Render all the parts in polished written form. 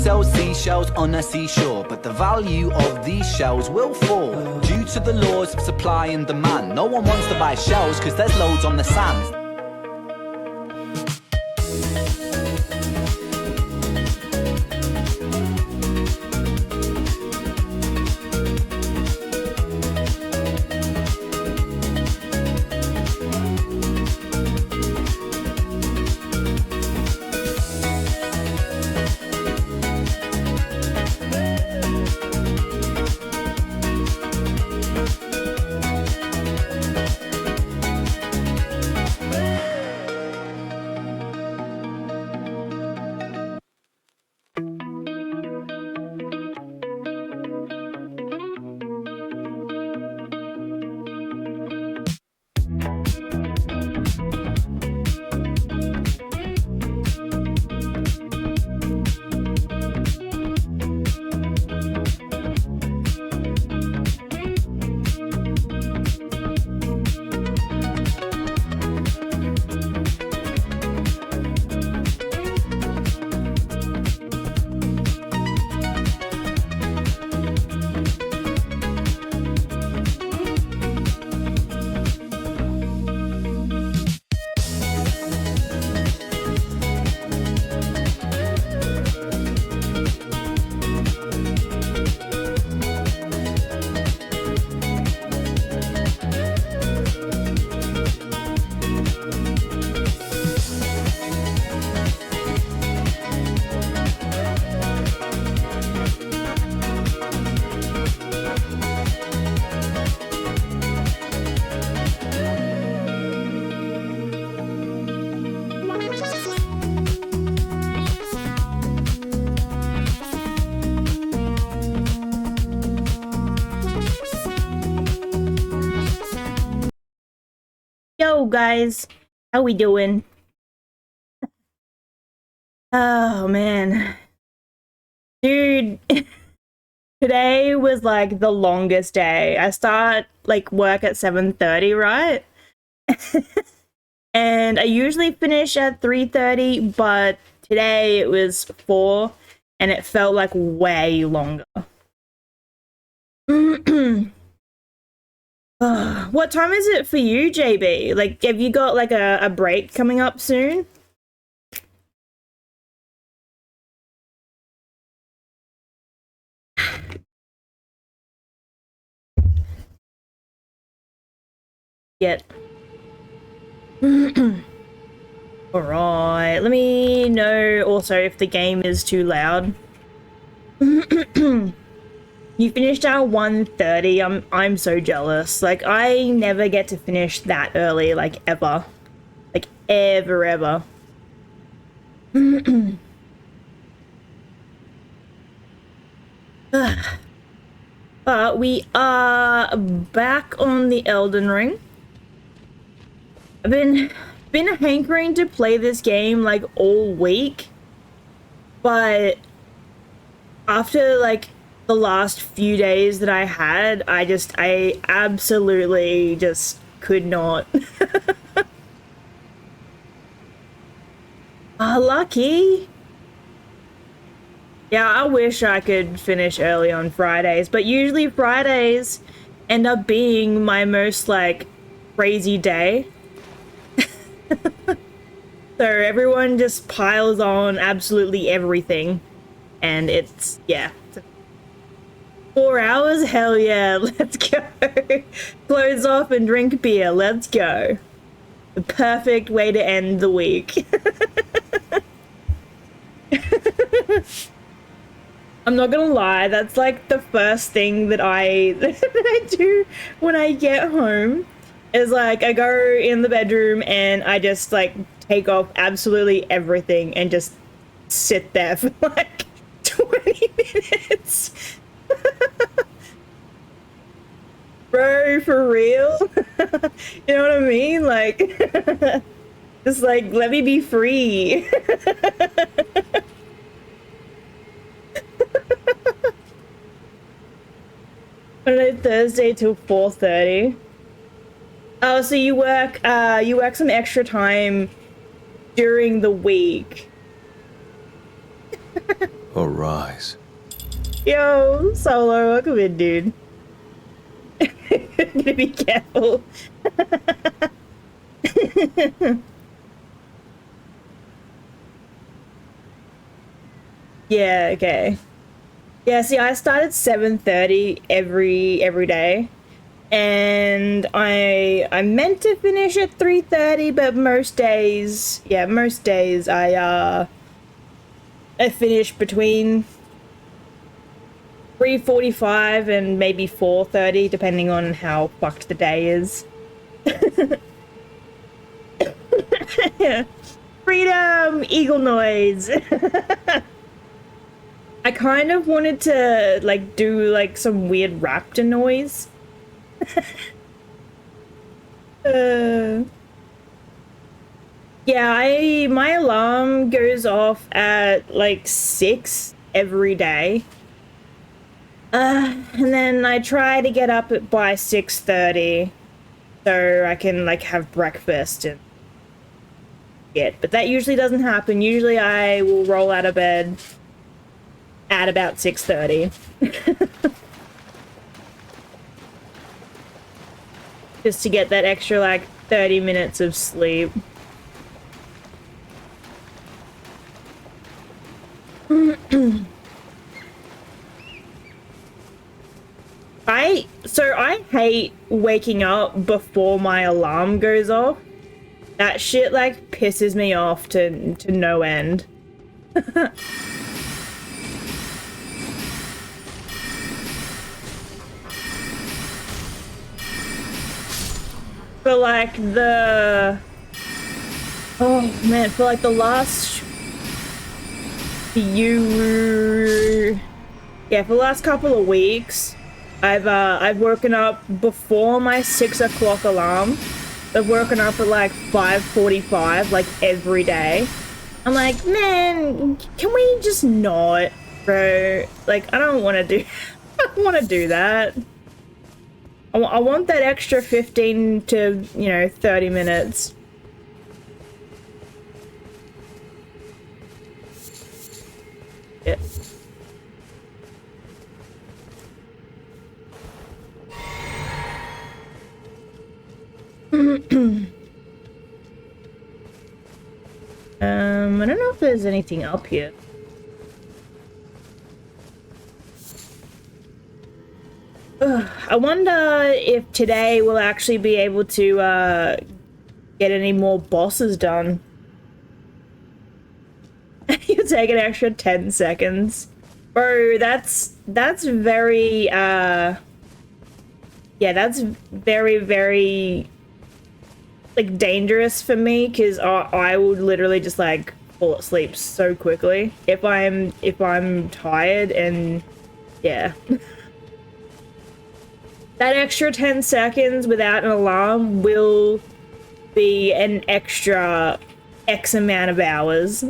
sell seashells on a seashore, but the value of these shells will fall due to the laws of supply and demand. No one wants to buy shells because there's loads on the sand. Yo guys, how we doing? Oh man, dude, today was like the longest day. I start like work at 7:30, right? And I usually finish at 3:30, but today it was 4 and it felt like way longer. What time is it for you, JB? Like, have you got like a break coming up soon? Yet. Alright, let me know also if the game is too loud. You finished at 1:30. I'm so jealous. Like, I never get to finish that early, like, ever. Like, ever. But we are back on the Elden Ring. I've been hankering to play this game like all week, but after like the last few days that I had, I absolutely just could not. Lucky. Yeah, I wish I could finish early on Fridays, but usually Fridays end up being my most like crazy day. So everyone just piles on absolutely everything, and it's, yeah. 4 hours? Hell yeah, let's go. Close off and drink beer, let's go. The perfect way to end the week. I'm not gonna lie, that's like the first thing that I do when I get home. Is like, I go in the bedroom and I just like take off absolutely everything and just sit there for like 20 minutes. Bro, for real? You know what I mean? Like, just like, let me be free. I don't know, Thursday till 4:30. Oh, so you work some extra time during the week. All rise. Yo, Solo, welcome in, dude. Gonna be careful. Yeah, okay. Yeah, see, I start at 7:30 every day. And I meant to finish at 3:30, but most days I finish between 3:45 and maybe 4:30, depending on how fucked the day is. Freedom! Eagle noise! I kind of wanted to, like, do, like, some weird raptor noise. Yeah, my alarm goes off at, like, 6 every day. And then I try to get up by 6:30 so I can, like, have breakfast and but that usually doesn't happen. Usually I will roll out of bed at about 6:30. Just to get that extra, like, 30 minutes of sleep. I hate waking up before my alarm goes off. That shit, like, pisses me off to no end. For, like, oh, man, for, like, the last for the last couple of weeks, I've woken up before my 6 o'clock alarm. I've woken up at like 5:45, like, every day. I'm like, man, can we just not, bro? Like, I don't want to do, I don't want to do that. I want that extra 15 to, 30 minutes. Yeah. I don't know if there's anything up here. I wonder if today we'll actually be able to get any more bosses done. You take an extra 10 seconds. Bro, that's very, yeah, that's very, very, like, dangerous for me, because I would literally just, like, fall asleep so quickly if I'm tired, and yeah. That extra 10 seconds without an alarm will be an extra X amount of hours.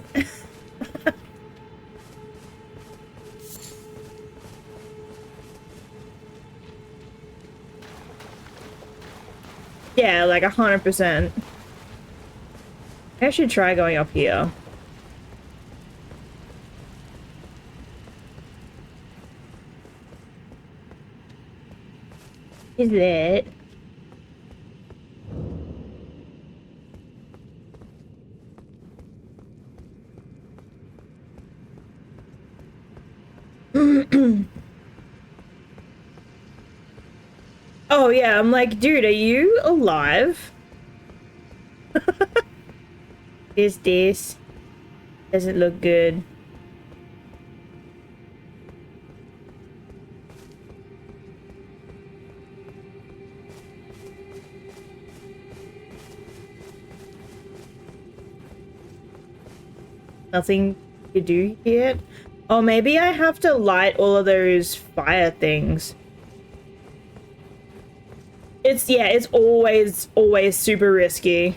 Yeah, like 100%. I should try going up here. Is it? Oh yeah, I'm like, dude, are you alive? This doesn't look good. Nothing to do yet. Oh, maybe I have to light all of those fire things. It's always super risky.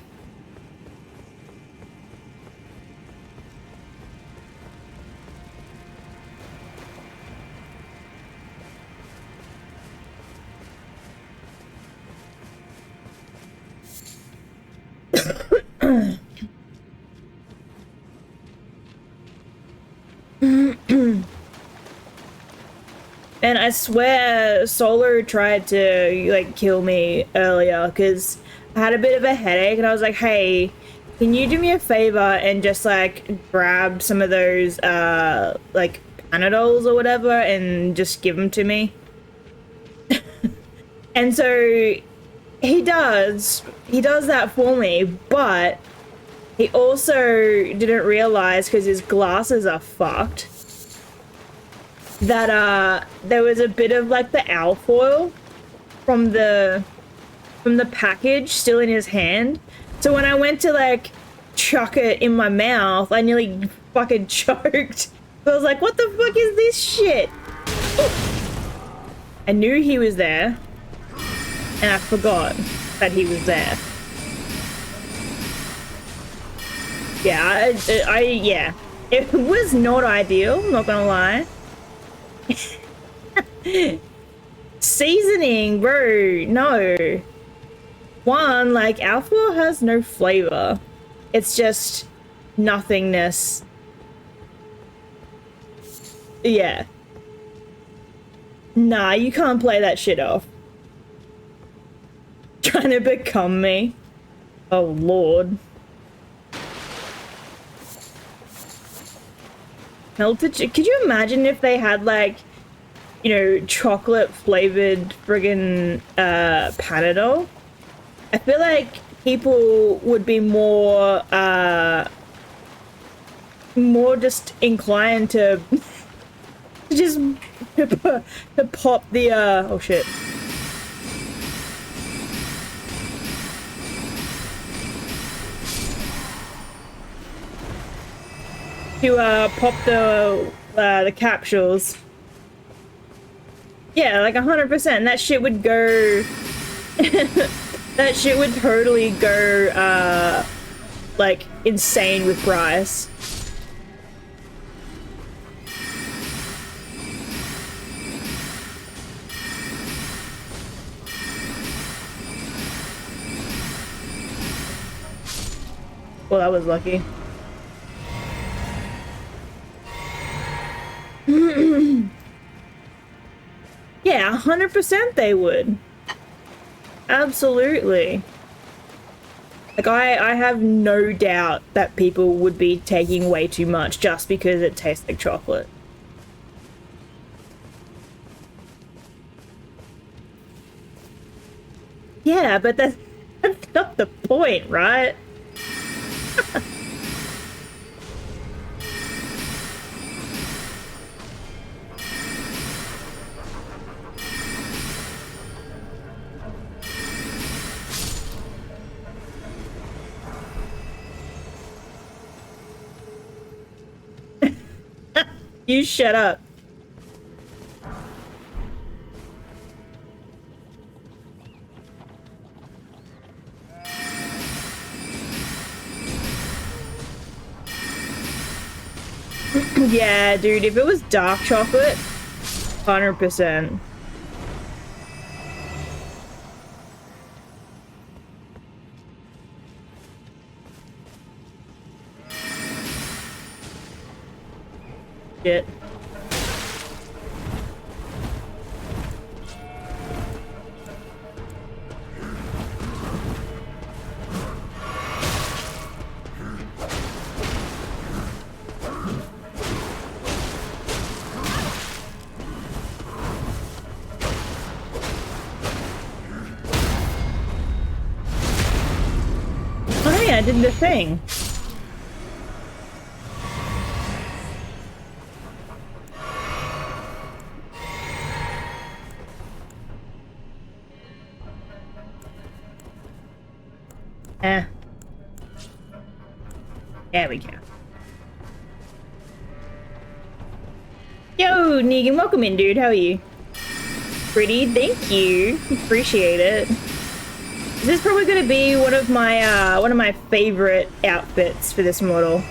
And I swear Solo tried to like kill me earlier because I had a bit of a headache and I was like, hey, can you do me a favor and just like grab some of those like Panadols or whatever and just give them to me? And so he does that for me, but he also didn't realize, because his glasses are fucked, that there was a bit of like the alfoil from the package still in his hand. So when I went to like chuck it in my mouth, I nearly fucking choked. I was like, what the fuck is this shit? Oh. I knew he was there, and I forgot that he was there. Yeah, yeah. It was not ideal, not gonna lie. Seasoning, bro, no. One, like, alpha has no flavor. It's just nothingness. Yeah. Nah, you can't play that shit off. Trying to become me. Oh, Lord. Melted. Could you imagine if they had, like, you know, chocolate flavored friggin' Panadol? I feel like people would be more just inclined to just to pop the oh shit. To pop the capsules. Yeah, like 100%. That shit would go. That shit would totally go like insane with Bryce. Well, that was lucky. Yeah, 100% they would. Absolutely. Like, I have no doubt that people would be taking way too much just because it tastes like chocolate. Yeah, but that's not the point, right? You shut up. Yeah, dude, if it was dark chocolate, 100%. Shit. Oh yeah, I did the thing. There we go. Yo, Negan, welcome in, dude. How are you? Pretty, thank you. Appreciate it. This is probably gonna be one of my favorite outfits for this model.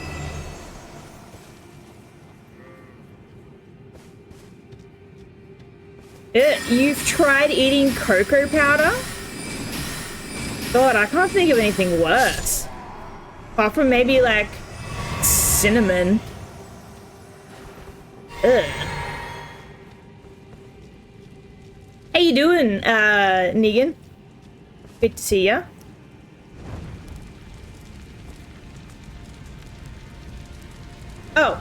You've tried eating cocoa powder? God, I can't think of anything worse. Apart from maybe, like, cinnamon. Ugh. How you doing, Negan? Good to see ya. Oh.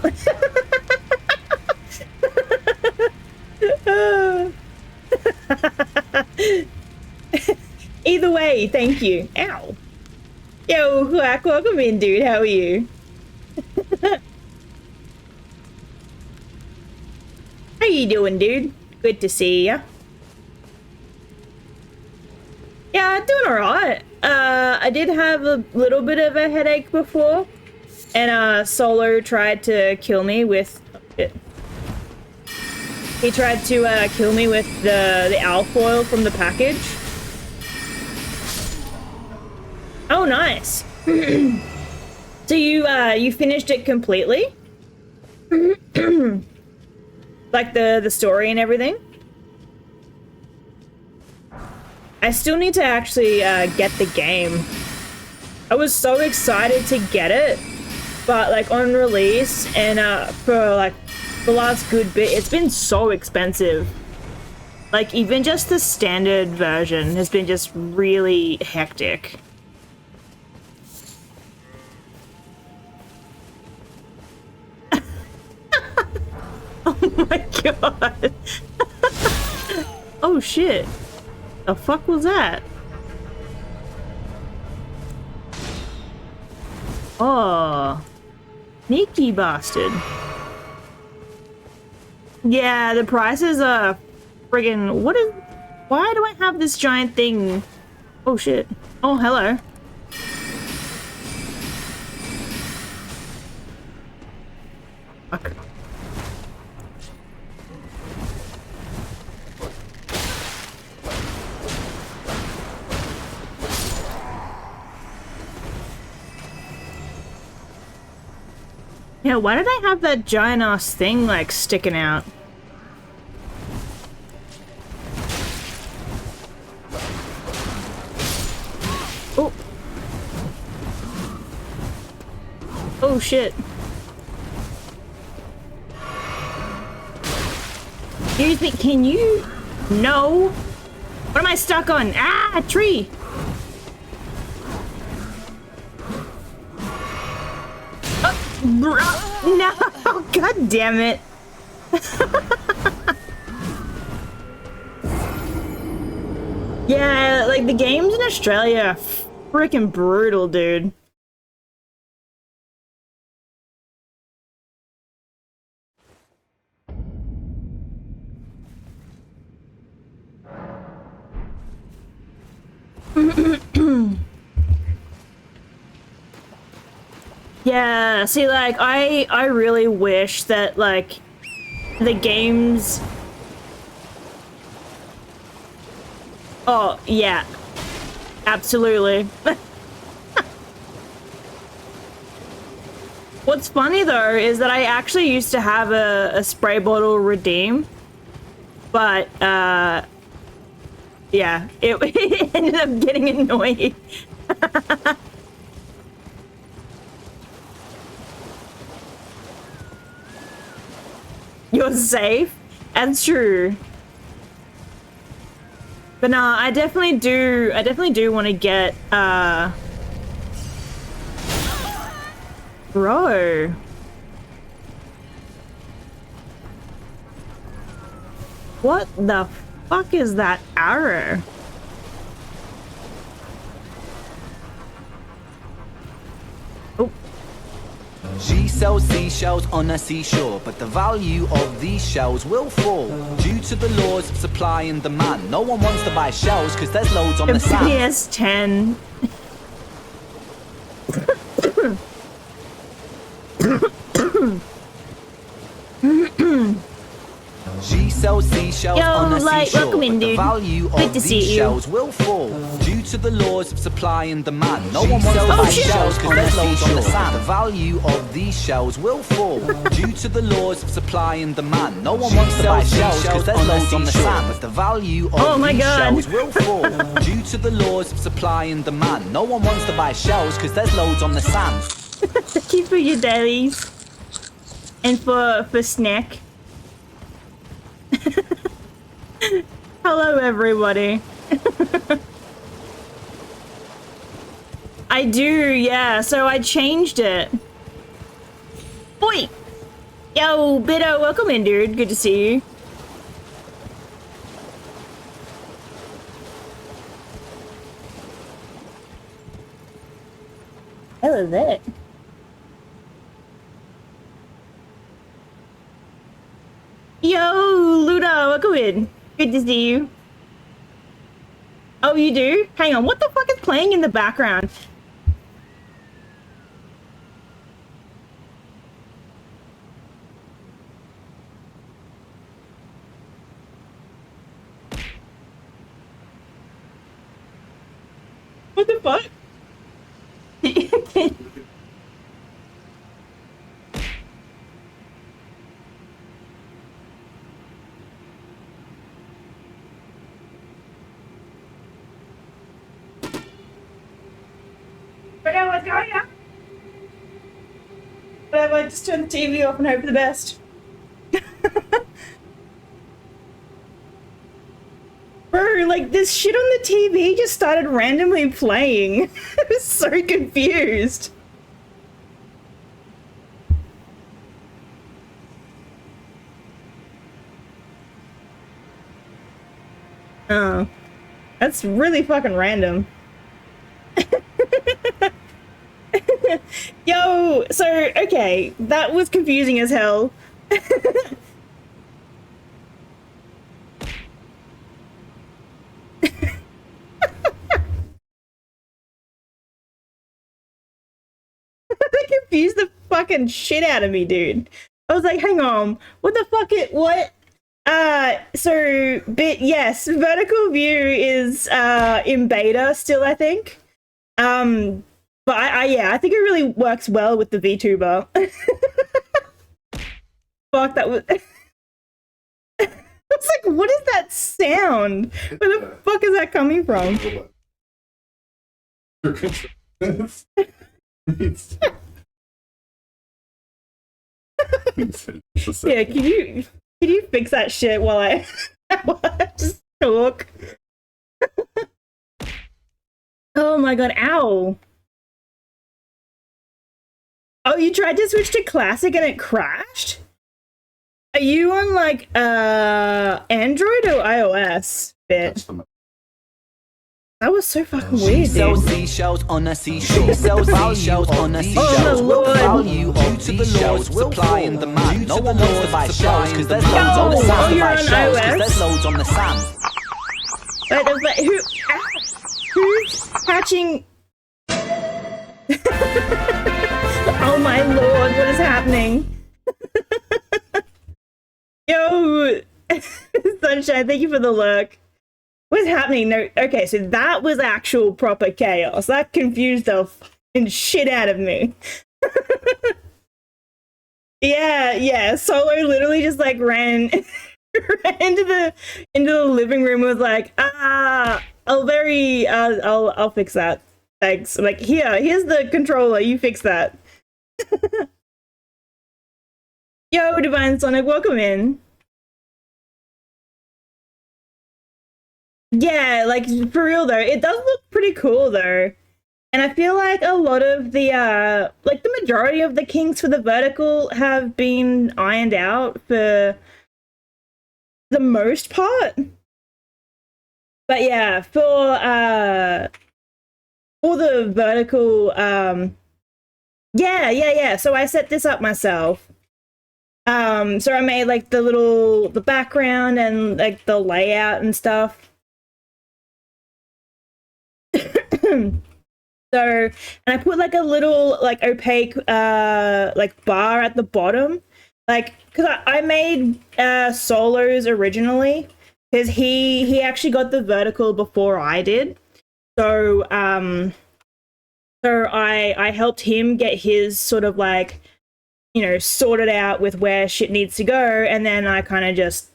Either way, thank you. Ow. Yo, Quack, welcome in, dude. How are you? How you doing, dude? Good to see ya. Yeah, doing alright. I did have a little bit of a headache before, and Solo tried to kill me with he tried to kill me with the alfoil from the package. Oh, nice. So you finished it completely? Like the story and everything? I still need to actually get the game. I was so excited to get it, but like on release and for like the last good bit, it's been so expensive. Like even just the standard version has been just really hectic. Oh my god. Oh shit. The fuck was that? Oh. Sneaky bastard. Yeah, the prices are friggin' why do I have this giant thing? Oh shit. Oh, hello. Fuck. Yeah, why did I have that giant ass thing like sticking out? Oh. Oh shit. Excuse me, can you? No. What am I stuck on? Ah, a tree. No, god damn it. Yeah, like the games in Australia are freaking brutal, dude. Yeah, see, like, I really wish that, like, the games... Oh, yeah. Absolutely. What's funny, though, is that I actually used to have a spray bottle redeem, but, yeah, it, it ended up getting annoying. You're safe? That's true. But no, I definitely do want to get, Bro. What the fuck is that arrow? Oh. She sells seashells on a seashore, but the value of these shells will fall due to the laws of supply and demand. No one wants to buy shells because there's loads on the sand. PS10. She sells seashells on a seashore, but the value of these shells will fall due to the laws of supply and demand. No one wants to buy shells because there's loads on the sand. The value of these shells will fall due to the laws of supply and demand. No one wants to buy shells because there's loads on the sand. But the value of these shells will fall due to the laws of supply and demand. No one wants to buy shells because there's loads on the sand. Thank you for your dailies. And for snack. Hello, everybody. I do, yeah, so I changed it. Oi! Yo, Biddo, welcome in, dude. Good to see you. That was it. Yo, Luda, welcome in. Good to see you. Oh, you do? Hang on, what the fuck is playing in the background? What the fuck? What's going on? Whatever, just turn the TV off and hope for the best. Bro, like, this shit on the TV just started randomly playing. I was so confused. Oh. That's really fucking random. Yo, so, okay, that was confusing as hell. That confused the fucking shit out of me, dude. I was like, hang on, what the fuck what? Yes, vertical view is in beta still, I think. But I think it really works well with the VTuber. Fuck, that was... I was like, what is that sound? Where the fuck is that coming from? Yeah, can you fix that shit while I just talk? Oh my god, ow. Oh, you tried to switch to classic and it crashed? Are you on like Android or iOS, bitch? That was so fucking weird, dude. Sells seashells on a seashore. Sells seashells on a seashell. Oh, The value of the shells, supply and demand. No one wants to buy shells because there's loads on the sand. Oh, you're on iOS? There's loads on the sand. But who's patching? Oh my lord, what is happening? Yo, Sunshine, thank you for the lurk. What's happening? No, okay, so that was actual proper chaos. That confused the fucking shit out of me. Yeah. Solo literally just like ran into the living room. And was like, I'll fix that. Thanks. I'm like, here's the controller. You fix that. Yo, Divine Sonic, welcome in. Yeah, like, for real though, it does look pretty cool though. And I feel like a lot of the, like the majority of the kinks for the vertical have been ironed out for the most part. But yeah, for the vertical, yeah. So I set this up myself. So I made like the background and like the layout and stuff. So, and I put like a little like opaque like bar at the bottom, like because I made Solos originally because he actually got the vertical before I did. So so I helped him get his sort of like, you know, sorted out with where shit needs to go, and then I kind of just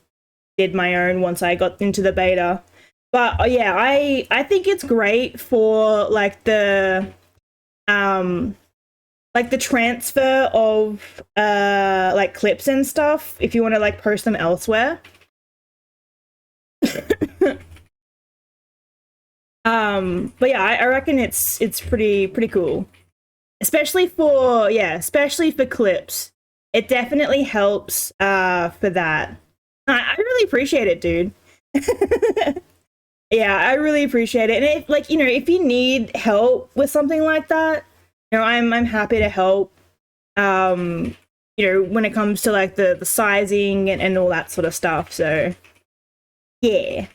did my own once I got into the beta. But yeah, I think it's great for like the transfer of like clips and stuff if you want to like post them elsewhere. But yeah, I reckon it's pretty cool. Especially for clips. It definitely helps for that. I really appreciate it, dude. Yeah, I really appreciate it. And if like, you know, if you need help with something like that, you know, I'm happy to help. You know, when it comes to like the sizing and all that sort of stuff. So yeah.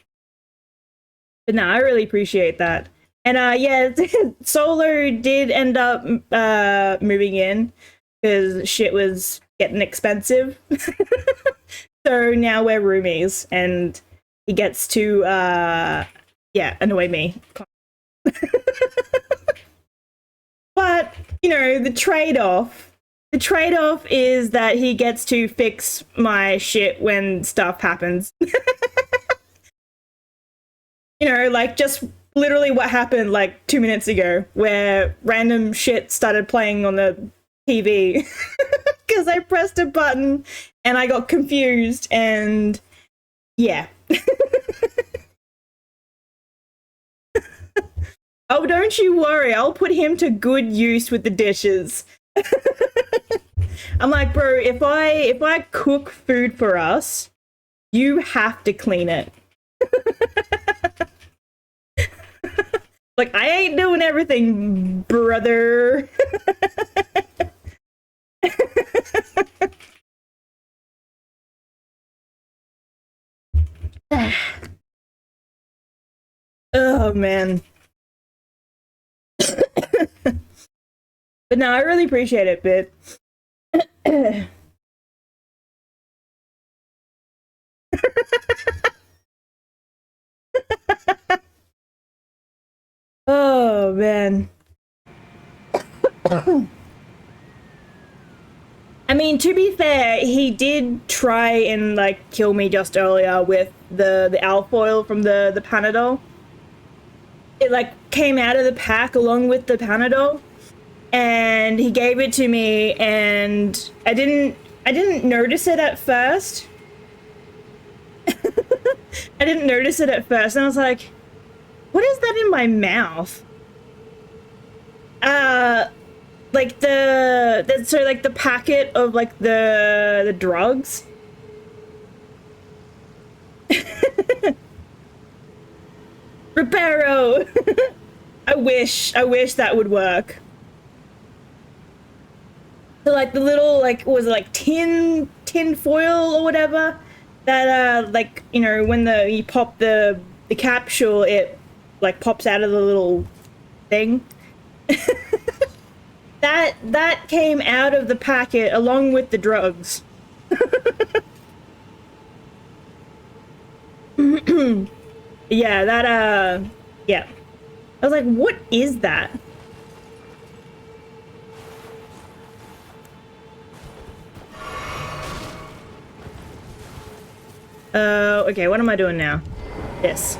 But no, I really appreciate that. And yeah, Solo did end up moving in because shit was getting expensive. So now we're roomies and he gets to yeah, annoy me. But, you know, the trade-off is that he gets to fix my shit when stuff happens. You know, like just literally what happened like 2 minutes ago where random shit started playing on the TV because I pressed a button and I got confused and yeah. Oh, don't you worry. I'll put him to good use with the dishes. I'm like, bro, if I cook food for us, you have to clean it. Like, I ain't doing everything, brother. Oh, man. But no, I really appreciate it, but oh man. I mean, to be fair, he did try and like kill me just earlier with the alfoil from the Panadol. It like came out of the pack along with the Panadol, and he gave it to me, and I didn't notice it at first. I didn't notice it at first, and I was like, "What is that in my mouth?" Like so like the packet of like the drugs. Reparo. I wish that would work. So like the little like what was it like tin foil or whatever that like, you know, when you pop the capsule, it like pops out of the little thing. That came out of the packet along with the drugs. Yeah, that yeah. I was like, what is that? Okay, what am I doing now? This.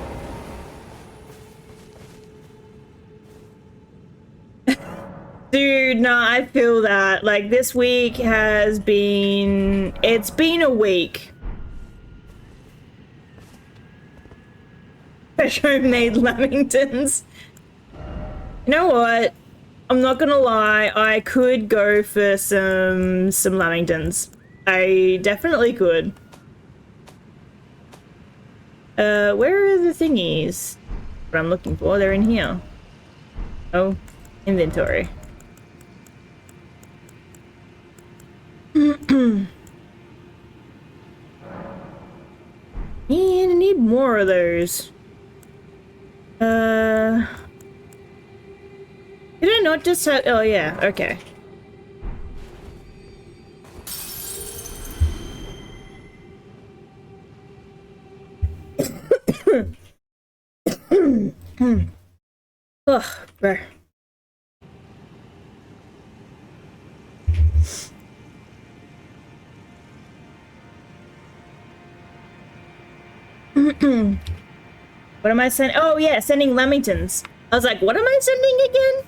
Dude, nah, I feel that. Like, this week has been... It's been a week. Fresh homemade lamingtons. You know what? I'm not gonna lie, I could go for some lamingtons. I definitely could. Where are the thingies? What I'm looking for, they're in here. Oh, inventory. Man, I need more of those. Did I not just have... Oh, yeah, okay. Ugh, bro. What am I sending? Oh, yeah, sending lamingtons. I was like, what am I sending again?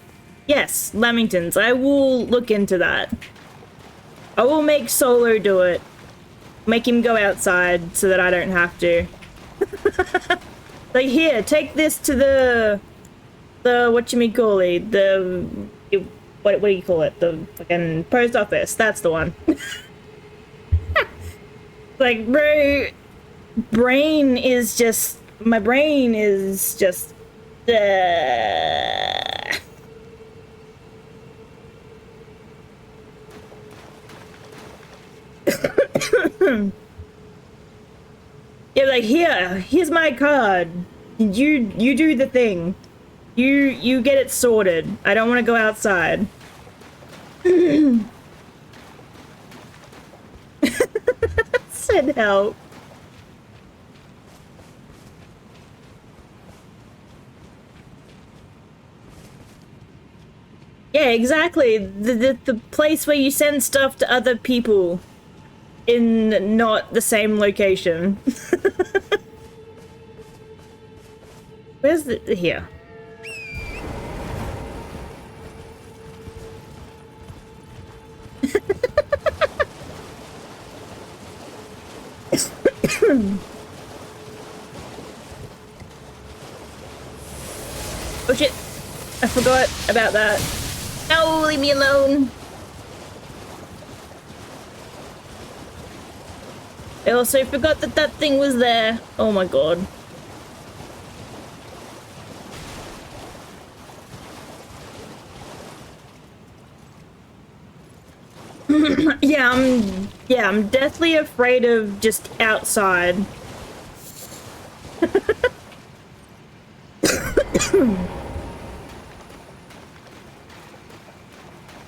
Yes, lamingtons. I will look into that. I will make Solo do it. Make him go outside so that I don't have to. Like, here, take this to the the whatchamacallit, what do you call it? The fucking post office. That's the one. Like, bro, my brain is just yeah, like, here's my card. You do the thing. You get it sorted. I don't want to go outside. Send help. Yeah, exactly. The place where you send stuff to other people in not the same location. Where's the here? Oh shit! I forgot about that. No, leave me alone. I also forgot that that thing was there. Oh my god. Yeah, I'm deathly afraid of just outside.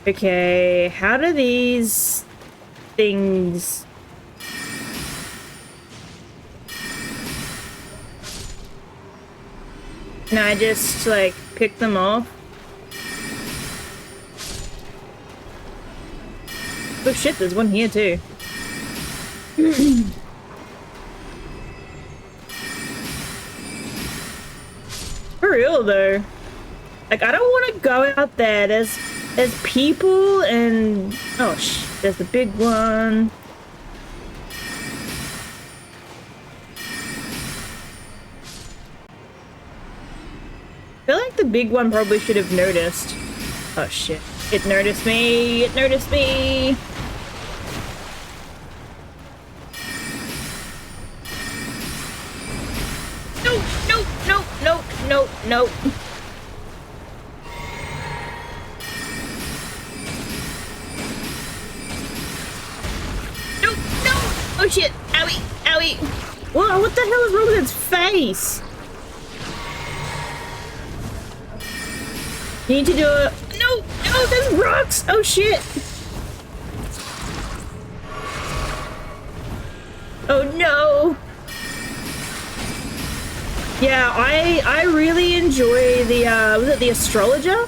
Okay, how do these things... Can I just, like, pick them off? Oh shit, there's one here too. For real though. Like, I don't want to go out there. There's people and... Oh there's the big one. I feel like the big one probably should have noticed. Oh shit. It noticed me! It noticed me! No! No! No! No! No! No! No! No! Oh shit! Owie! Owie! Whoa! What the hell is wrong with its face? You need to do a... No! No! There's rocks! Oh shit! Oh no! Yeah, I really enjoy the, was it the astrologer?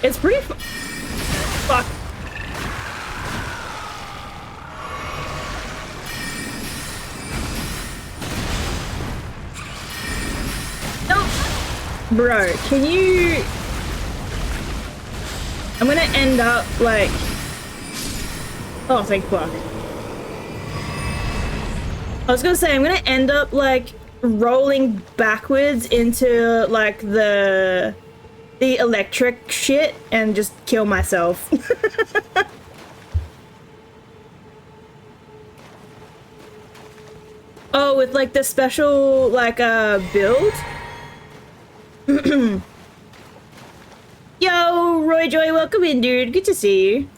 It's pretty fuck. No! Bro, can you... I'm gonna end up, like... Oh, thank fuck. I was gonna say, I'm gonna end up, like, rolling backwards into, like, the electric shit and just kill myself. Oh, with, like, the special, like, build? Yo, Roy Joy, welcome in, dude. Good to see you.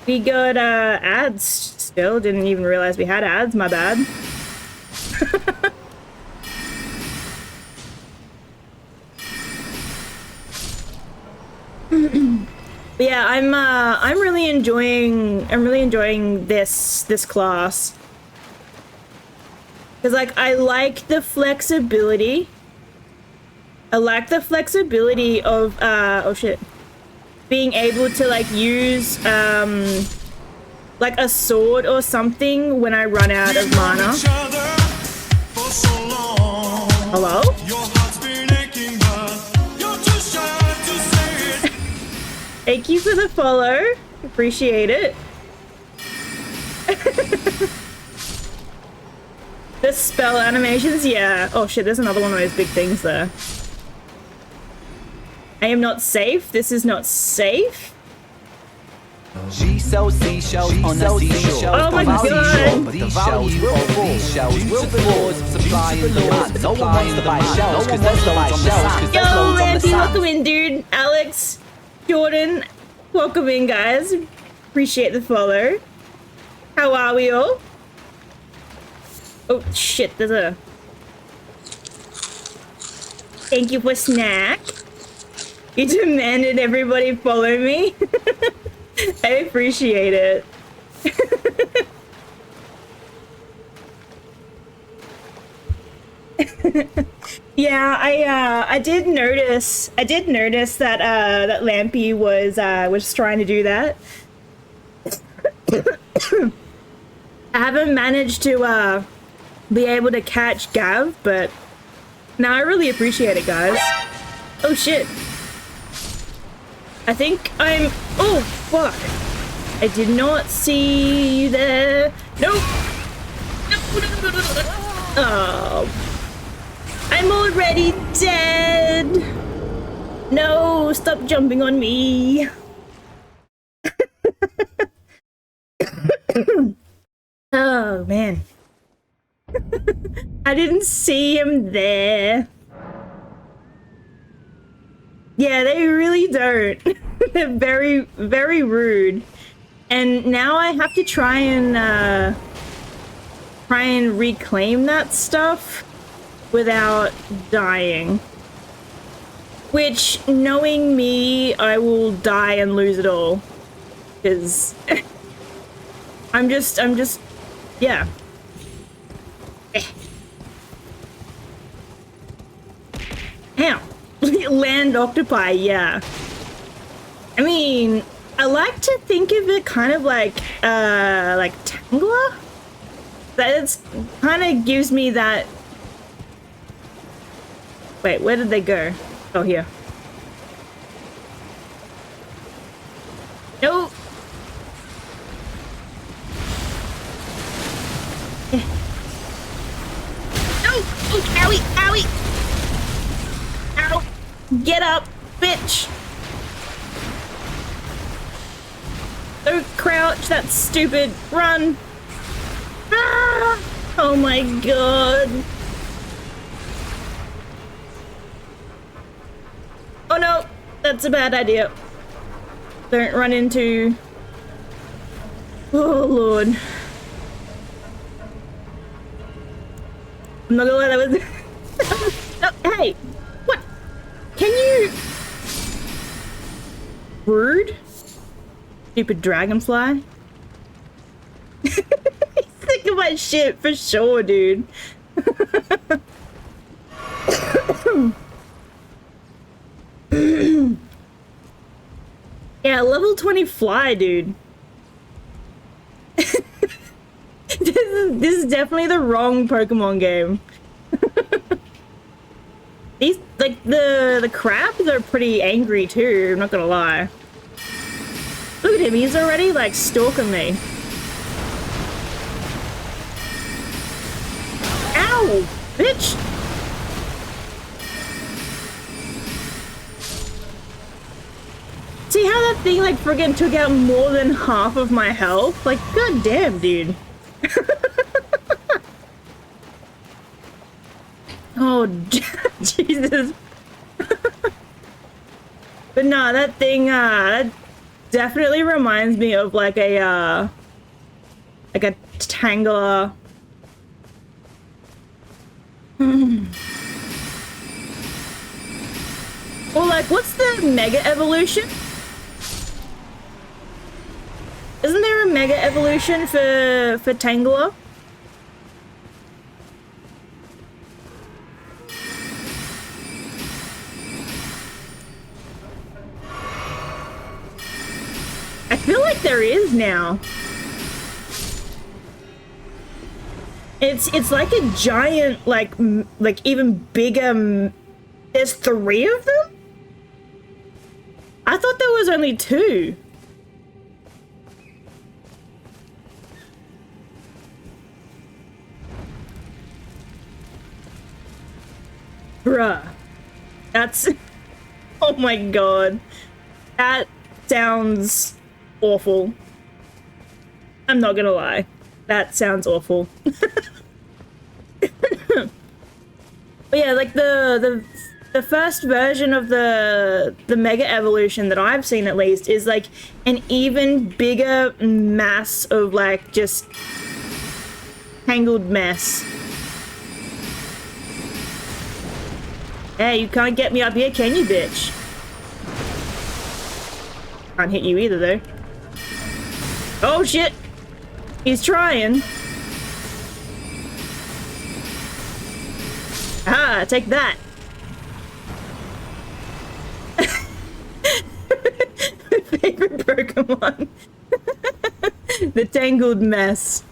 We got ads still. Didn't even realize we had ads. My bad. But yeah, I'm really enjoying this class. Cause like I like the flexibility. I like the flexibility of oh shit. Being able to like use like a sword or something when I run out of mana. Hello? Thank you for the follow. Appreciate it. The spell animations, yeah. Oh shit, there's another one of those big things there. I am not safe. This is not safe. She sells seashells on the seashore. Oh my god! But these shells will fall. These shells will the laws of supply and demand. No one wants to buy shells because there's loads on the sand. Yo, Lampy, welcome in, dude. Alex, Jordan, welcome in, guys. Appreciate the follow. How are we all? Oh shit, there's a... Thank you for snack. You demanded everybody follow me. I appreciate it. Yeah, I did notice that that Lampy was trying to do that. I haven't managed to be able to catch Gav, but no, I really appreciate it, guys. Oh shit. I think I'm... Oh, fuck. I did not see you there. Nope. No. Oh. I'm already dead. No, stop jumping on me. Oh, man. I didn't see him there. Yeah, they really don't. They're very, very rude. And now I have to try and reclaim that stuff without dying. Which, knowing me, I will die and lose it all. Because I'm just, yeah. Ow. Land octopi, yeah. I mean, I like to think of it kind of like Tangler. That it's kind of gives me that... Wait, where did they go? Oh, here. No. No! Oh, owie, owie! Ow! Get up, bitch! Don't crouch, that's stupid. Run! Ah! Oh my god. Oh no, that's a bad idea. Don't run into... Oh lord. I'm not gonna lie, that was... Oh, hey! What? Can you... Rude? Stupid dragonfly. He's sick of my shit for sure, dude. Yeah, level 20 fly, dude. This is definitely the wrong Pokemon game. These, like, the crabs are pretty angry too, I'm not gonna lie. Look at him, he's already, like, stalking me. Ow! Bitch! See how that thing, like, friggin' took out more than half of my health? Like, goddamn, dude. Oh, Jesus. But nah, that thing, that definitely reminds me of like a Tangler. Or like, what's the Mega Evolution? Isn't there a Mega Evolution for Tangler? I feel like there is now. It's like a giant, like even bigger. There's 3 of them? I thought there was only 2. Bruh. That's... Oh my god. That sounds awful. I'm not gonna lie. That sounds awful. But yeah, like the first version of the Mega Evolution that I've seen at least is like an even bigger mass of like just tangled mess. Hey, you can't get me up here, can you, bitch? Can't hit you either, though. Oh, shit! He's trying. Ah, take that. Favorite Pokemon. The tangled mess.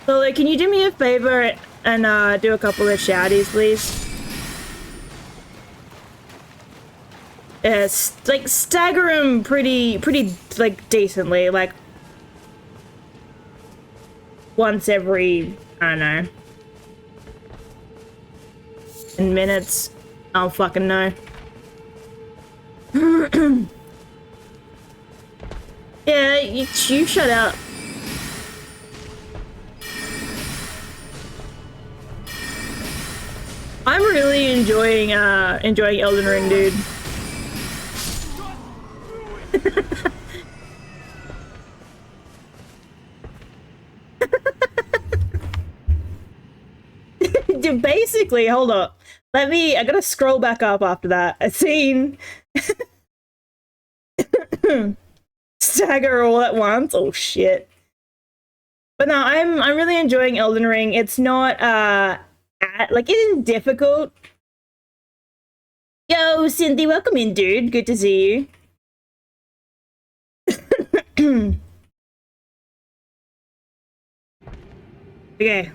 So, like, can you do me a favor and do a couple of shouties, please? Yes, like stagger him pretty like decently, like once every, I don't know, 10 minutes. I don't fucking know. Yeah, you shut up. I'm really enjoying Elden Ring, dude. Basically, hold up. I gotta scroll back up after that. A scene. Stagger all at once. Oh shit. But no, I'm really enjoying Elden Ring. It's not like it isn't difficult. Yo, Cynthia, welcome in, dude. Good to see you. Okay.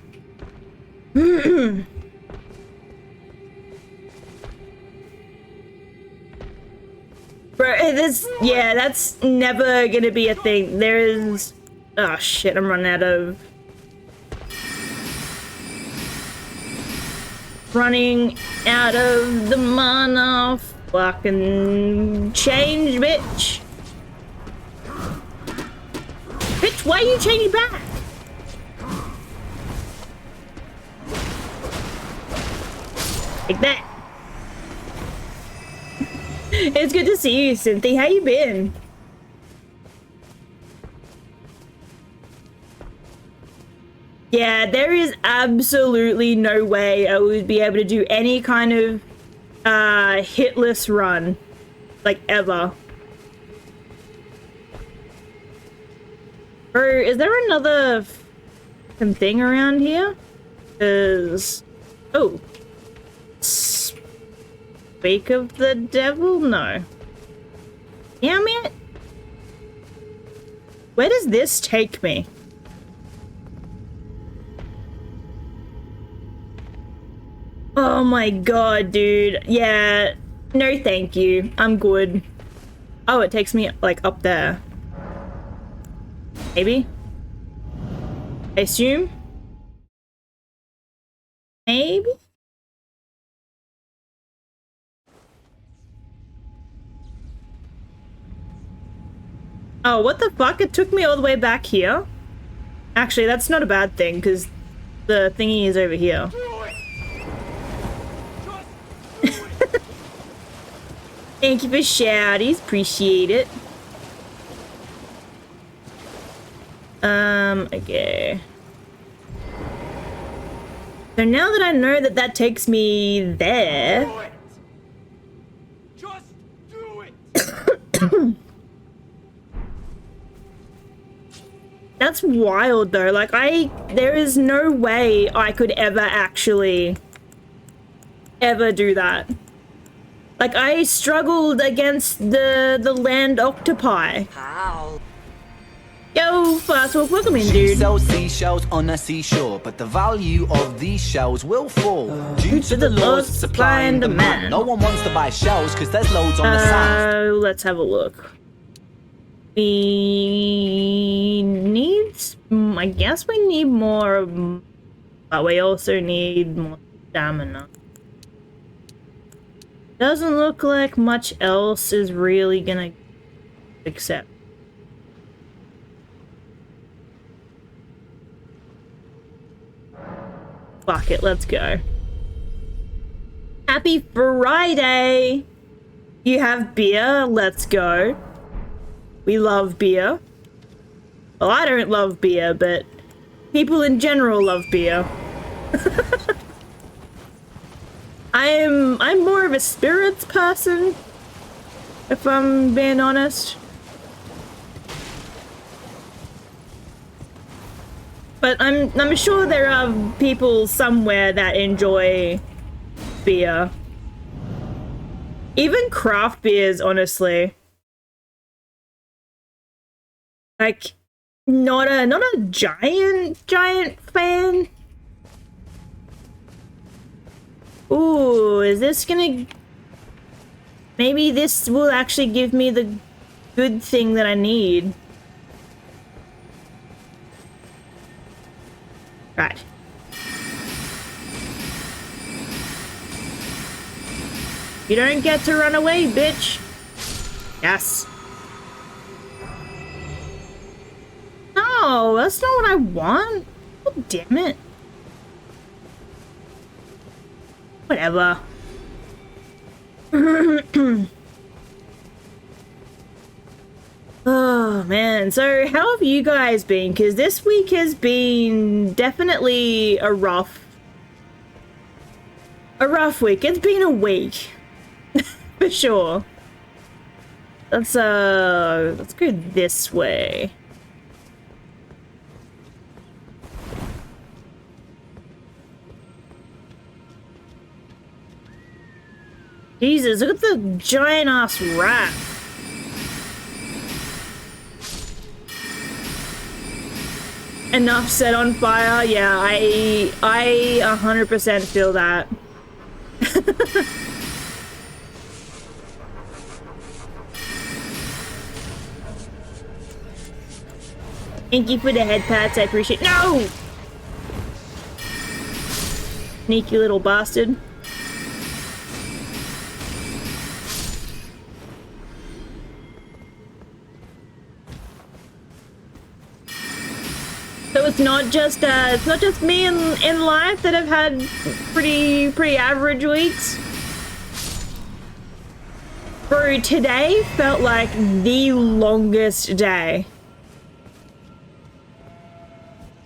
Bro, that's never gonna be a thing. There's... Oh shit, I'm running out of... Running out of the mana. Fucking change, bitch. Bitch, why are you changing back? Like that. It's good to see you, Cynthia. How you been? Yeah, there is absolutely no way I would be able to do any kind of hitless run, like ever. Or is there another thing around here? Oh. Speak of the devil? No. Damn it. Where does this take me? Oh my god, dude. Yeah. No, thank you. I'm good. Oh, it takes me, like, up there. Maybe? I assume? Maybe? Oh, what the fuck? It took me all the way back here? Actually, that's not a bad thing, because the thingy is over here. Thank you for shouties. Appreciate it. Okay. So now that I know that that takes me there... Just do it. That's wild though, like there is no way I could ever actually ever do that. Like I struggled against the land octopi. How? Yo, Fastwalk, welcome in, dude. She sells seashells on a seashore, but the value of these shells will fall due to the laws of supply and demand. No one wants to buy shells because there's loads on the sand. Let's have a look. We need, I guess we need more, but we also need more stamina. Doesn't look like much else is really gonna accept. Fuck it, let's go. Happy Friday! You have beer? Let's go. We love beer. Well, I don't love beer, but people in general love beer. I'm more of a spirits person, if I'm being honest. But I'm sure there are people somewhere that enjoy beer. Even craft beers, honestly. Like, not a giant fan. Ooh, is this gonna... Maybe this will actually give me the good thing that I need. Right. You don't get to run away, bitch. Yes. No, that's not what I want. Oh, damn it. Whatever. Oh, man. So, how have you guys been? Because this week has been definitely a rough week. It's been a week. For sure. Let's go this way. Jesus, look at the giant ass rat. Enough set on fire. Yeah, I 100% feel that. Thank you for the head pats, I appreciate. No! Sneaky little bastard. So it's not just me in life that have had pretty average weeks. Bro, today felt like the longest day.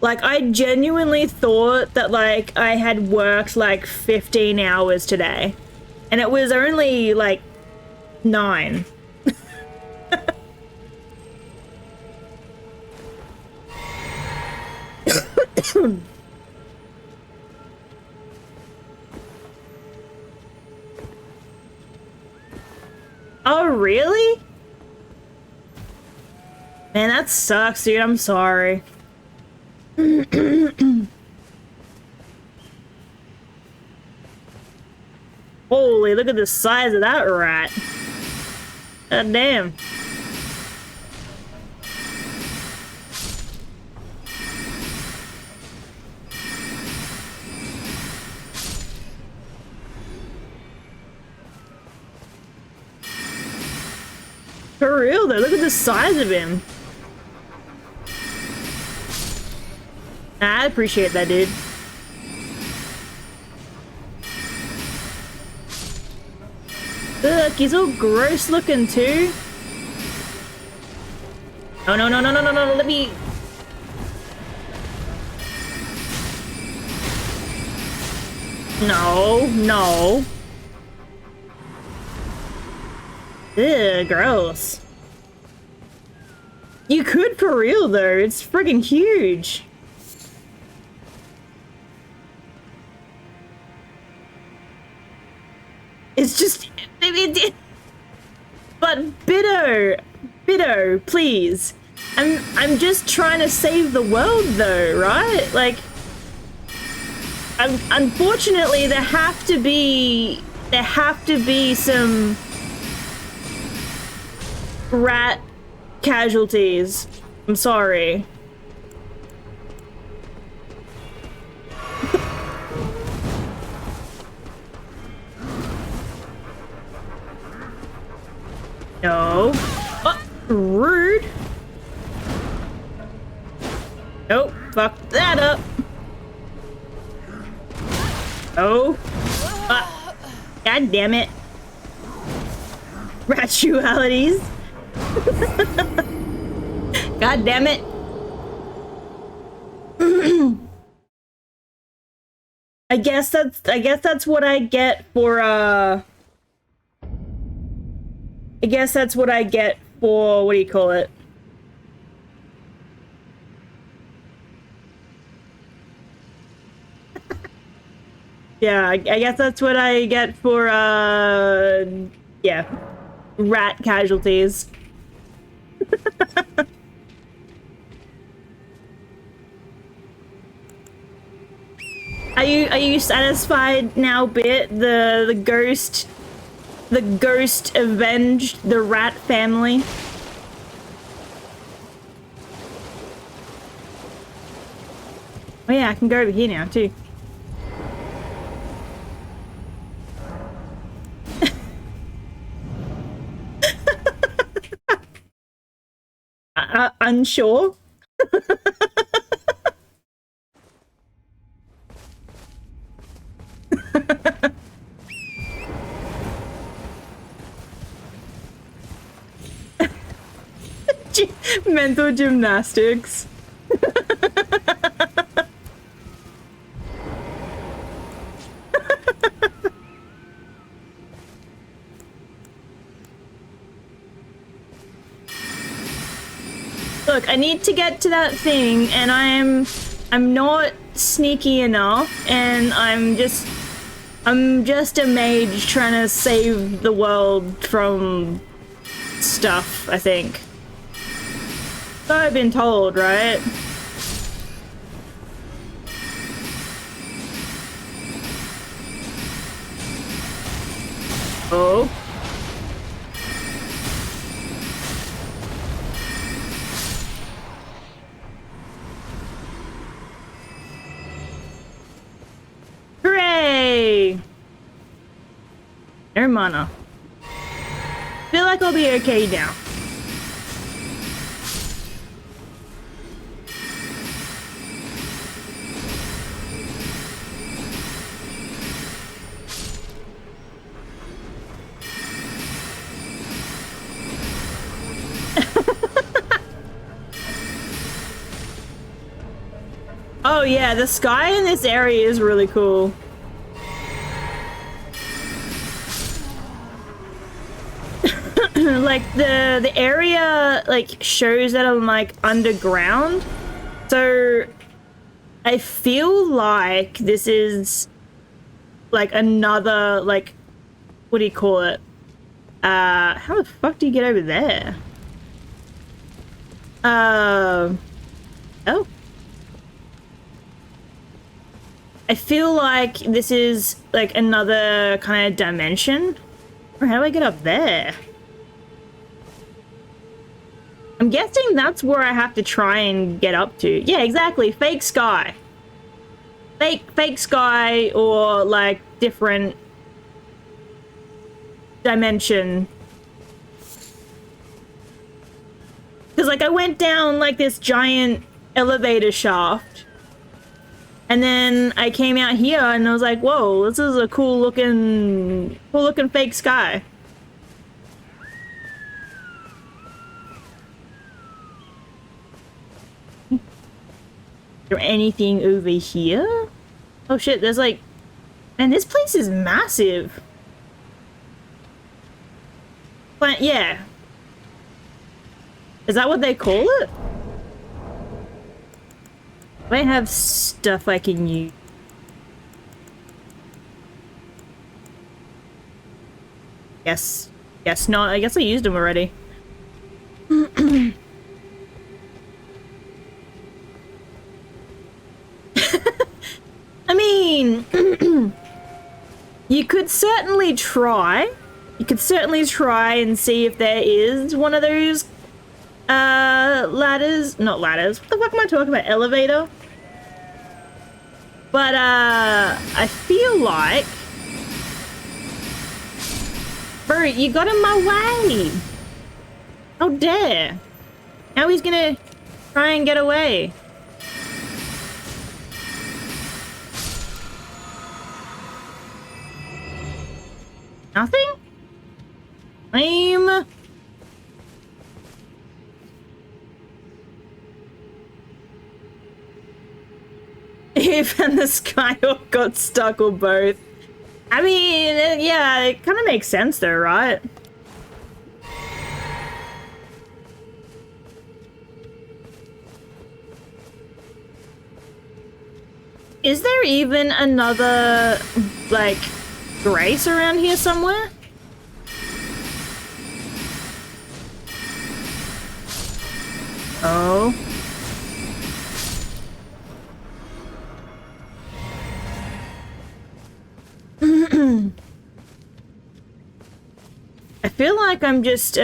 Like, I genuinely thought that, like, I had worked, like, 15 hours today. And it was only, like, 9. Oh, really? Man, that sucks, dude. I'm sorry. Holy, look at the size of that rat. God damn. For real though, look at the size of him. I appreciate that, dude. Look, he's all gross looking too. Oh, no, let me... No. Ugh, gross. You could for real though, it's friggin' huge. It's just... But Biddo, please. I'm just trying to save the world though, right? Like... unfortunately, there have to be some... rat casualties. I'm sorry. No. Oh, rude. Nope, fuck that up. Oh. God damn it. Ratualities. God damn it. I guess that's what I get for I guess that's what I get for, what do you call it? Yeah, I guess that's what I get for, yeah. Rat casualties. Are you satisfied now, Bit? The ghost avenged the rat family? Oh yeah, I can go over here now too. Unsure? Mental gymnastics. Look, I need to get to that thing, and I'm not sneaky enough, and I'm just a mage trying to save the world from stuff, I think. So I've been told, right? Oh. Hooray! No mana. Feel like I'll be okay now. Oh yeah, the sky in this area is really cool. Like the area like shows that I'm like underground. So I feel like this is like another like, what do you call it? How the fuck do you get over there? Oh. I feel like this is like another kind of dimension. Or how do I get up there? I'm guessing that's where I have to try and get up to. Yeah, exactly. Fake sky. Fake sky, or like different dimension. Because like I went down like this giant elevator shaft. And then I came out here and I was like, whoa, this is a cool looking fake sky. Is there anything over here? Oh shit, there's like... Man, this place is massive. But yeah. Is that what they call it? I have stuff I can use. Yes. Yes, not. I guess I used them already. I mean, you could certainly try. You could certainly try and see if there is one of those Ladders, not ladders. What the fuck am I talking about? Elevator? But, I feel like... Bro, you got in my way! How dare! Now he's gonna try and get away. Nothing? Lame. Eve and the Skyhawk got stuck or both. I mean, yeah, it kind of makes sense though, right? Is there even another, like, Grace around here somewhere? Oh. I feel like I'm just,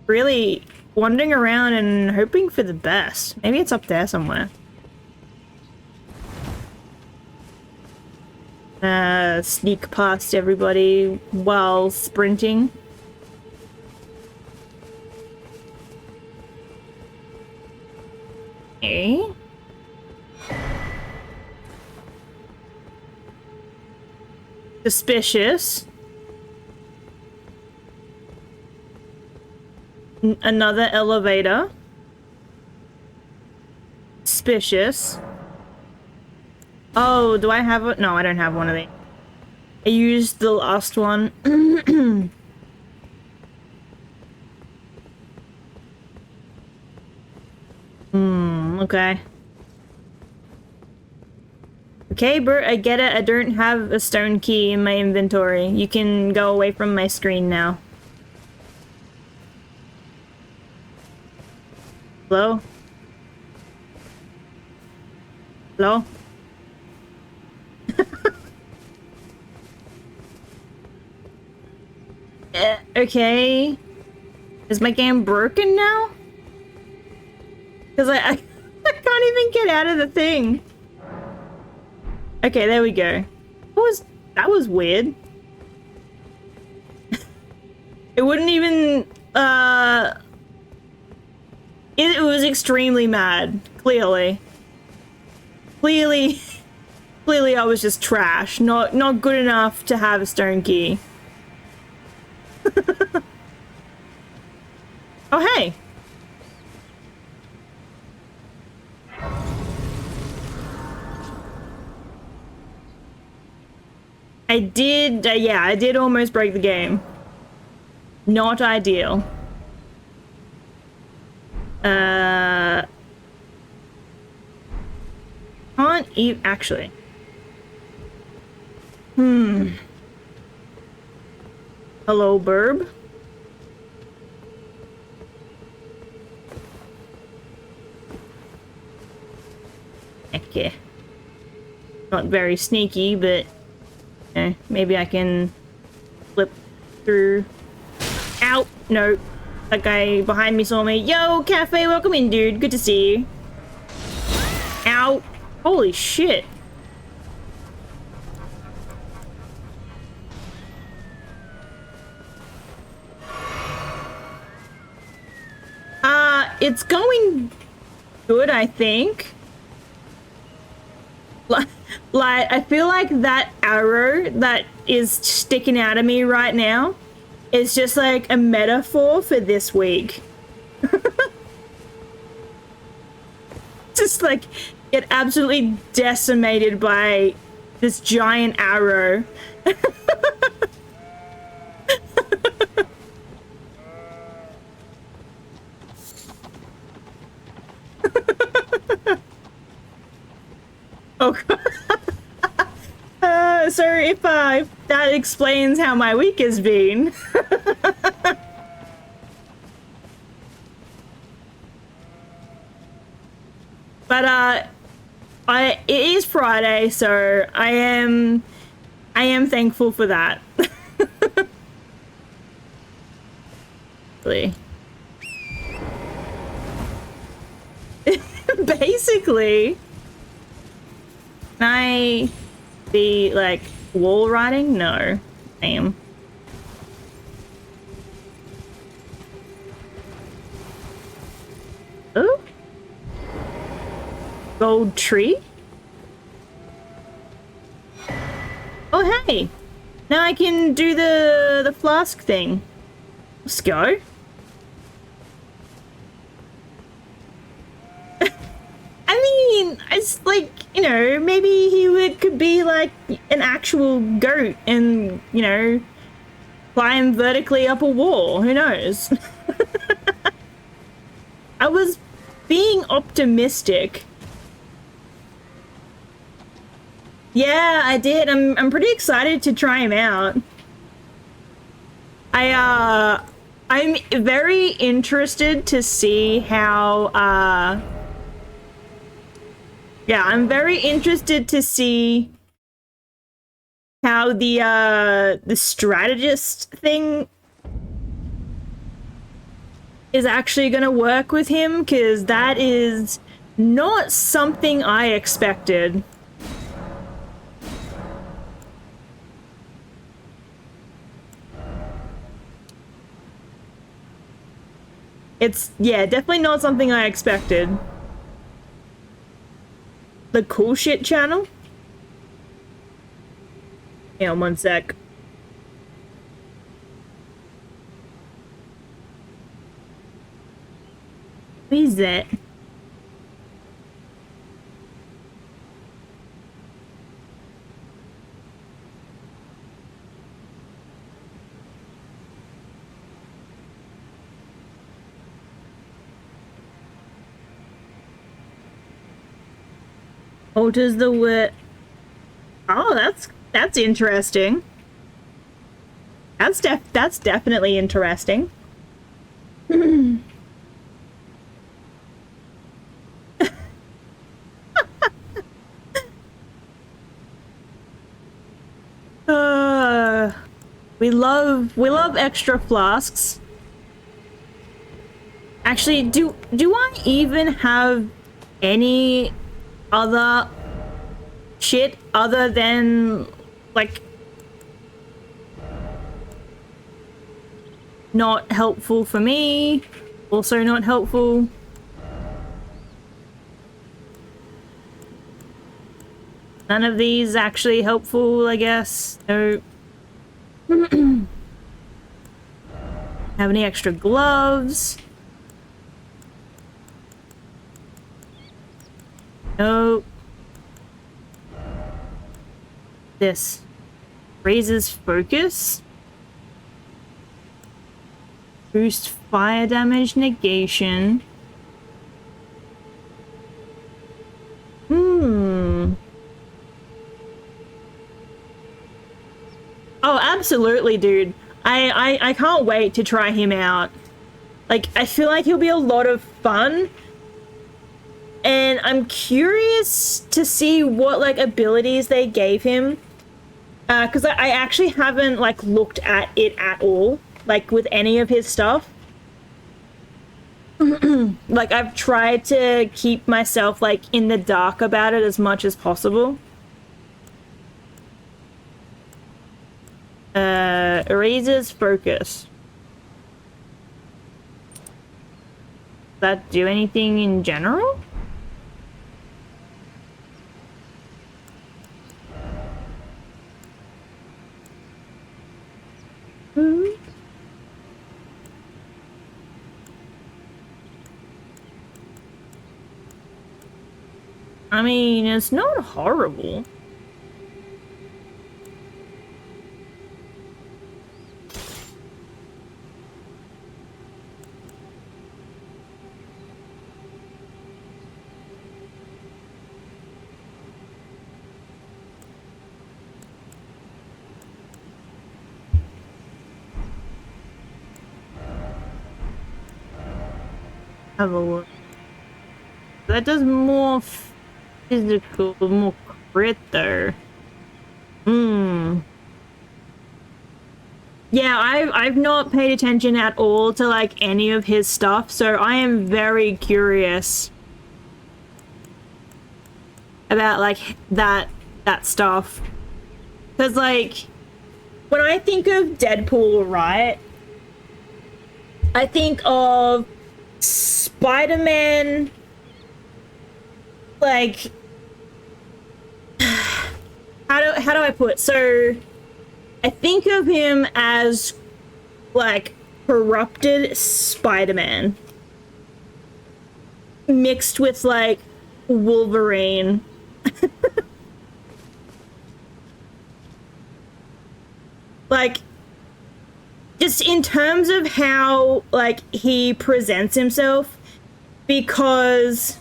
really wandering around and hoping for the best. Maybe it's up there somewhere. Sneak past everybody while sprinting. Okay. Suspicious. Another elevator. Suspicious. Oh, do I have it? No, I don't have one of these. I used the last one. Okay. Okay, Bert, I get it. I don't have a stone key in my inventory. You can go away from my screen now. Hello? Hello? Okay. Is my game broken now? Because I can't even get out of the thing. Okay, there we go. That was weird. It wouldn't even, it was extremely mad, clearly. Clearly I was just trash, not good enough to have a stone key. Oh, hey. I did, yeah, I did almost break the game. Not ideal. Can't even, actually. Hello, Burb. Okay. Not very sneaky, but maybe I can flip through. Ow! No. That guy behind me saw me. Yo, Cafe, welcome in, dude. Good to see you. Ow. Holy shit. It's going good, I think. Like, I feel like that arrow that is sticking out of me right now is just like a metaphor for this week. Just like get absolutely decimated by this giant arrow. Oh god. So if that explains how my week has been. But it is Friday, so I am thankful for that. Basically. Can I be, like, wall riding? No. Damn. Oh? Gold tree? Oh, hey! Now I can do the flask thing. Let's go. I mean, it's like, you know, maybe could be like an actual goat and, you know, climb vertically up a wall. Who knows? I was being optimistic. Yeah, I did. I'm pretty excited to try him out. I'm very interested to see how yeah, I'm very interested to see how the strategist thing is actually gonna work with him, because that is not something I expected. It's, yeah, definitely not something I expected. The cool shit channel? Hang on one sec. What is that? Alters the word. Oh, that's interesting. That's definitely interesting. We love extra flasks. Actually, do I even have any other shit other than, like, not helpful for me, also not helpful? None of these actually helpful, I guess. No. Have any extra gloves? No. This raises focus. Boost fire damage negation. Oh, absolutely, dude. I can't wait to try him out. Like, I feel like he'll be a lot of fun. And I'm curious to see what, like, abilities they gave him. Because I actually haven't, like, looked at it at all. Like, with any of his stuff. Like, I've tried to keep myself, like, in the dark about it as much as possible. Erases focus. Does that do anything in general? I mean, it's not horrible. Have a look. That does more physical, more crit though. Yeah, I've not paid attention at all to, like, any of his stuff, so I am very curious about like that stuff. Because like when I think of Deadpool, right, I think of Spider-Man, like how do I put it? So I think of him as like corrupted Spider-Man mixed with like Wolverine. Like just in terms of how like he presents himself, because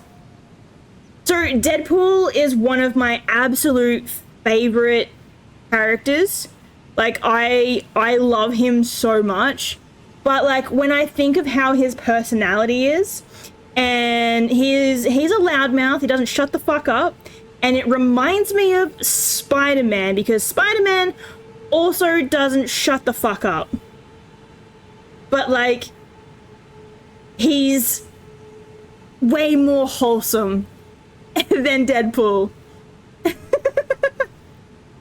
so Deadpool is one of my absolute favorite characters. Like I love him so much. But like when I think of how his personality is, and he's a loudmouth, he doesn't shut the fuck up, and it reminds me of Spider-Man, because Spider-Man also doesn't shut the fuck up. But like he's way more wholesome than Deadpool.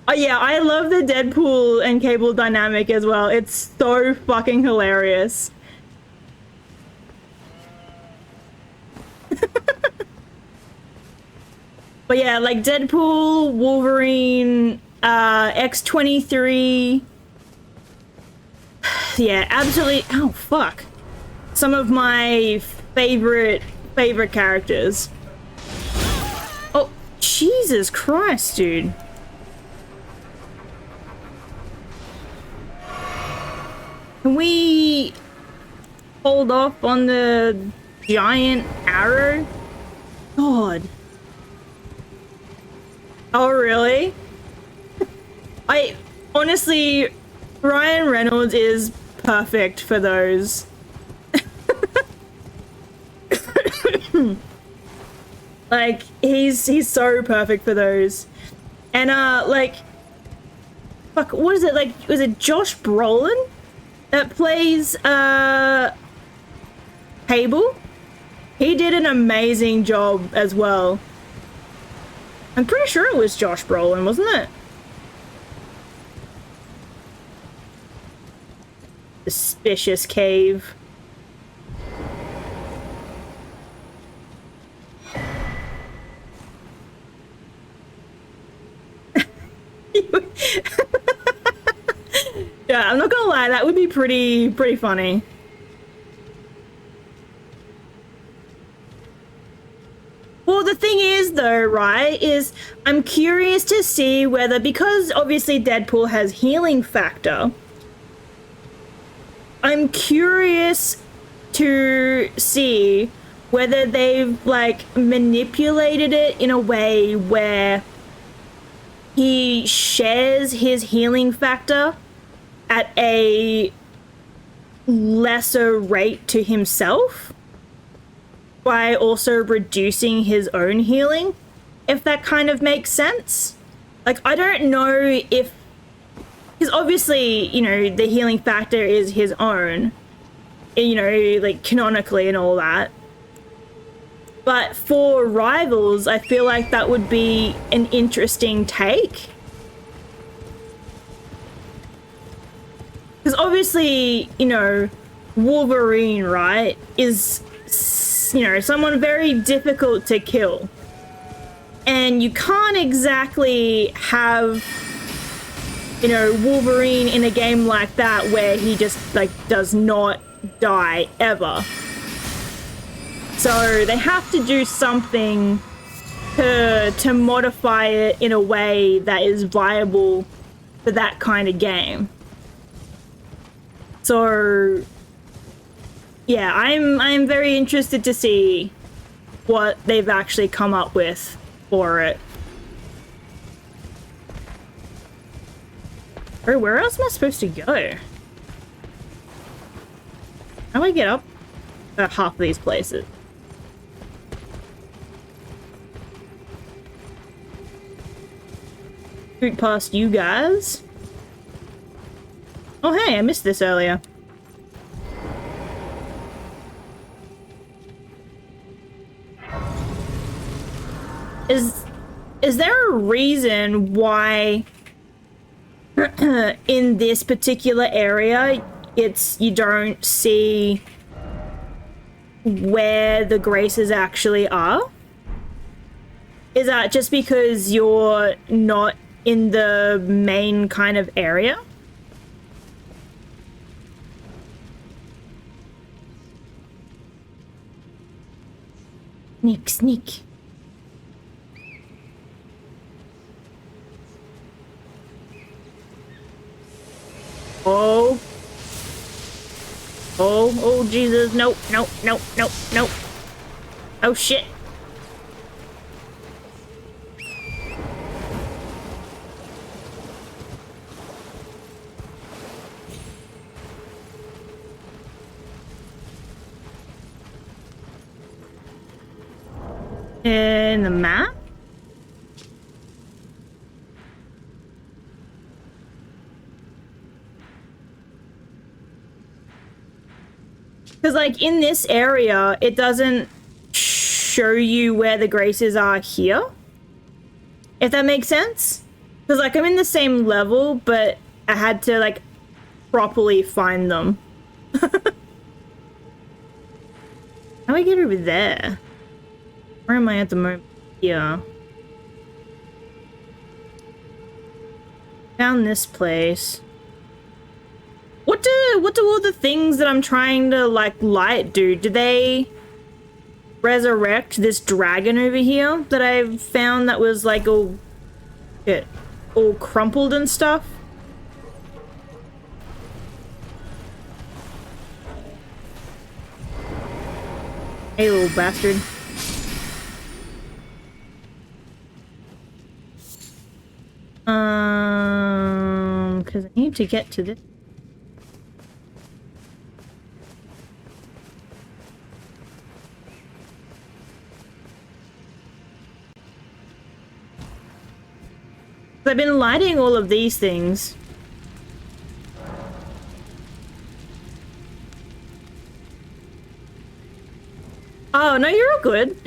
Oh yeah, I love the Deadpool and Cable dynamic as well. It's so fucking hilarious. But yeah, like Deadpool, Wolverine, X-23. Yeah, absolutely. Oh fuck. Some of my favorite characters. Oh, Jesus Christ, dude. Can we hold off on the giant arrow? God. Oh, really? I honestly, Ryan Reynolds is perfect for those. Like he's so perfect for those. And like fuck, what is it, like, was it Josh Brolin that plays Cable? He did an amazing job as well. I'm pretty sure it was Josh Brolin, wasn't it? Suspicious cave. Yeah, I'm not gonna lie, that would be pretty funny. Well, the thing is though, right, is I'm curious to see whether, because obviously Deadpool has healing factor, I'm curious to see whether they've like manipulated it in a way where he shares his healing factor at a lesser rate to himself by also reducing his own healing, if that kind of makes sense. Like, I don't know if, because obviously, you know, the healing factor is his own, you know, like canonically and all that. But for Rivals, I feel like that would be an interesting take. Because obviously, you know, Wolverine, right, is, you know, someone very difficult to kill. And you can't exactly have, you know, Wolverine in a game like that where he just, like, does not die ever. So they have to do something to modify it in a way that is viable for that kind of game. So yeah, I'm very interested to see what they've actually come up with for it. Or where else am I supposed to go? How do I get up at half of these places? Shoot past you guys. Oh hey, I missed this earlier. is there a reason why in this particular area you don't see where the graces actually are? Is that just because you're not in the main kind of area? Sneak, sneak. Oh. Oh, Jesus. Nope, nope, nope, nope, nope. Oh, shit. In the map? Because, like, in this area, it doesn't show you where the graces are here. If that makes sense? Because, like, I'm in the same level, but I had to, like, properly find them. How do I get over there? Where am I at the moment? Here. Found this place. What do all the things that I'm trying to, like, light do? Do they resurrect this dragon over here that I found that was, like, all crumpled and stuff? Hey, little bastard. Because I need to get to this. I've been lighting all of these things. Oh, no, you're all good.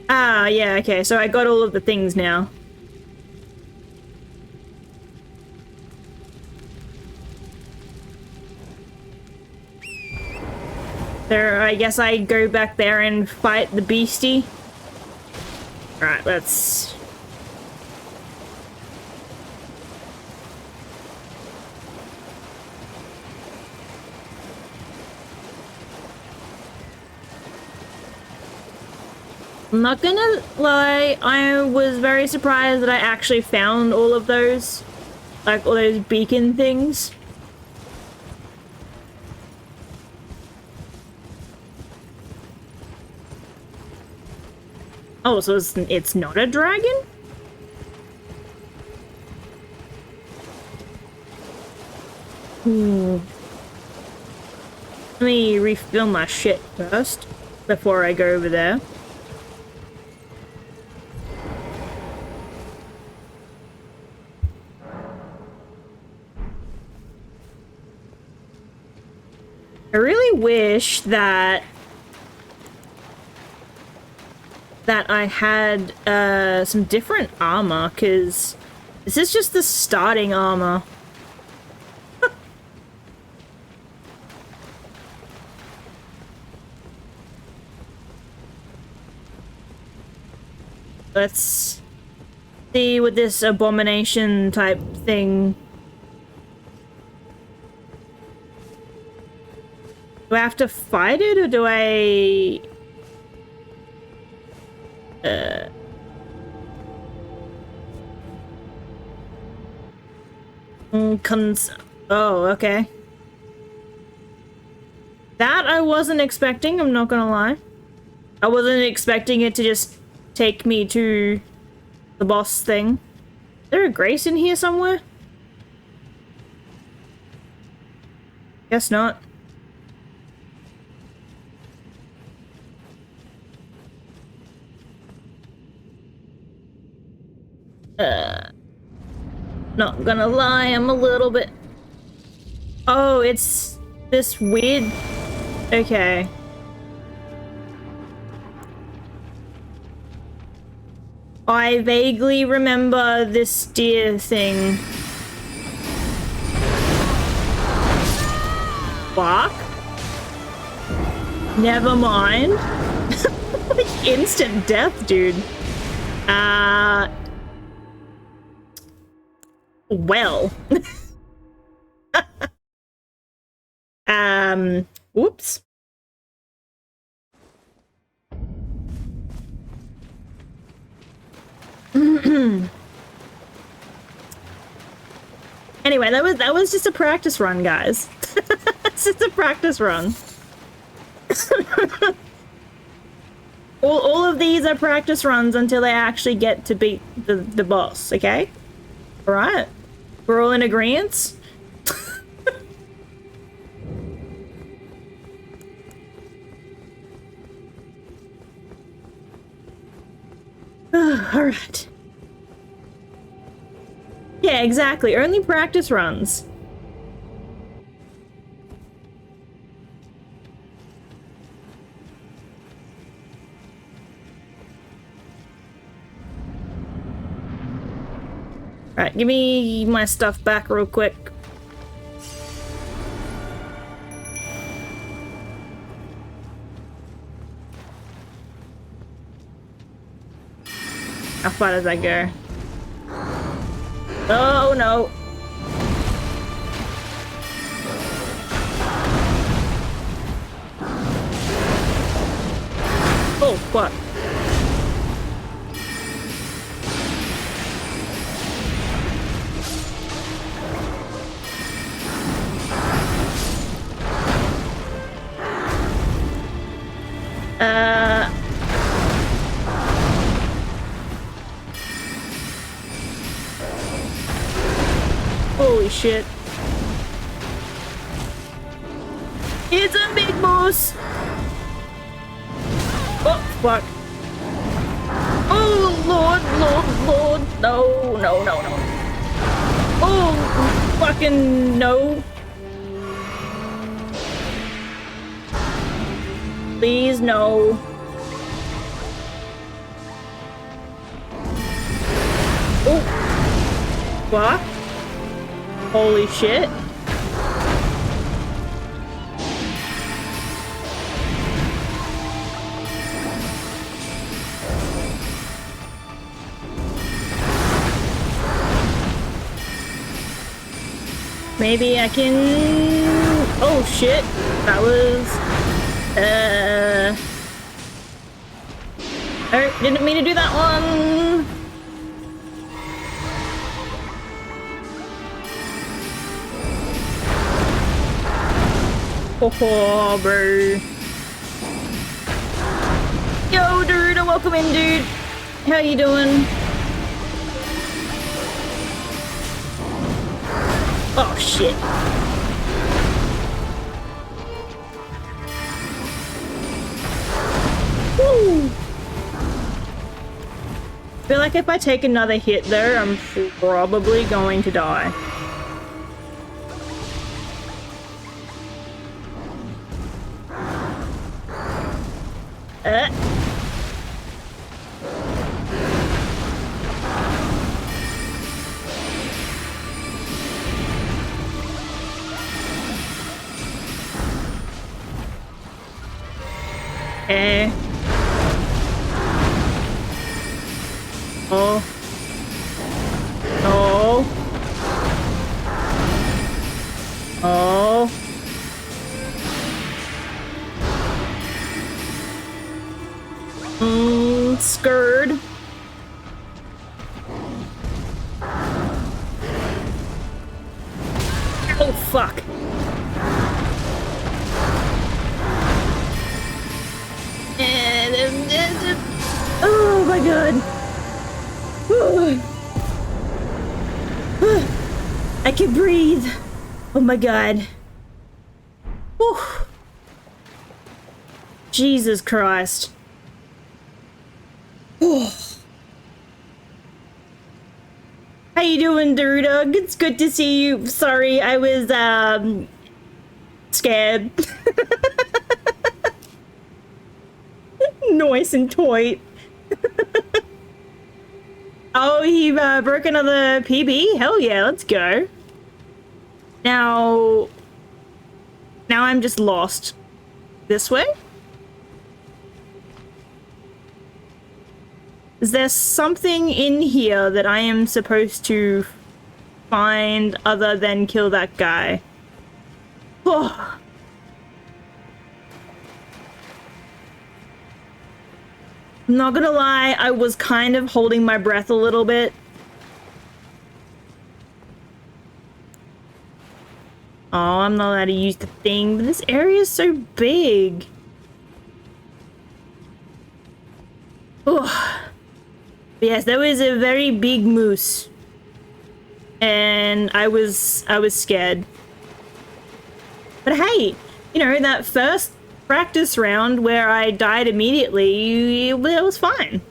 Ah, yeah, okay, so I got all of the things now. There, I guess I go back there and fight the beastie. Alright, let's... I'm not gonna lie, I was very surprised that I actually found all of those. Like, all those beacon things. Oh, so it's not a dragon? Let me refill my shit first before I go over there. I really wish that I had some different armor, because this is just the starting armor. Let's see what this abomination type thing... Do I have to fight it, or do I... Oh, okay. That I wasn't expecting, I'm not gonna lie. I wasn't expecting it to just take me to the boss thing. Is there a grace in here somewhere? Guess not. Not gonna lie, I'm a little bit... Oh, it's this weird... Okay. I vaguely remember this deer thing. Fuck. Never mind. Like instant death, dude. Well. Whoops. Anyway, that was just a practice run, guys. It's just a practice run. all of these are practice runs until they actually get to beat the boss, okay? Alright? We're all in agreement? Alright. Yeah, exactly. Only practice runs. Alright, give me my stuff back real quick. How far does that go? Oh no. Oh fuck. Holy shit. It's a big boss! Oh, fuck. Oh, Lord, Lord, Lord. No, no, no, no. Oh, fucking no. Please, no. Oh. Fuck. Holy shit. Maybe I can... Oh shit. That was... I didn't mean to do that one. Oh, bro. Yo, dude, welcome in, dude. How you doing? Oh, shit. Woo. I feel like if I take another hit there, I'm probably going to die. Okay. Oh. Oh. Oh. Scared. Oh, fuck. Oh my god. I can breathe. Oh my god. Whew. Jesus Christ. How you doing, Dirtug? It's good to see you. Sorry, I was scared. Nice and toy. Oh, he broke another PB? Hell yeah, let's go. Now I'm just lost. This way? Is there something in here that I am supposed to find other than kill that guy? Oh. I'm not gonna lie, I was kind of holding my breath a little bit. Oh, I'm not allowed to use the thing, but this area is so big. Oh. But yes, there was a very big moose. And I was scared. But hey, you know, that first practice round where I died immediately, it was fine.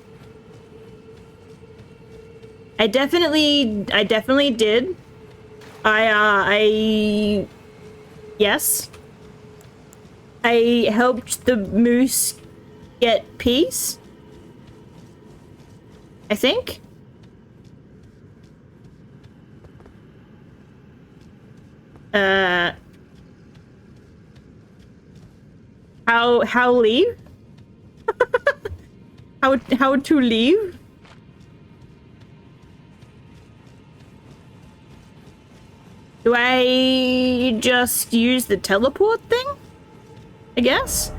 I definitely did. Yes. I helped the moose get peace. I think. How leave? how to leave? Do I just use the teleport thing? I guess?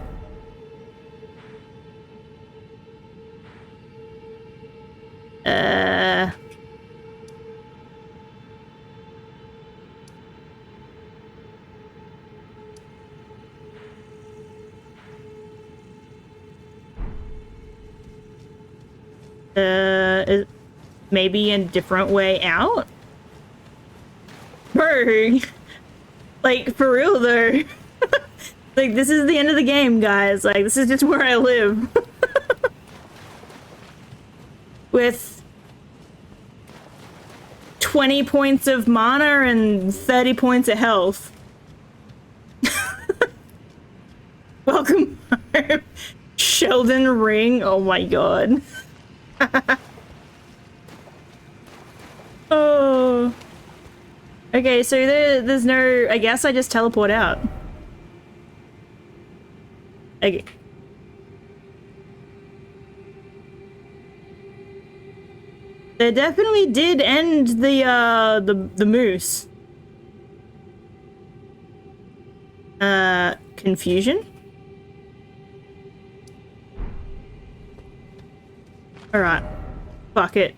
Maybe a different way out? Bro, like, for real though. Like, this is the end of the game, guys. Like, this is just where I live. With 20 points of mana and 30 points of health. Welcome home. Elden Ring. Oh my god. Oh. Okay, so there's no... I guess I just teleport out. Okay. They definitely did end the moose. Confusion? Alright. Fuck it.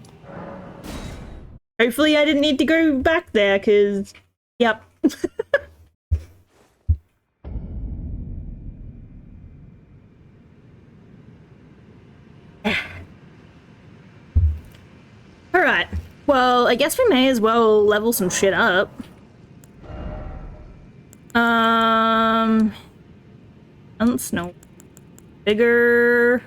Hopefully I didn't need to go back there, cause... Yep. Alright. Well, I guess we may as well level some shit up. Snow. Bigger...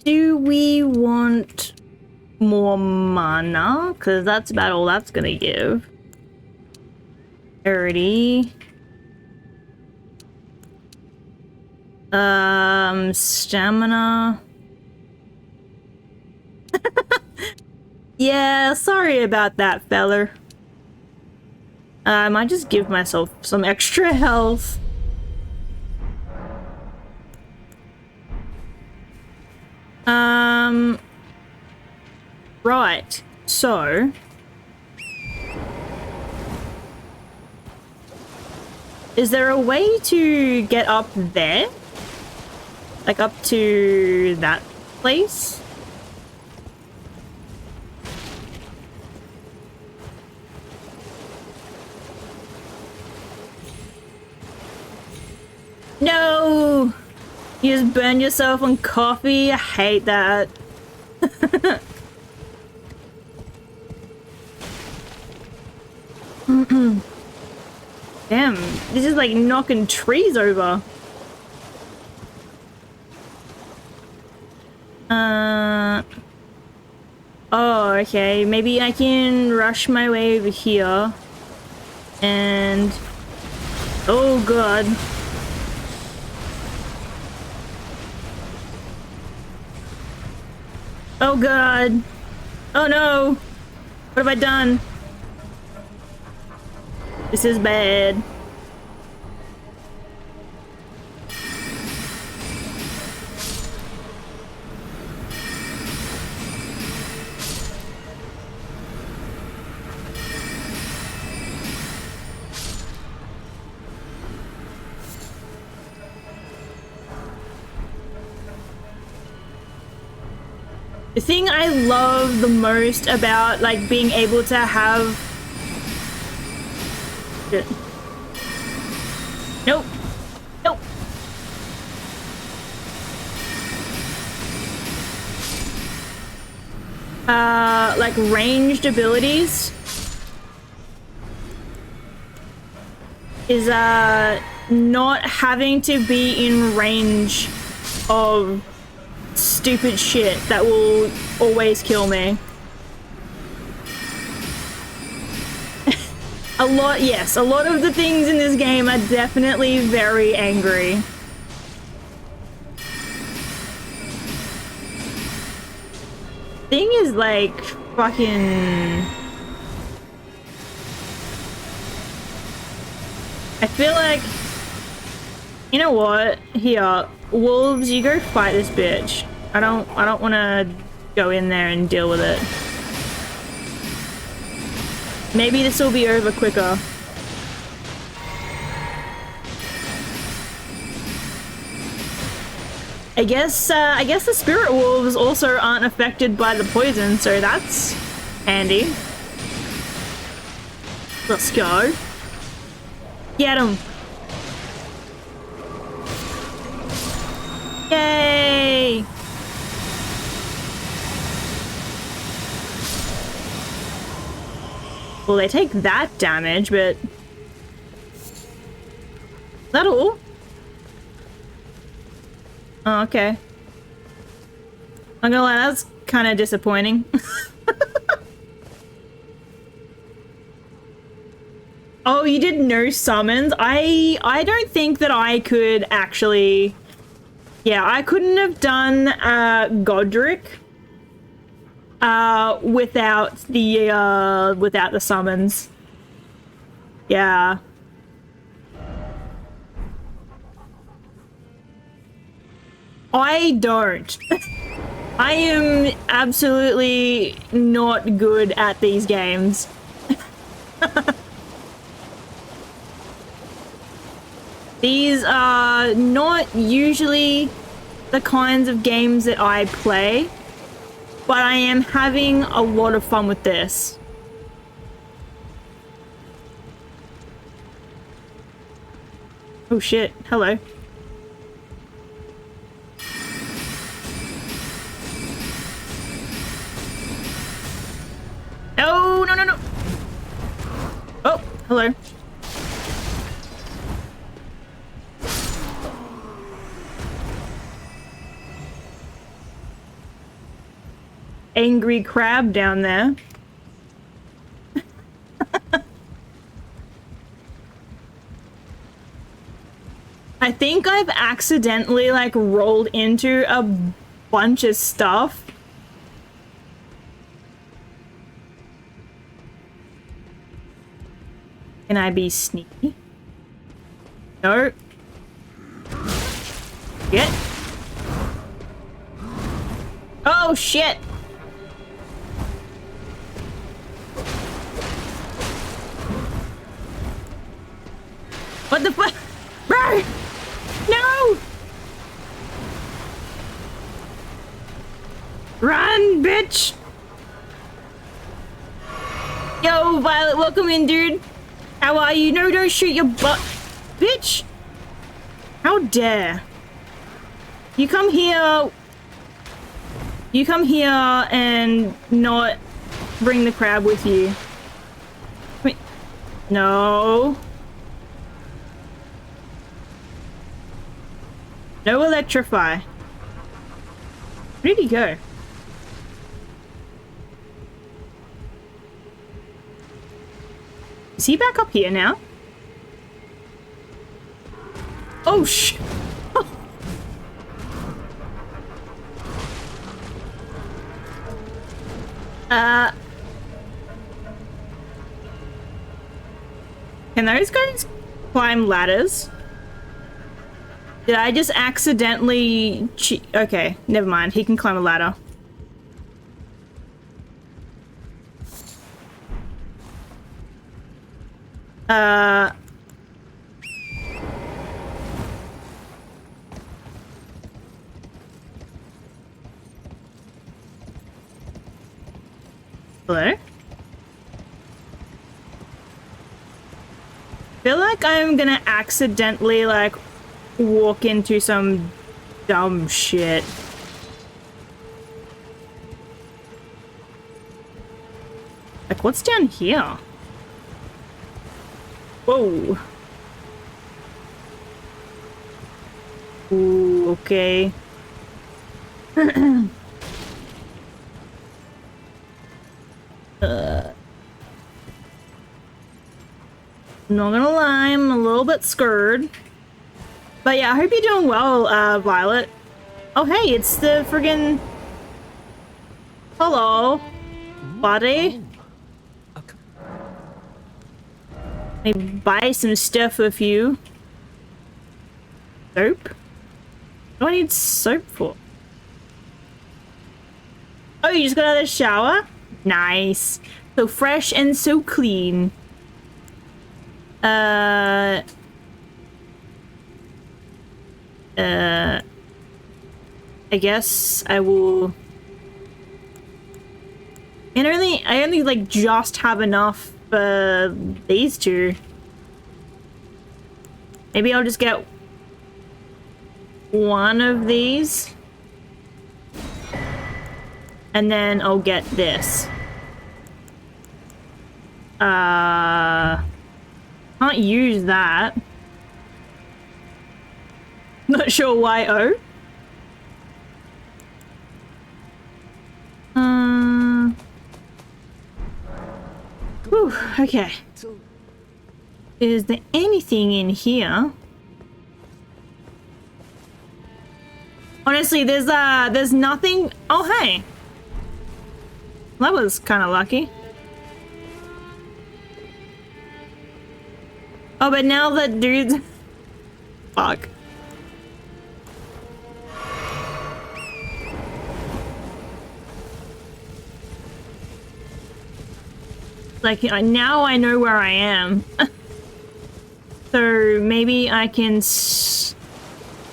do we want more mana? Because that's about all that's gonna give. 30. Stamina. Yeah, sorry about that, feller. I might just give myself some extra health. Right, so... Is there a way to get up there? Like up to that place? No! You just burned yourself on coffee? I hate that. Damn, this is like knocking trees over. Oh, okay. Maybe I can rush my way over here. And... Oh, God. Oh god. Oh no. What have I done? This is bad. The thing I love the most about like being able to have shit. Nope. Nope. Like ranged abilities is not having to be in range of stupid shit that will always kill me. Yes, a lot of the things in this game are definitely very angry. Thing is like fucking... I feel like... You know what? Here, wolves, you go fight this bitch. I don't want to go in there and deal with it. Maybe this will be over quicker. I guess the spirit wolves also aren't affected by the poison, so that's handy. Let's go. Get him. Yay! Well, they take that damage, but... Is that all? Oh, okay. I'm gonna lie, that's kind of disappointing. Oh, you did no summons? I don't think that I could actually... Yeah, I couldn't have done Godric without the summons. Yeah. I don't. I am absolutely not good at these games. These are not usually the kinds of games that I play, but I am having a lot of fun with this. Oh shit, hello. No, no, no, no. Oh, hello. Angry crab down there. I think I've accidentally like rolled into a bunch of stuff. Can I be sneaky? No. Get. Oh shit. What the fuck? Bro! No! Run, bitch! Yo, Violet, welcome in, dude. How are you? No, don't shoot your butt. Bitch! How dare. You come here and not bring the crab with you. Wait. No. No electrify. Where did he go? Is he back up here now? Oh sh! Can those guys climb ladders? Did I just accidentally okay, never mind. He can climb a ladder. Hello? Feel like I'm gonna accidentally, like, walk into some dumb shit. Like, what's down here? Whoa. Ooh, okay. Not gonna lie, I'm a little bit scared. But yeah, I hope you're doing well, Violet. Oh hey, it's the friggin... Hello, buddy. Let me buy some stuff with you. Soap? What do I need soap for? Oh, you just got out of the shower? Nice. So fresh and so clean. I guess I will... And I only like just have enough for these two. Maybe I'll just get one of these. And then I'll get this. Can't use that. Not sure why. Oh. Whew, okay. Is there anything in here? Honestly, there's nothing. Oh, hey. That was kind of lucky. Oh, but now that dude's... Fuck. Like, now I know where I am. So, maybe I can...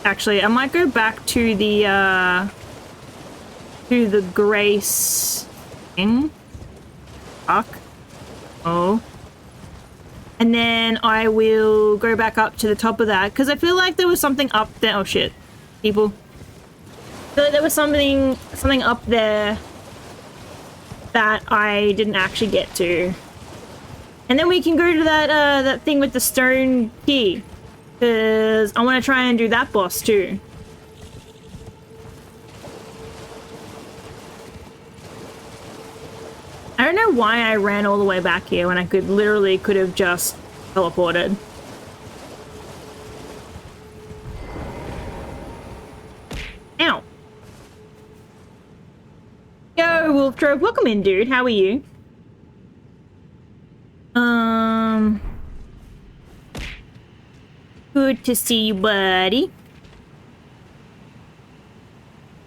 Actually, I might go back to the Grace thing. Fuck. Oh. And then I will go back up to the top of that, because I feel like there was something up there. Oh shit, people. I feel like there was something up there that I didn't actually get to. And then we can go to that thing with the stone key, because I want to try and do that boss too. I don't know why I ran all the way back here when I could have just teleported. Ow. Yo, Wolf Trove, welcome in, dude. How are you? Good to see you, buddy.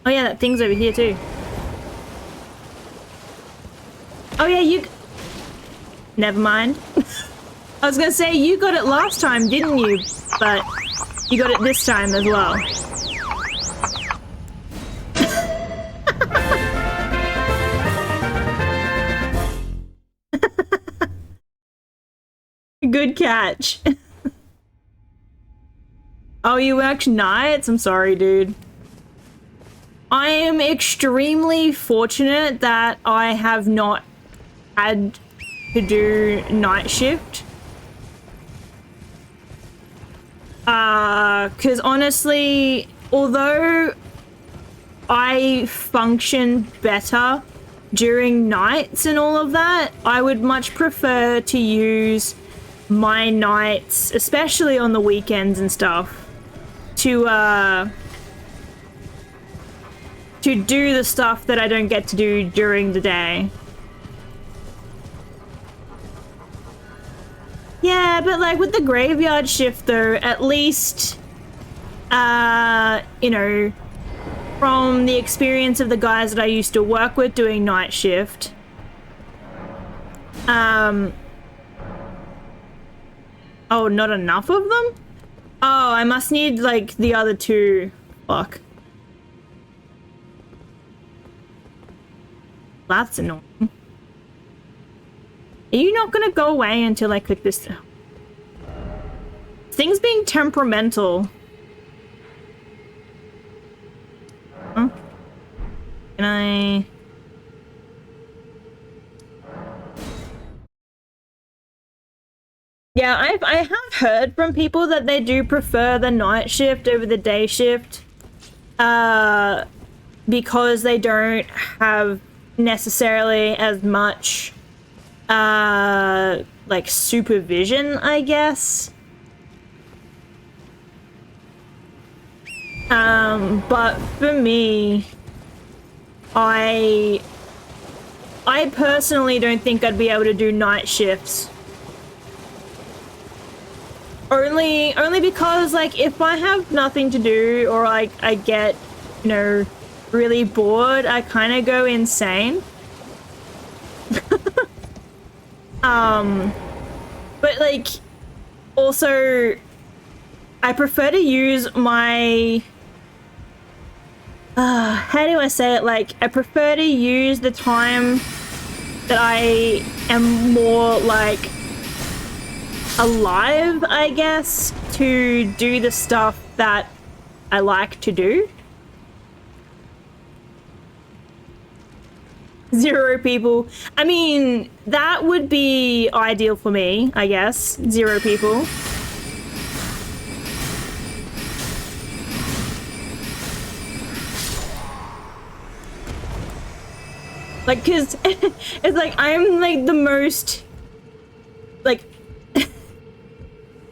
Oh yeah, that thing's over here too. Oh yeah, you... Never mind. I was gonna say, you got it last time, didn't you? But you got it this time as well. Good catch. Oh, you worked nights? I'm sorry, dude. I am extremely fortunate that I have not had to do night shift. Because honestly, although I function better during nights and all of that, I would much prefer to use my nights, especially on the weekends and stuff, to do the stuff that I don't get to do during the day. Yeah, but like with the graveyard shift though, at least, you know, from the experience of the guys that I used to work with doing night shift, oh, not enough of them? Oh, I must need like the other two. Fuck. That's annoying. Are you not gonna go away until I click this? Things being temperamental. Huh? Can I... Yeah, I have heard from people that they do prefer the night shift over the day shift. Because they don't have necessarily as much like supervision, I guess. But for me, I personally don't think I'd be able to do night shifts. Only because, like, if I have nothing to do or like I get, you know, really bored, I kind of go insane. But like, also, I prefer to use my, how do I say it? Like, I prefer to use the time that I am more like alive, I guess, to do the stuff that I like to do. 0 people. I mean, that would be ideal for me, I guess. 0 people. Like, cause it's like I'm like the most, like,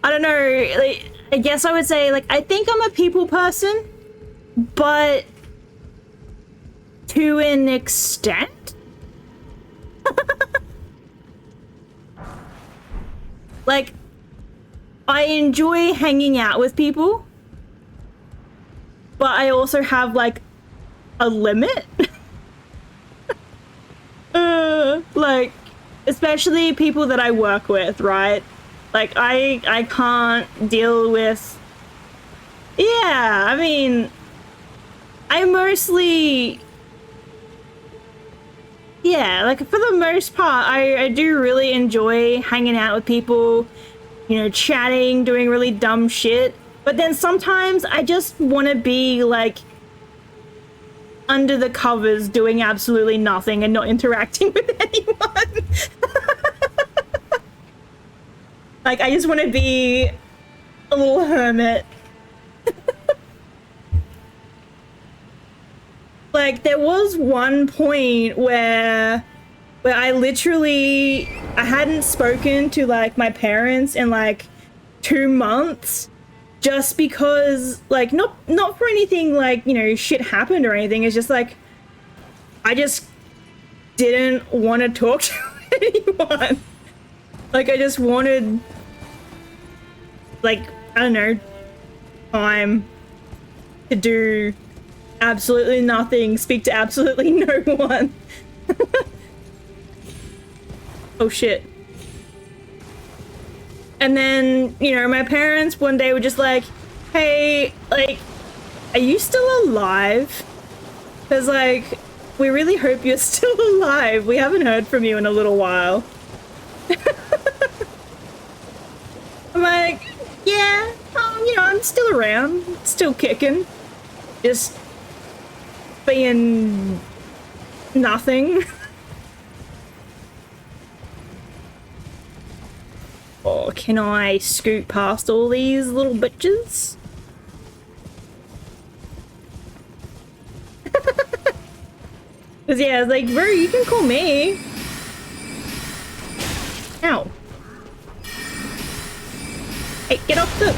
I don't know, like, I guess I would say, like, I think I'm a people person, but to an extent. Like, I enjoy hanging out with people, but I also have like a limit. Like, especially people that I work with, right? Like, I can't deal with, yeah, I mean, I mostly, yeah, like, for the most part, I do really enjoy hanging out with people, you know, chatting, doing really dumb shit. But then sometimes I just want to be, like, under the covers doing absolutely nothing and not interacting with anyone. Like, I just want to be a little hermit. Like, there was one point where I literally, I hadn't spoken to, like, my parents in, like, 2 months, just because, like, not for anything, like, you know, shit happened or anything. It's just, like, I just didn't want to talk to anyone. Like, I just wanted, like, I don't know, time to do absolutely nothing, speak to absolutely no one. Oh shit. And then, you know, my parents one day were just like, hey, like, are you still alive? Because, like, we really hope you're still alive. We haven't heard from you in a little while. I'm like, yeah, you know, I'm still around, still kicking, just being nothing. Oh, can I scoot past all these little bitches? Cause yeah, it's like, bro, you can call me. Ow. Hey, get off the...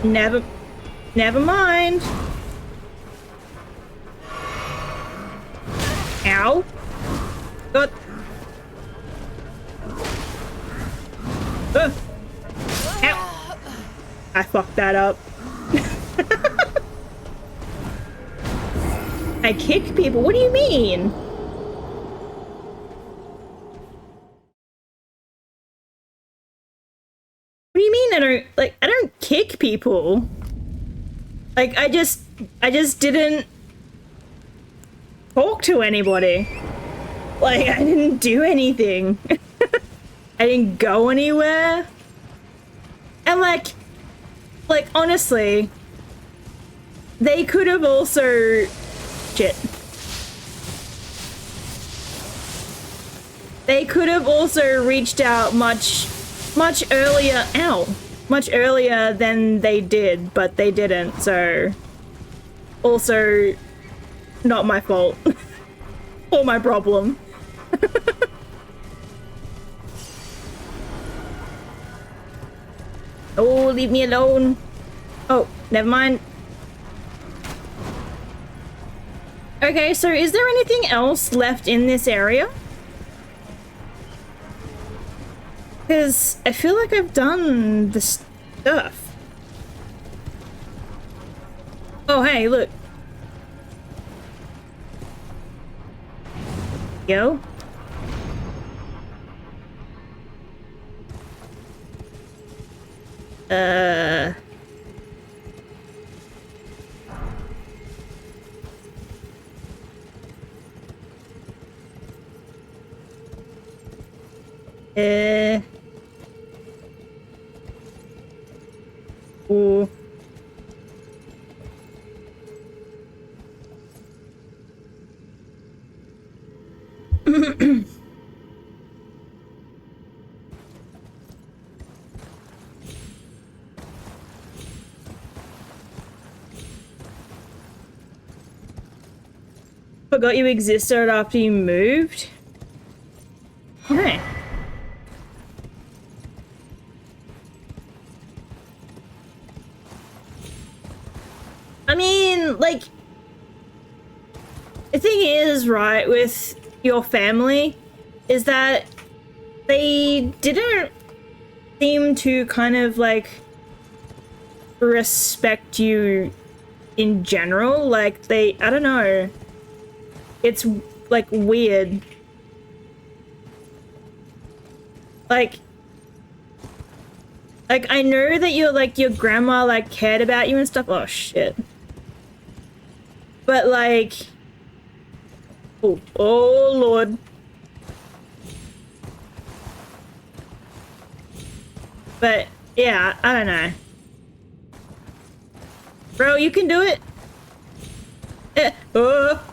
Never mind. Ow. God. Ow. I fucked that up. I kick people? What do you mean? What do you mean I don't kick people? Like, I just didn't talk to anybody. Like, I didn't do anything. I didn't go anywhere. And like, honestly, they could have also... Shit. They could have also reached out much earlier. Ow. Much earlier than they did, but they didn't, so... Also, not my fault. Or my problem. Oh, leave me alone. Oh, never mind. Okay, so is there anything else left in this area? Because I feel like I've done the stuff. Oh, hey, look. Yo. Ooh. Forgot you existed after you moved? Okay. I mean, like, the thing is, right, with your family, is that they didn't seem to kind of, like, respect you in general. Like, I don't know. It's, like, weird. Like, I know that your grandma, like, cared about you and stuff. Oh, shit. But, like... Oh, Lord. But, yeah, I don't know. Bro, you can do it. Fuck!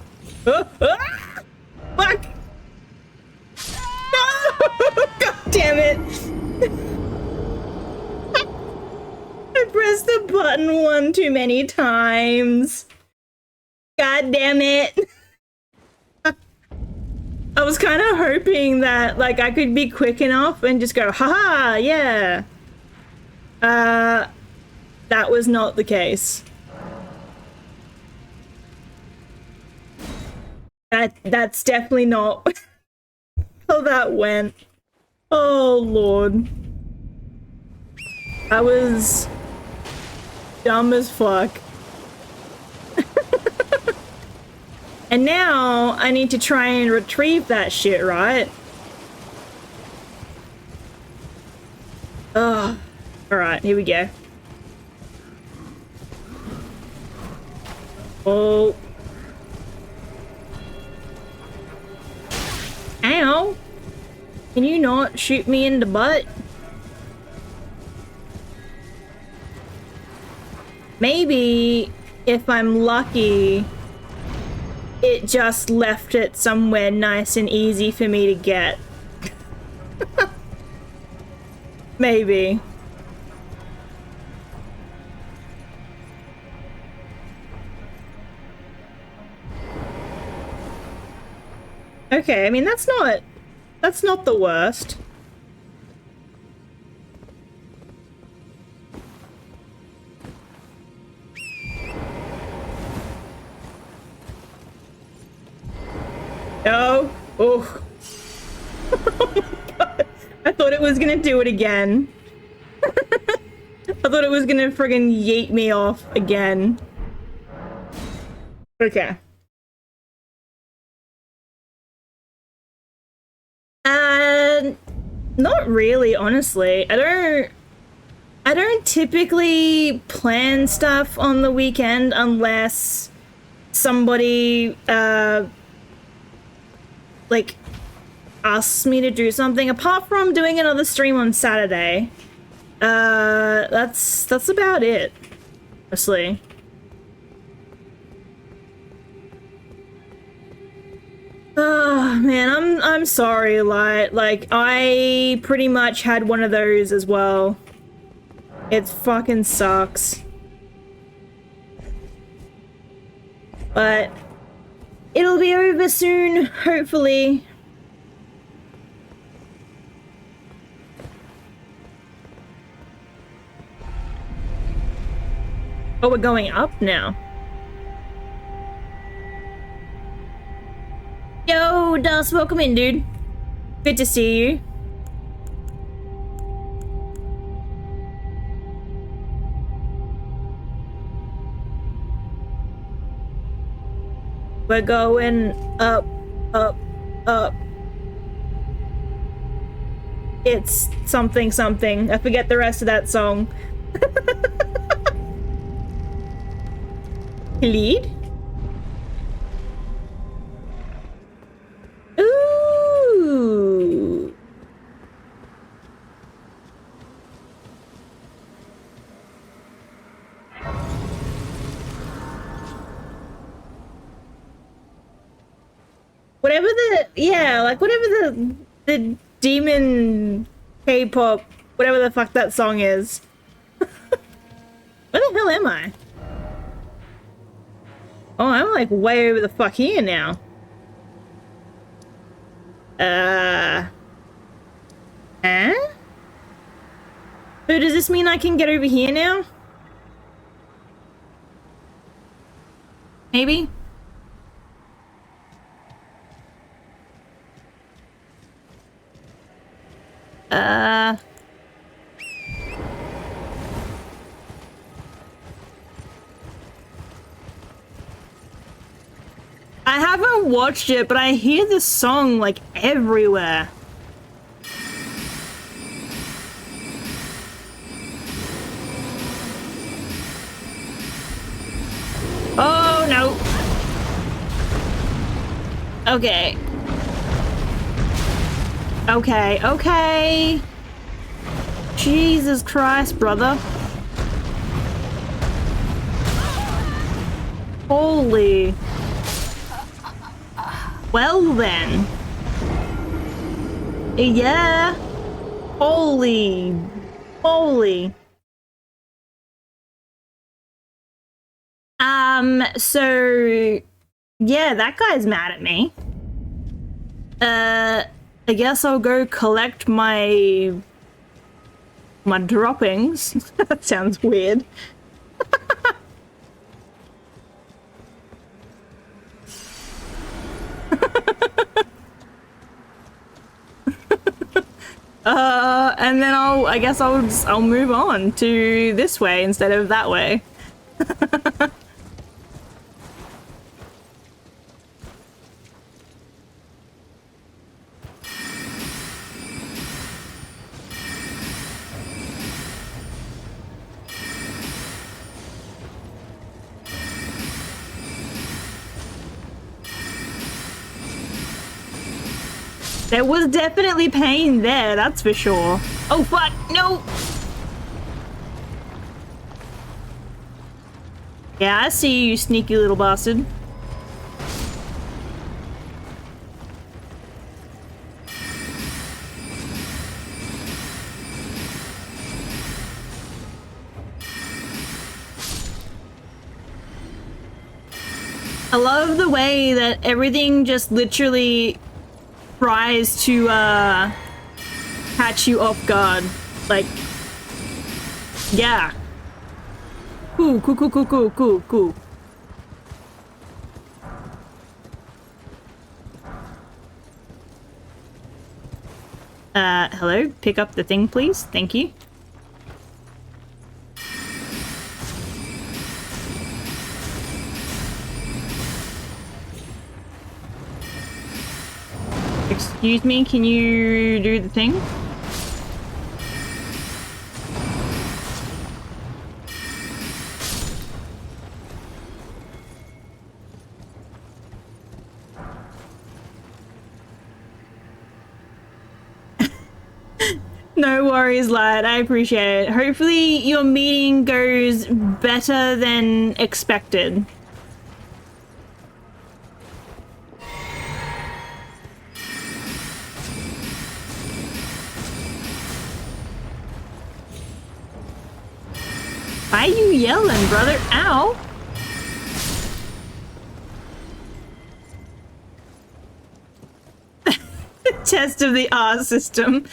No! God damn it! I pressed the button one too many times. God damn it. I was kind of hoping that, like, I could be quick enough and just go, haha, yeah. That was not the case. That's definitely not how that went. Oh, Lord. I was dumb as fuck. And now I need to try and retrieve that shit, right? Ugh. Alright, here we go. Oh. Ow! Can you not shoot me in the butt? Maybe, if I'm lucky, it just left it somewhere nice and easy for me to get. Maybe. Okay, I mean, that's not the worst. Oh, oh. Oh my God. I thought it was gonna do it again. thought it was gonna friggin' yeet me off again. Okay. Not really, honestly. I don't typically plan stuff on the weekend unless somebody, like, asks me to do something. Apart from doing another stream on Saturday. That's about it, honestly. Oh man, I'm sorry, like I pretty much had one of those as well. It fucking sucks. But it'll be over soon, hopefully. Oh, we're going up now. Yo, Dust, welcome in, dude. Good to see you. We're going up, up, up. It's something, something. I forget the rest of that song. Lead? Ooh. Whatever the, yeah, like whatever the demon K-pop, whatever the fuck that song is. Where the hell am I? Oh, I'm like way over the fuck here now. Huh? So does this mean I can get over here now? Maybe? I haven't watched it, but I hear this song like everywhere. Oh no. Okay. Okay, okay. Jesus Christ, brother. Holy. Well then. Yeah. Holy. Holy. So yeah, that guy's mad at me. I guess I'll go collect my droppings. That sounds weird. And then I guess I'll move on to this way instead of that way. There was definitely pain there, that's for sure. Oh fuck, no! Yeah, I see you, sneaky little bastard. I love the way that everything just literally tries to catch you off guard. Like, yeah. Cool. Hello? Pick up the thing, please. Thank you. Excuse me, can you do the thing? No worries, lad. I appreciate it. Hopefully your meeting goes better than expected. Why you yelling, brother? Ow! Test of the R system.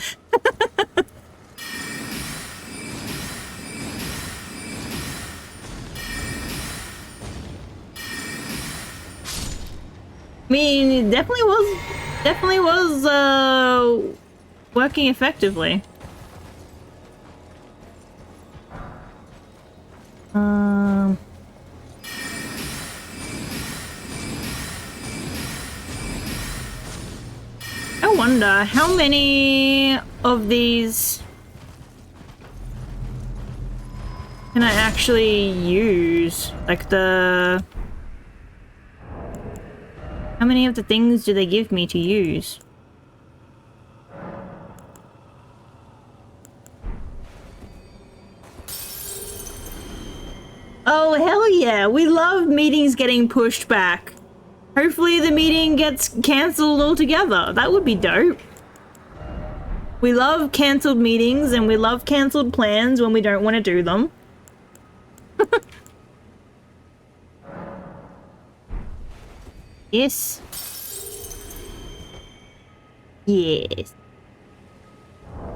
I mean, it definitely was working effectively. I wonder how many of these can I actually use? Like how many of the things do they give me to use? Oh, hell yeah. We love meetings getting pushed back. Hopefully the meeting gets cancelled altogether. That would be dope. We love cancelled meetings and we love cancelled plans when we don't want to do them. Yes. Yes.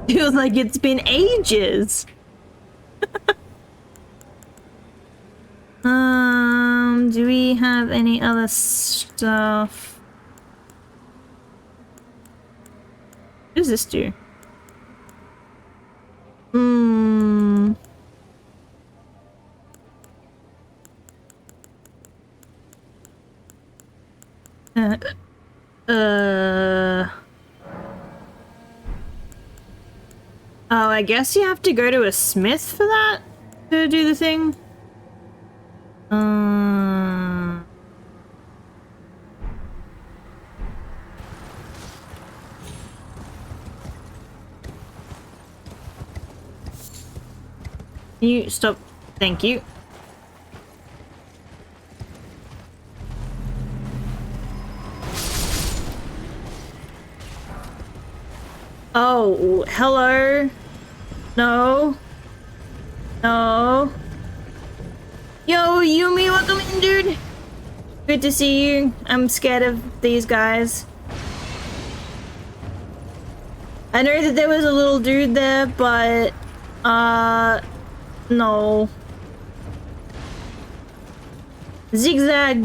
Feels like it's been ages. Do we have any other stuff? What does this do? Oh, I guess you have to go to a smith for that to do the thing. Can you stop? Thank you. Oh, hello? No. No. Yo, Yumi, welcome in, dude. Good to see you. I'm scared of these guys. I know that there was a little dude there, but, no. Zigzag.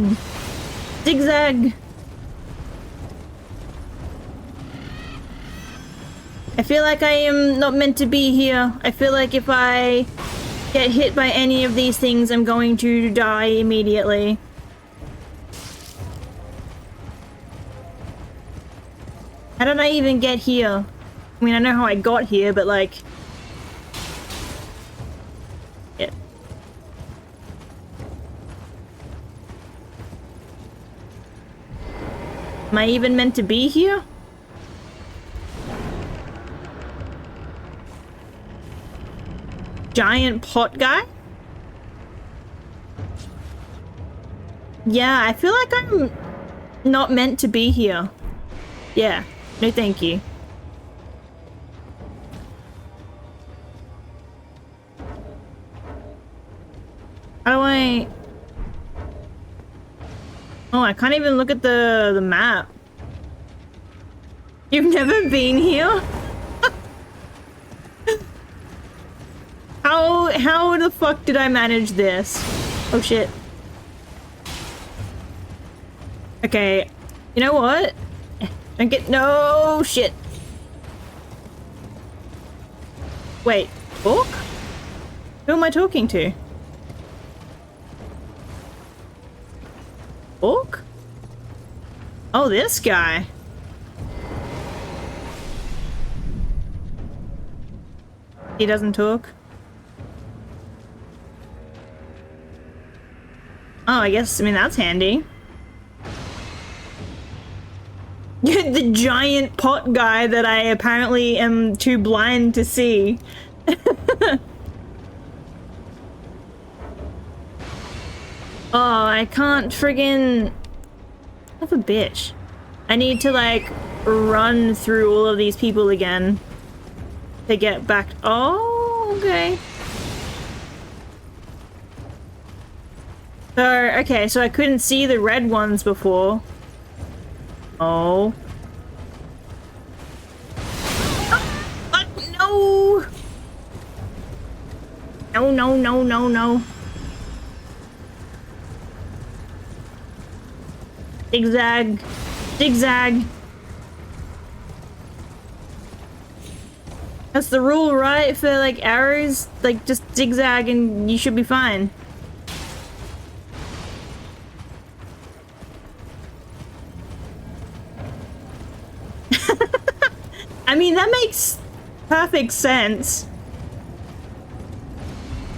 Zigzag. I feel like I am not meant to be here. I feel like if I get hit by any of these things, I'm going to die immediately. How did I even get here? I mean, I know how I got here, but like... Yeah. Am I even meant to be here? Giant pot guy? Yeah, I feel like I'm not meant to be here. Yeah, no thank you. How do I... Oh, I can't even look at the map. You've never been here? How the fuck did I manage this? Oh shit. Okay, you know what? Don't get no shit. Wait, book? Who am I talking to? Book? Oh, this guy. He doesn't talk. Oh, I mean, that's handy. The giant pot guy that I apparently am too blind to see. Oh, I can't friggin... What a bitch. I need to, like, run through all of these people again to get back... Oh, okay. So, okay, so I couldn't see the red ones before. Oh. No! No, no, no, no, no. Zigzag. Zigzag. That's the rule, right? For, like, arrows? Like, just zigzag and you should be fine. I mean, that makes perfect sense.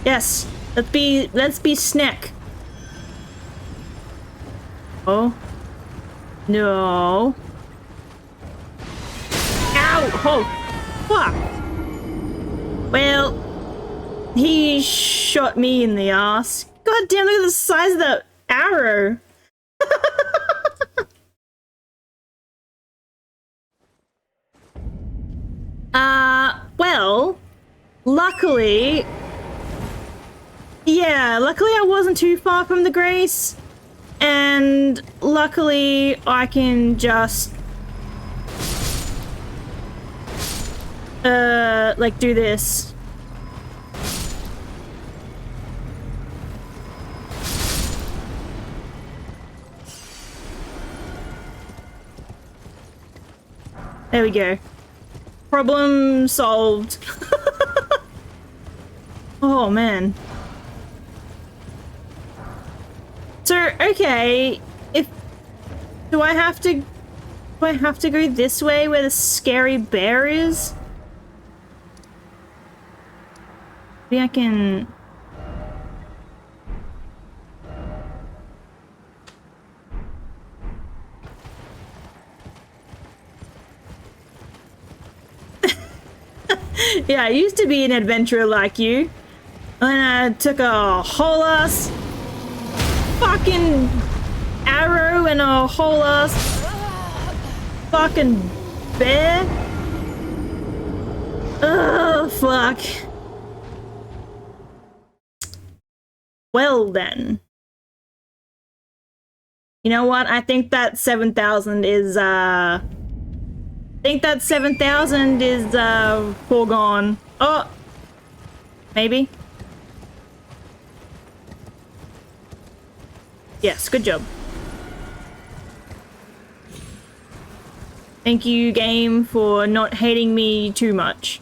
Yes. Let's be snack. Oh. No. Ow! Oh! Fuck! Well, he shot me in the ass. God damn, look at the size of that arrow! Well, luckily... Yeah, luckily I wasn't too far from the Grace. And luckily I can just like do this. There we go. Problem solved. Oh man. So, okay, do I have to go this way where the scary bear is? Maybe I can... Yeah, I used to be an adventurer like you. And I took a whole ass fucking arrow and a whole ass fucking bear. Oh, fuck. Well then. You know what? I think that 7,000 is, foregone. Oh! Maybe? Yes, good job. Thank you, game, for not hating me too much.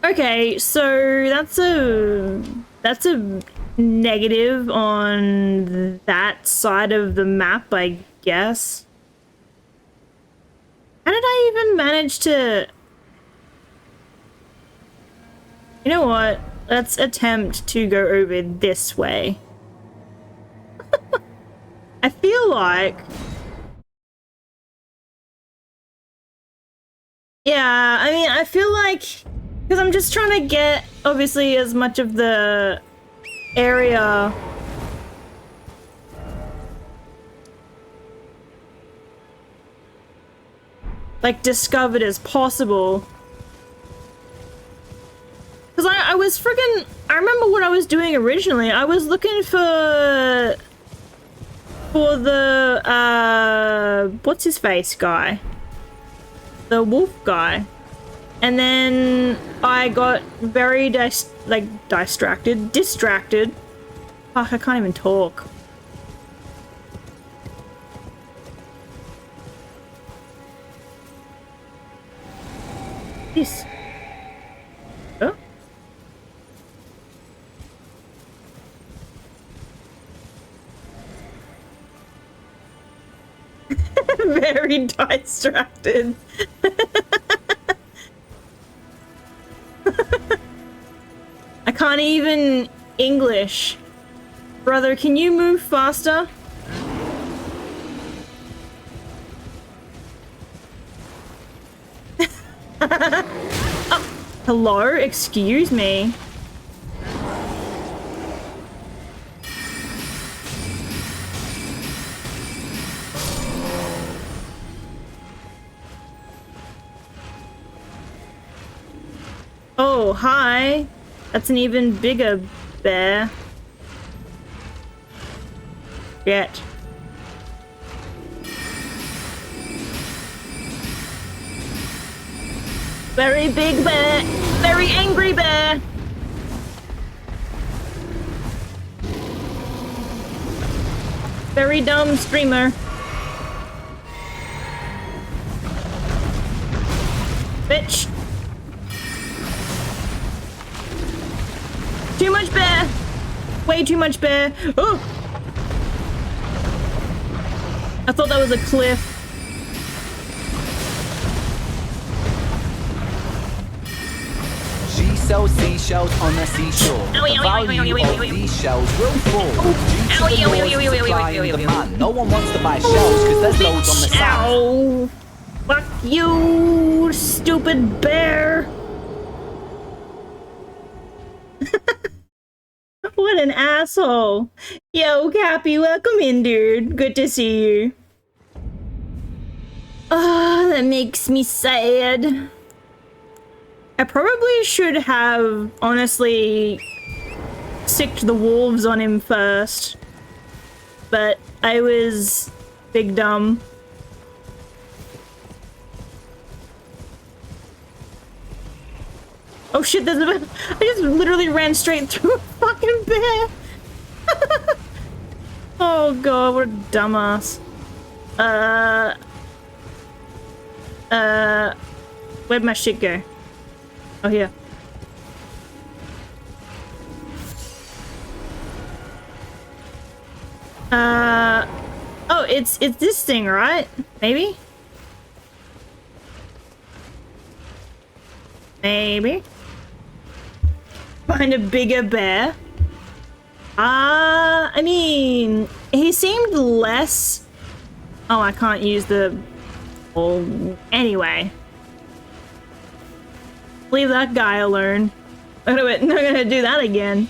Okay, so that's a negative on that side of the map, I guess. How did I even manage to... You know what? Let's attempt to go over this way. I feel like... Yeah, I mean, I feel like... Because I'm just trying to get, obviously, as much of the area... like, discovered as possible. Because I was friggin'... I remember what I was doing originally. I was looking for the, what's his face guy? The wolf guy. And then I got very, distracted. Fuck, I can't even talk. This. Oh. Very distracted. can't even English. Brother, can you move faster? Oh, hello? Excuse me. Oh, hi. That's an even bigger bear. Yet. Very big bear. Very angry bear. Very dumb streamer. Bitch. Too much bear. Way too much bear. Oh! I thought that was a cliff. She sells seashells on the seashore. The value of these shells will fall due to the laws of supply and demand. No one wants to buy shells because there's loads on the sand. Ow! Fuck you, stupid bear! What an asshole! Yo, Cappy, welcome in, dude. Good to see you. Ah, that makes me sad. I probably should have, honestly, sicked the wolves on him first. But I was big dumb. Oh shit, there's a bear. I just literally ran straight through a fucking bear. Oh god, what a dumbass. Where'd my shit go? Oh, here. Oh, it's this thing, right? Maybe? Maybe? Find a bigger bear? I mean, he seemed less... Oh, I can't use the... Oh, anyway. Leave that guy alone. Wait, wait, not gonna do that again.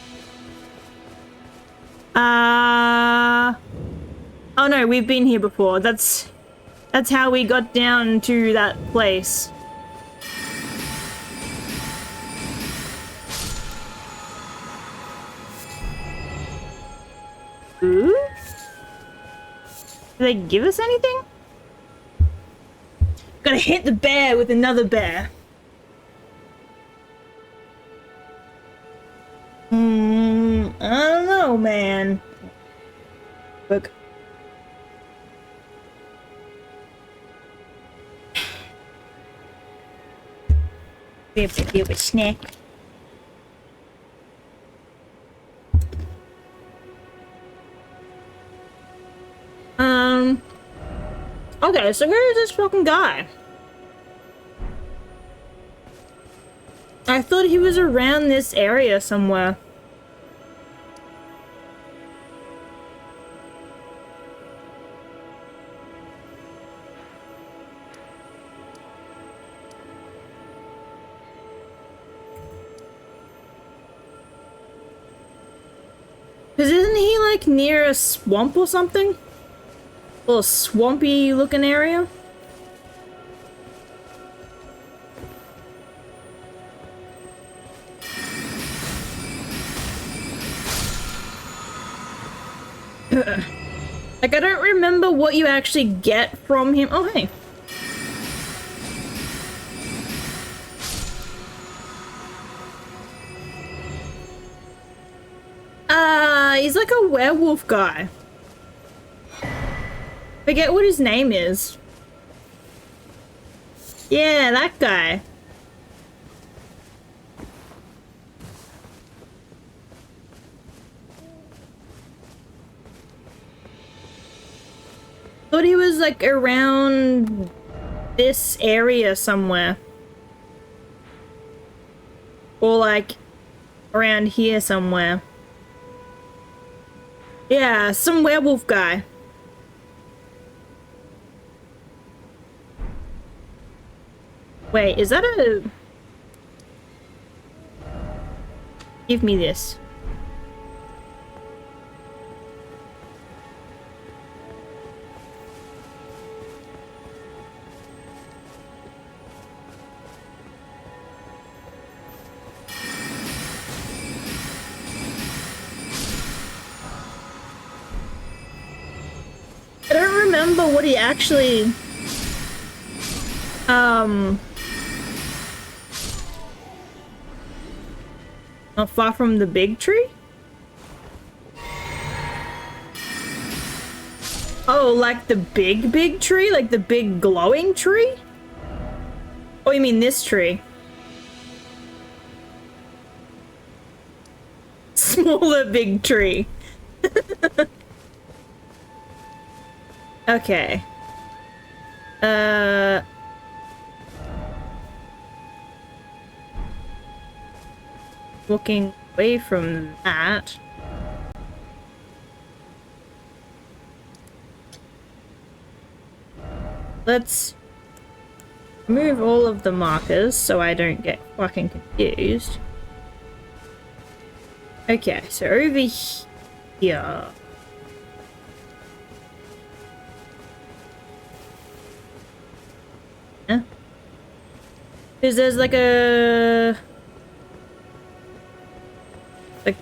Oh no, we've been here before. That's how we got down to that place. Ooh? Did they give us anything? Gotta hit the bear with another bear. I don't know, man. Look. We have to deal with snack. Okay, so where is this fucking guy? I thought he was around this area somewhere. Cause isn't he like near a swamp or something? A little swampy looking area? Like, I don't remember what you actually get from him. Oh, hey. He's like a werewolf guy. Forget what his name is. Yeah, that guy. Thought he was like around this area somewhere. Or like Around here somewhere. Yeah, some werewolf guy. Wait, is that a... Give me this. I don't remember what he actually... Not far from the big tree? Oh, like the big tree? Like the big glowing tree? Oh, you mean this tree? Smaller big tree. Okay. Walking away from that. Let's remove all of the markers so I don't get fucking confused. Okay, so over here. Yeah. Because there's like a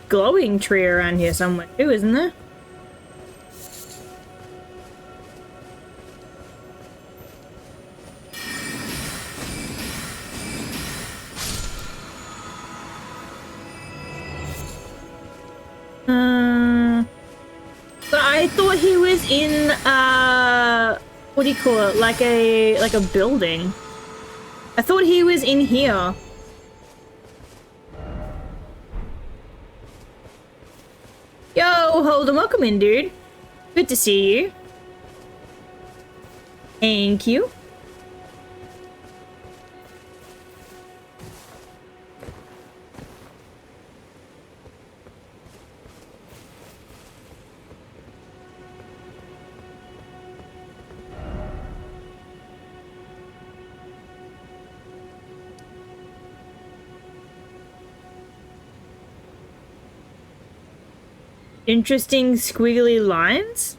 glowing tree around here somewhere too, isn't there? But I thought he was in what do you call it? Like a building. I thought he was in here. Yo, Holden, welcome in, dude. Good to see you. Thank you. Interesting squiggly lines?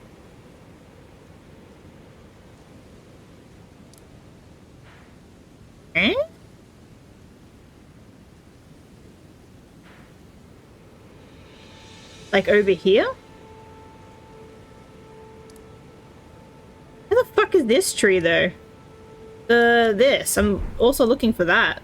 Eh? Like over here? Where the fuck is this tree though? This. I'm also looking for that.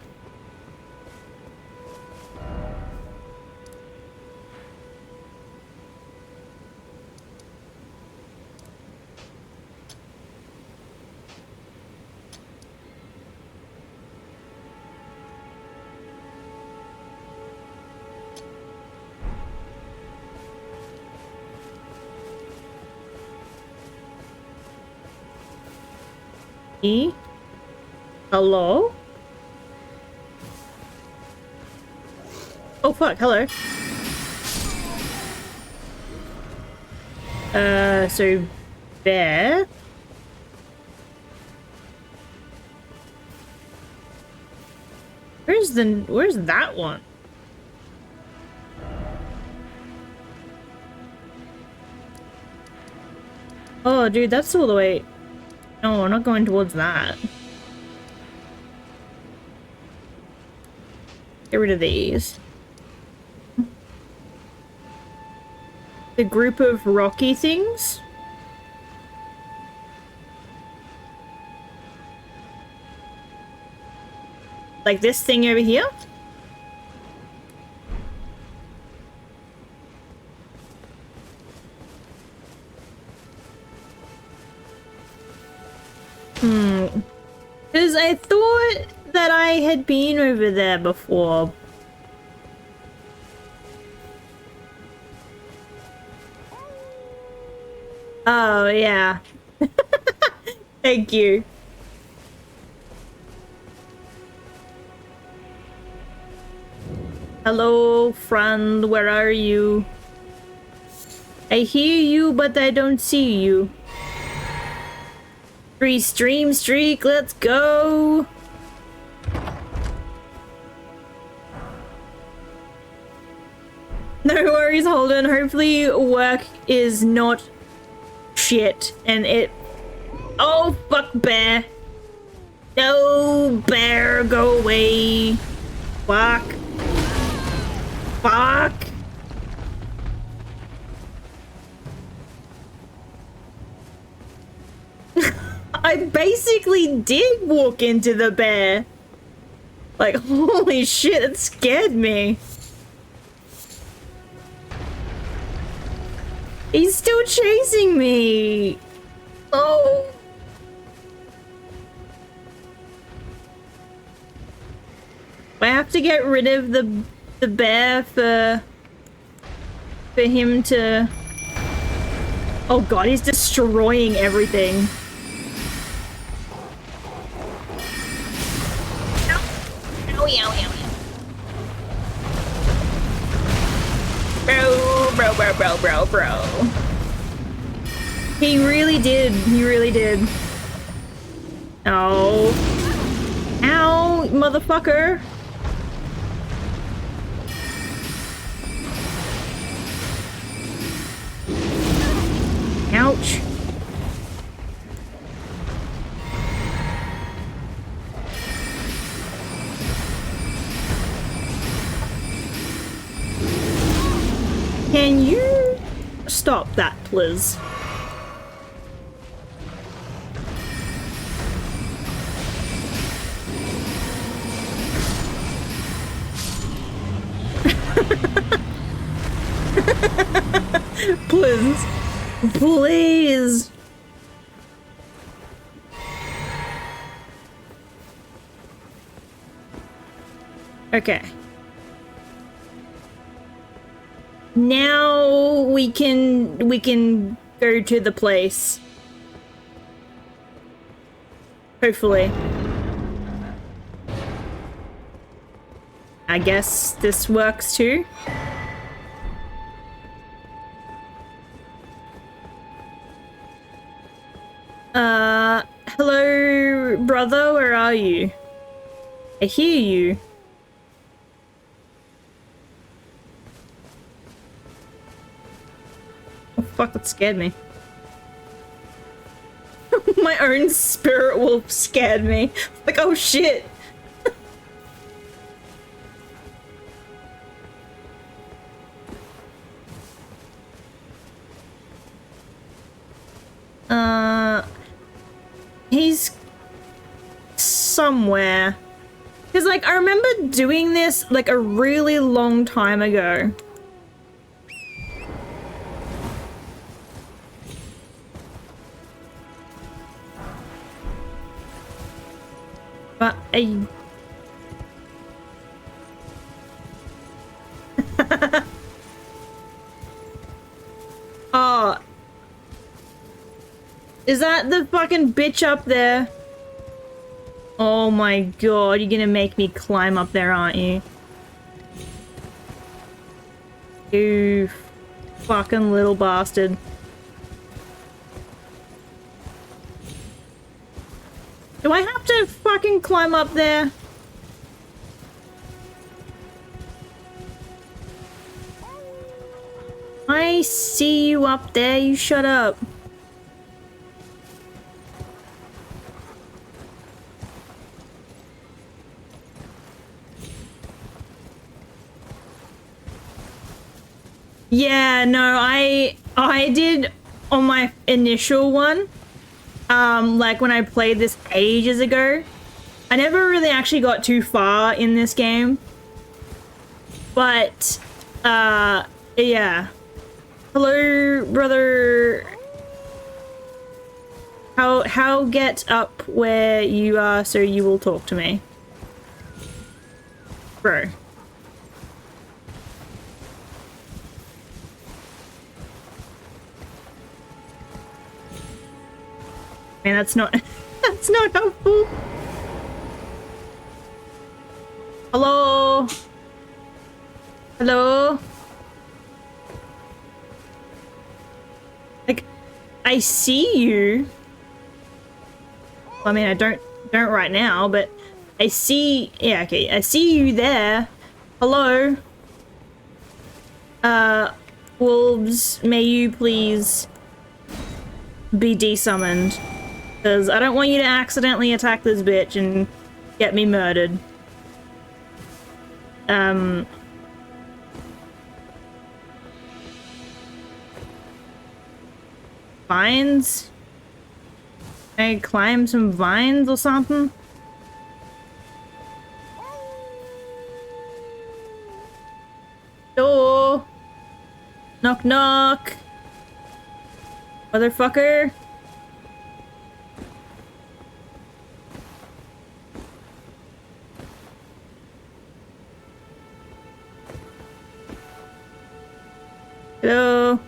Hello? Oh fuck, hello. So there. Where's that one? Oh dude, that's all the way. No, we're not going towards that. Get rid of these. The group of rocky things? Like this thing over here? Because I thought that I had been over there before. Oh, yeah. Thank you. Hello, friend, where are you? I hear you, but I don't see you. 3 stream streak, let's go! No worries, Holden. Hopefully work is not shit and it... Oh, fuck, bear. No, bear, go away. Fuck. Fuck. I basically did walk into the bear. Like, holy shit, it scared me. He's still chasing me. Oh. I have to get rid of the bear for him to... Oh god, he's destroying everything. Owie, owie, owie. Bro. He really did. He really did. Oh. Ow, motherfucker. Ouch. Can you stop that, please? Please. Please. Okay. Now we can go to the place. Hopefully. I guess this works too. Hello, brother, where are you? I hear you. Oh fuck, that scared me. My own spirit wolf scared me. Like, oh shit. He's somewhere. Because, like, I remember doing this, like, a really long time ago. But I... Oh. Is that the fucking bitch up there? Oh my god, you're gonna make me climb up there, aren't you? You fucking little bastard. Do I have to fucking climb up there? I see you up there, you shut up. Yeah, no, I did on my initial one, like when I played this ages ago. I never really actually got too far in this game. But, yeah. Hello, brother. How get up where you are so you will talk to me? Bro. Man, that's not that's not helpful. Hello? Like, I see you. Well, I mean, I don't right now, but I see, yeah, okay, I see you there. Hello? Wolves, may you please be desummoned? Because I don't want you to accidentally attack this bitch and get me murdered. Vines? Can I climb some vines or something? Door! Knock knock! Motherfucker! Hello?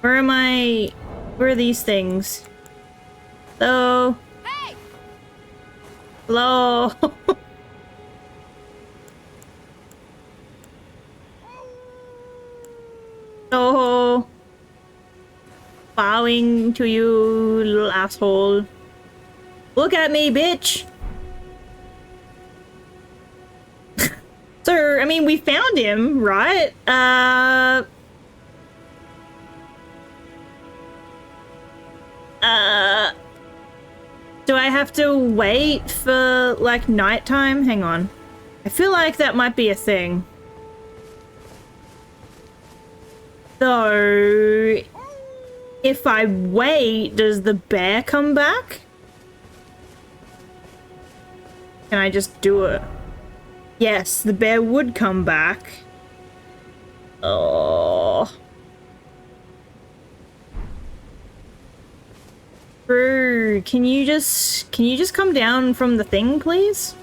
Where am I? Where are these things? Hello? Hey! Hello? Hello? Bowing to you, little asshole. Look at me, bitch! Sir, I mean, we found him, right? Do I have to wait for, like, nighttime? Hang on. I feel like that might be a thing. So, if I wait, does the bear come back? Can I just do it? Yes, the bear would come back. Oh. Bro, can you just come down from the thing, please?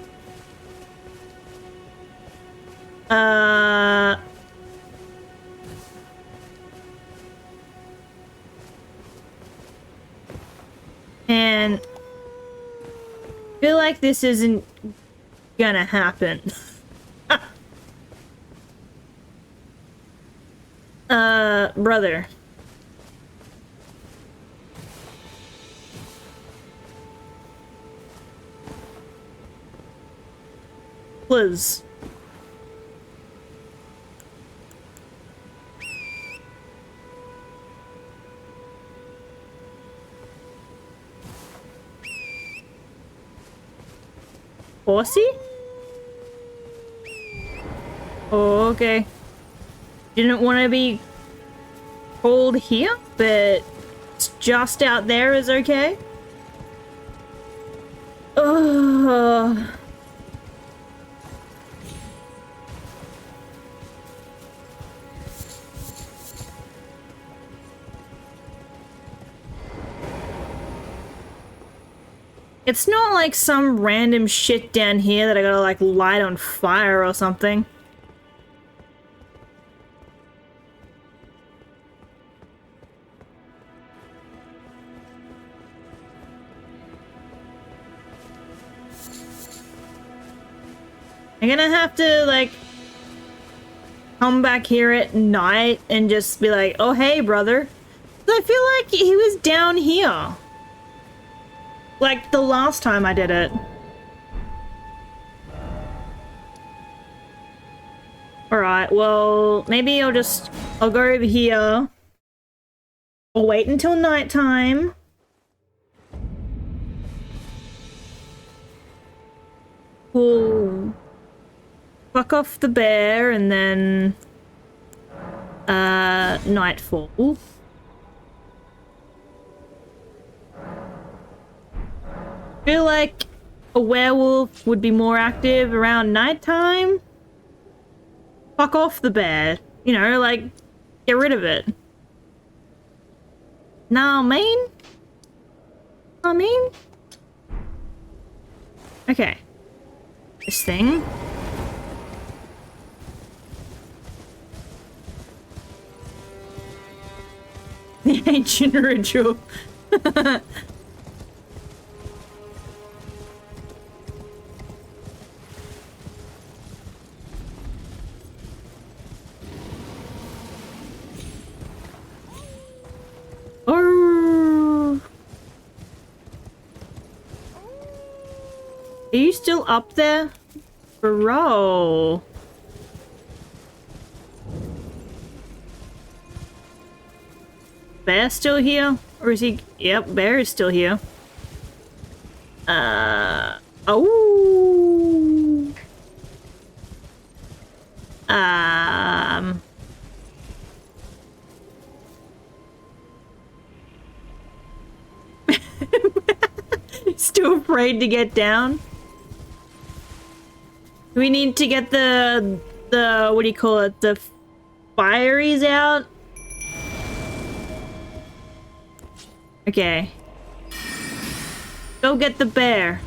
And I feel like this isn't gonna happen. Brother. Please. Horsey? Oh, okay. Didn't want to be called here, but it's just out there is okay. Ugh. It's not like some random shit down here that I gotta like light on fire or something. I'm gonna have to like come back here at night and just be like, oh hey brother. I feel like he was down here. Like the last time I did it. Alright, well, maybe I'll go over here. I'll wait until nighttime. We'll fuck off the bear and then nightfall. I feel like a werewolf would be more active around nighttime. Fuck off the bear. You know, like, get rid of it. Nah, mean? I mean? Okay. This thing. The ancient ritual. still up there? Bro. Bear still here? Or is he? Yep, Bear is still here. Oh. Still afraid to get down? We need to get the what do you call it? The fireys out? Okay. Go get the bear.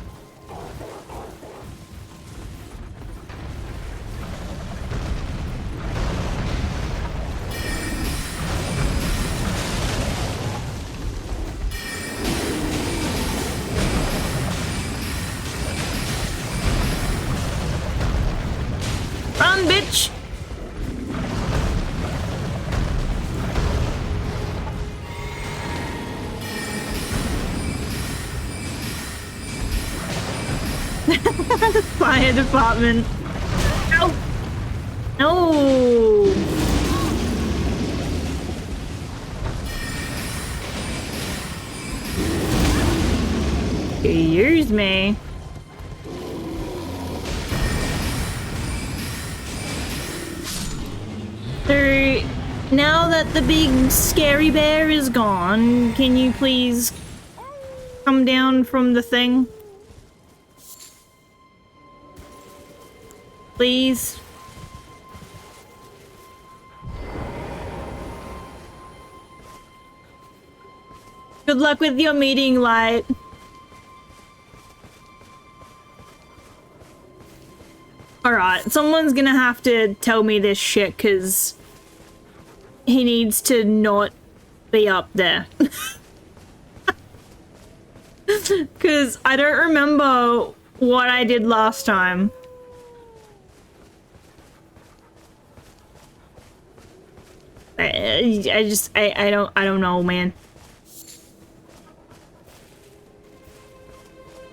Run, bitch! The fire department. No! No! Excuse me. So, now that the big scary bear is gone, can you please come down from the thing? Please? Good luck with your meeting, Light. Alright, someone's gonna have to tell me this shit, because he needs to not be up there. Because I don't remember what I did last time. I don't know, man.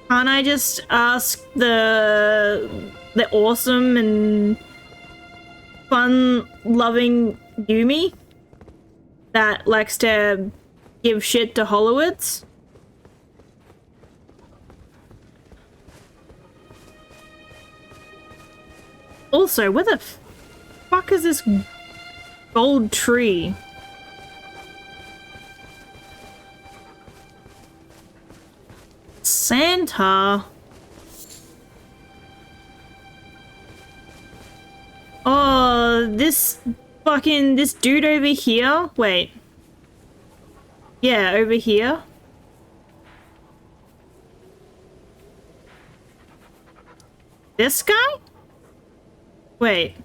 Can't I just ask the awesome and fun-loving Yumi that likes to give shit to Hollowitz? Also, where the fuck is this gold tree? Santa? Oh, this dude over here? Wait. Yeah, over here. This guy? Wait.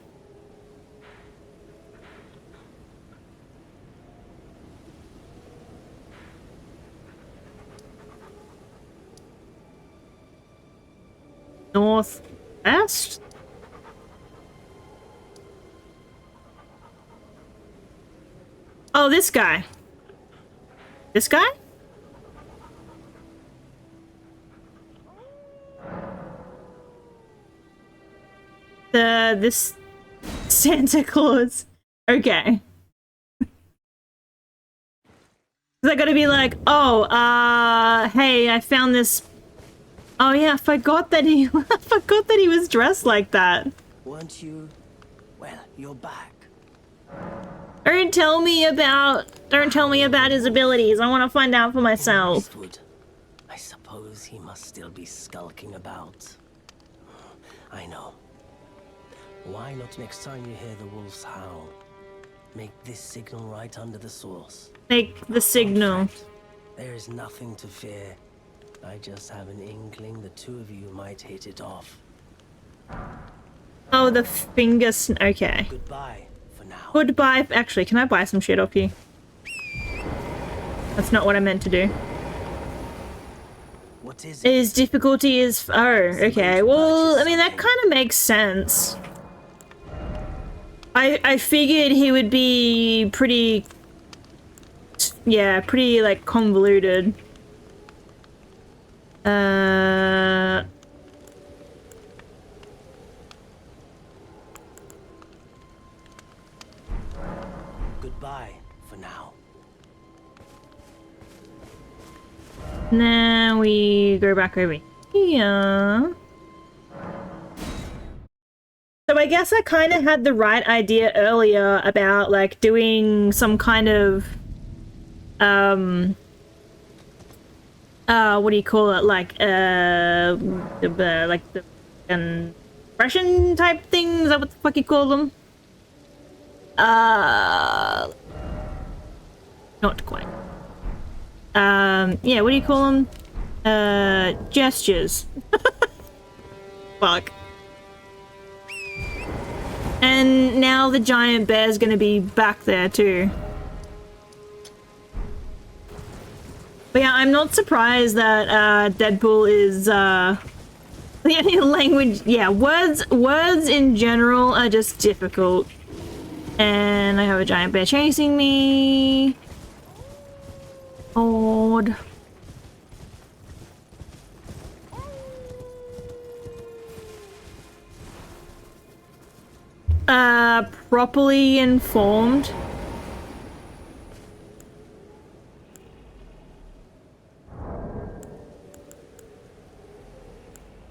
Northwest? Oh, this guy. This guy? This Santa Claus. Okay. Is that gonna be like, oh, hey, I found this. Oh yeah, I forgot that he was dressed like that. Weren't you? Well, you're back. Don't tell me about his abilities. I want to find out for myself. Eastwood. I suppose he must still be skulking about. I know. Why not next time you hear the wolves howl? Make this signal right under the source. Make the signal. There is nothing to fear. I just have an inkling the two of you might hit it off. Oh, the fingers. Okay. Goodbye for now. Goodbye. Actually, can I buy some shit off you? That's not what I meant to do. What is it? His difficulty is... Oh, okay. Well, I mean, that kind of makes sense. I figured he would be pretty... Yeah, pretty, like, convoluted. Now we go back over here. So I guess I kind of had the right idea earlier about like doing some kind of what do you call it, like the impression type thing, is that what the fuck you call them? Not quite. Yeah, what do you call them? Gestures. Fuck. And now the giant bear's gonna be back there too. But yeah, I'm not surprised that Deadpool is the only language. Yeah, words in general are just difficult. And I have a giant bear chasing me. Odd. Properly informed.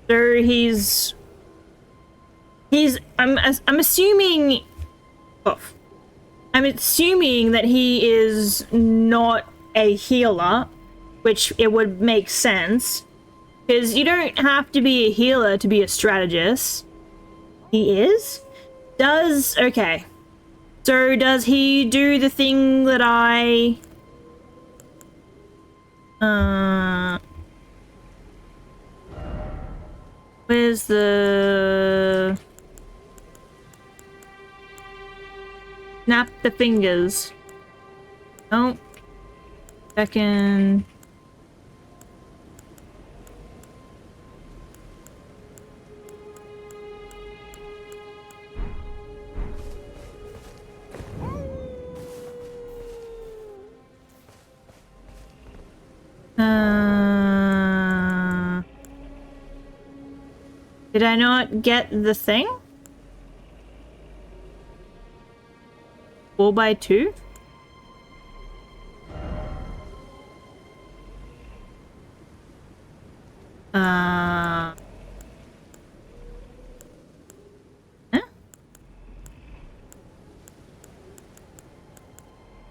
So he's I'm assuming I'm assuming that he is not a healer, which it would make sense because you don't have to be a healer to be a strategist. He is? Okay. So does he do the thing that I where's the snap the fingers? Oh, second. Did I not get the thing? 4x2? Huh?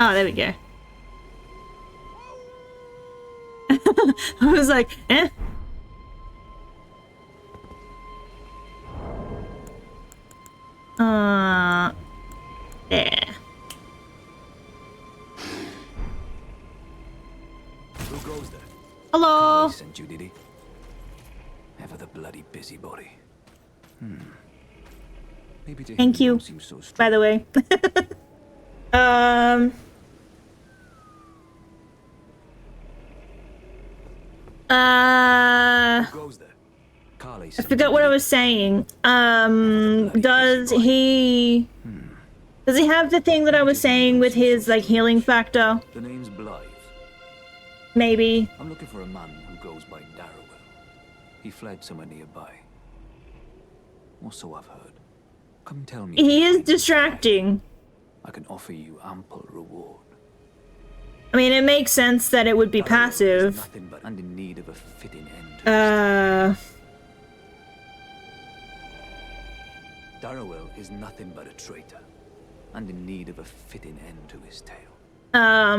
Oh, there we go. I was like, eh? There. Who goes there? Hello. Sent you, did he? Ever the bloody busybody. Maybe to Thank him you, don't seem so by the way. Who goes there? Carly I sent forgot you, what I did he? was saying. Does he have the thing that I was saying with his like healing factor? The name's Blythe. Maybe. I'm looking for a man who goes by Darrowell. He fled somewhere nearby. Or so I've heard. Come tell me. He is distracting. I can offer you ample reward. I mean, it makes sense that it would be Darrowell is passive. nothing but and in need of a fitting end to his Darrowell is nothing but a traitor, and in need of a fitting end to his tale.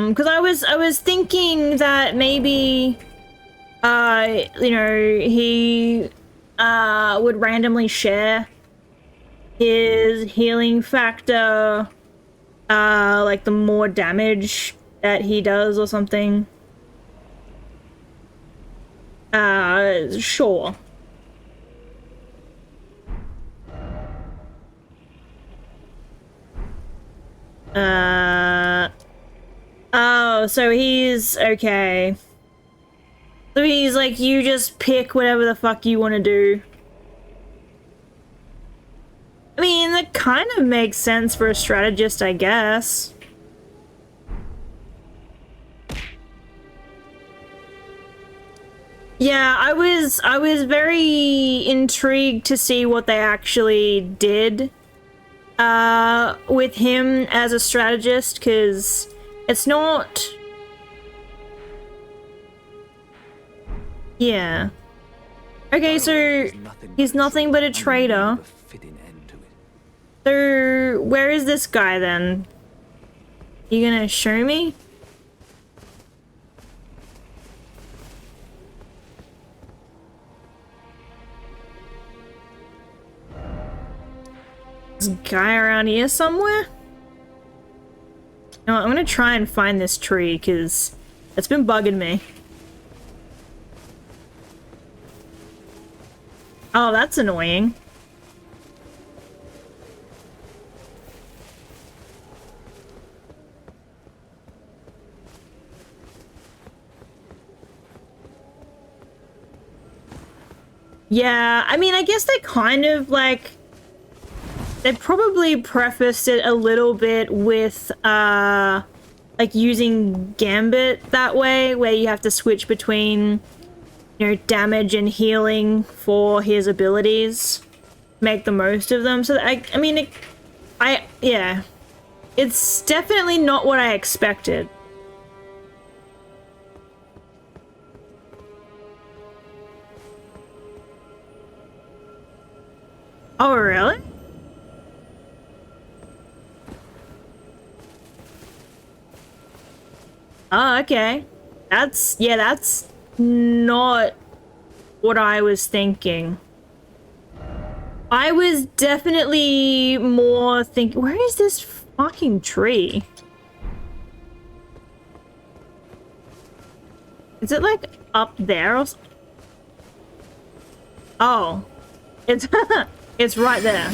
Because I was thinking that maybe, you know, he, would randomly share his healing factor, like the more damage that he does or something. Sure. Oh, so he's okay. So he's like, you just pick whatever the fuck you want to do. I mean, that kind of makes sense for a strategist, I guess. Yeah, I was very intrigued to see what they actually did with him as a strategist, because it's not Yeah. Okay, so he's nothing but a traitor. So where is this guy then? You gonna show me? This guy around here somewhere? No, I'm gonna try and find this tree because it's been bugging me. Oh, that's annoying. Yeah, I mean, I guess they kind of like... They probably prefaced it a little bit with, like using Gambit that way, where you have to switch between, you know, damage and healing for his abilities. Make the most of them. So, I mean, yeah. It's definitely not what I expected. Oh, really? Oh, okay. That's not what I was thinking. I was definitely more thinking, where is this fucking tree? Is it like up there or something? Oh. It's it's right there.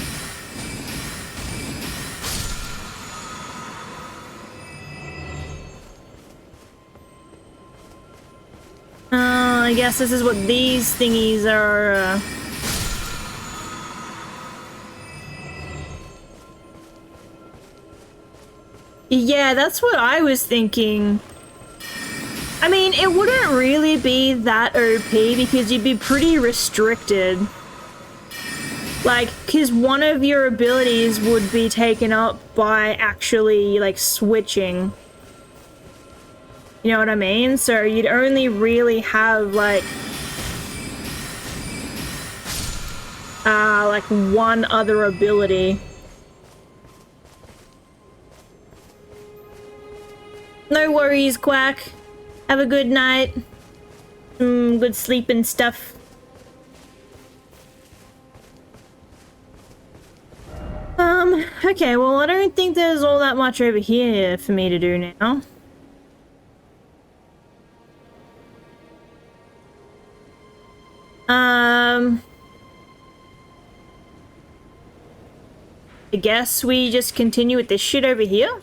I guess this is what these thingies are. Yeah, that's what I was thinking. I mean, it wouldn't really be that OP because you'd be pretty restricted. Like, because one of your abilities would be taken up by actually, like, switching. You know what I mean? So you'd only really have, like one other ability. No worries, Quack. Have a good night. Good sleep and stuff. Okay, well, I don't think there's all that much over here for me to do now. I guess we just continue with this shit over here.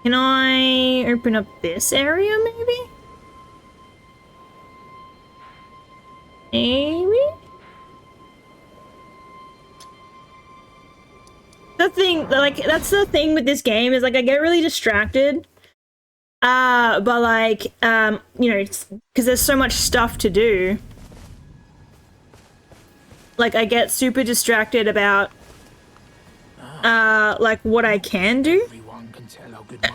Can I open up this area, maybe? Maybe? The thing, like, that's the thing with this game, is, like, I get really distracted. But, like, you know, because there's so much stuff to do. Like, I get super distracted about, like, what I can do. Everyone can tell how good I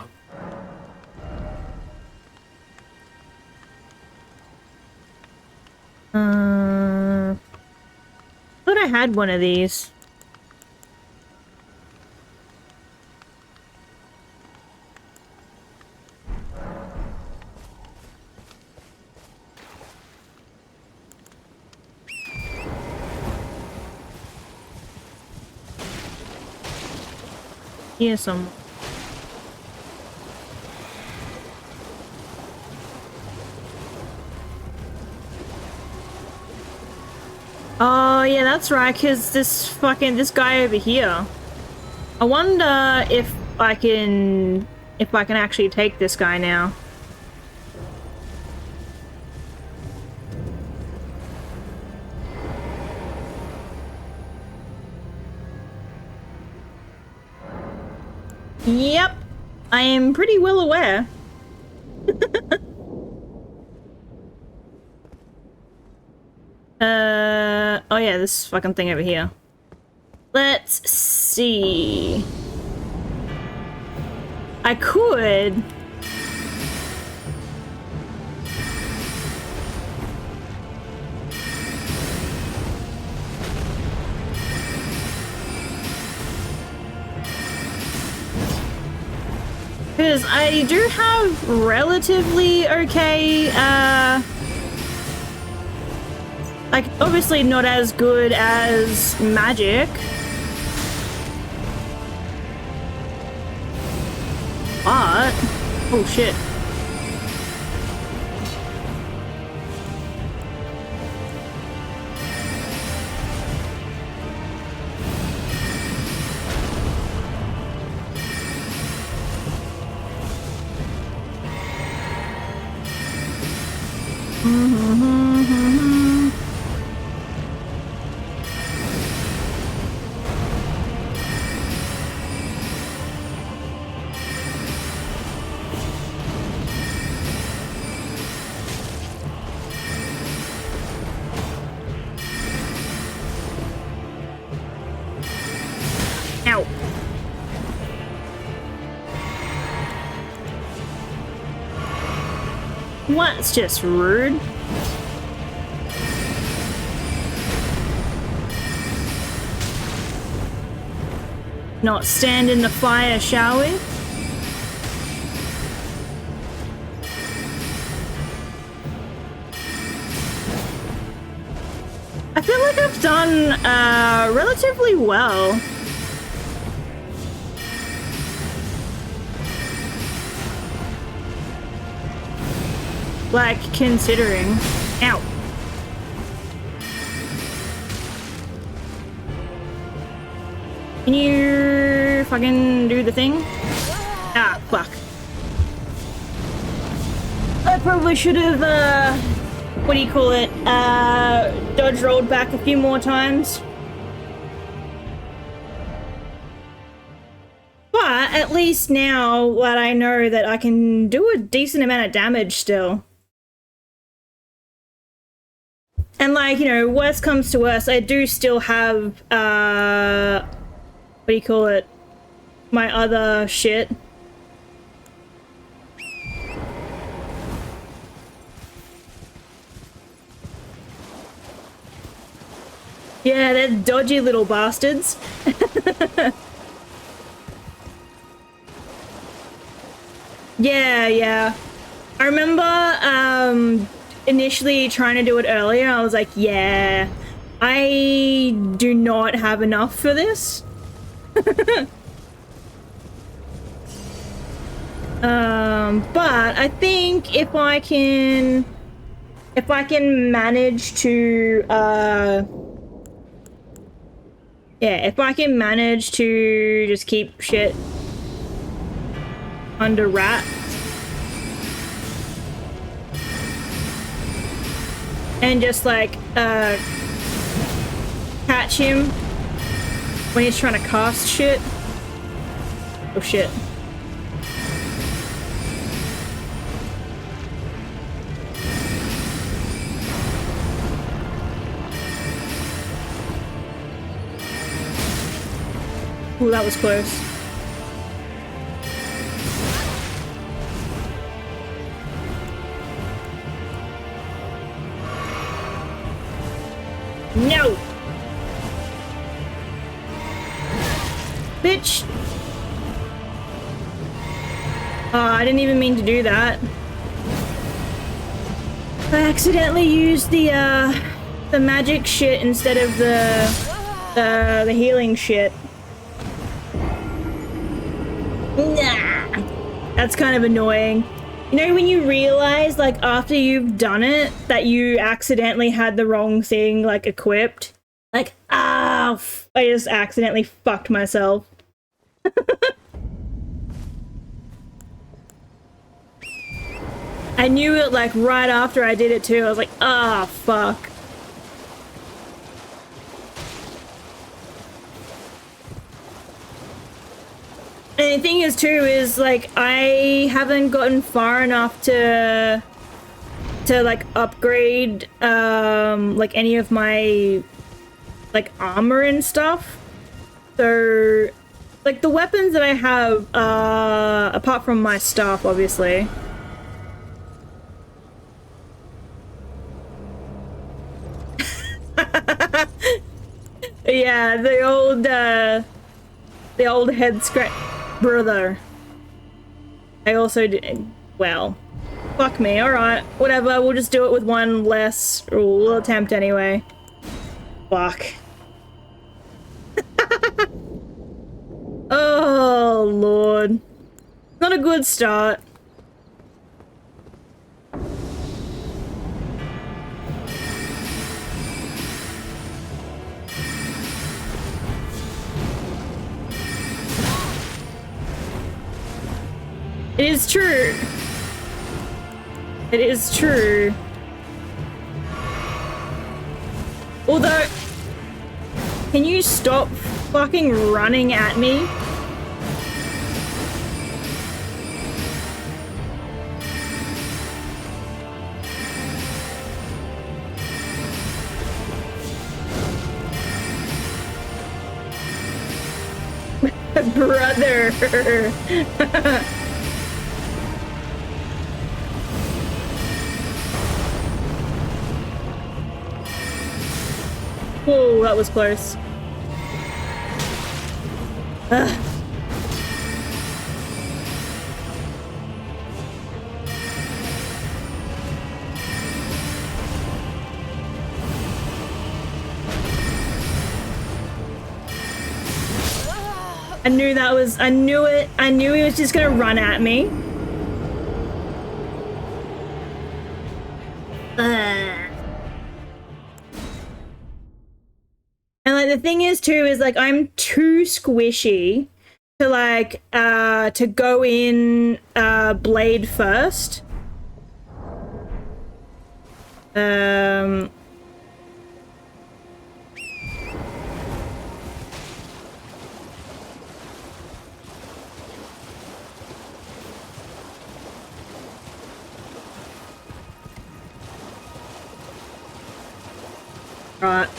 thought I had one of these. Here's some. Oh yeah, that's right, because this guy over here. I wonder if I can actually take this guy now. Yep, I am pretty well aware. Oh yeah, this fucking thing over here. Let's see. I could. Because I do have relatively okay, like, obviously not as good as magic. But, oh shit. Ow. What's just rude? Not stand in the fire, shall we? I feel like I've done relatively well. Like, considering. Ow. Can you fucking do the thing? Ah, fuck. I probably should have, what do you call it? Dodge rolled back a few more times. But at least now that I know that I can do a decent amount of damage still. And like, you know, worst comes to worst, I do still have, what do you call it? My other shit. Yeah, they're dodgy little bastards. Yeah. I remember, initially trying to do it earlier, I was like, yeah, I do not have enough for this. But I think if I can manage to, if I can manage to just keep shit under wrap and just like catch him when he's trying to cast shit. Oh shit. Ooh, that was close. No! Bitch! I didn't even mean to do that. I accidentally used the magic shit instead of the healing shit. Nah! That's kind of annoying. You know when you realize, like, after you've done it, that you accidentally had the wrong thing, like, equipped? Like, I just accidentally fucked myself. I knew it, like, right after I did it, too. I was like, fuck. And the thing is, too, is, like, I haven't gotten far enough to like, upgrade, like, any of my, like, armor and stuff. So, like, the weapons that I have, apart from my staff, obviously. Yeah, the old head scratch brother. I also did, well, fuck me, alright, whatever, we'll just do it with one less, or we'll attempt anyway. Fuck. Oh, Lord. Not a good start. It is true. It is true. Although, can you stop fucking running at me? Brother. Whoa, that was close. Ugh. I knew that was, I knew it. I knew he was just gonna run at me. And like the thing is too, is like I'm too squishy to like, to go in, blade first. Right.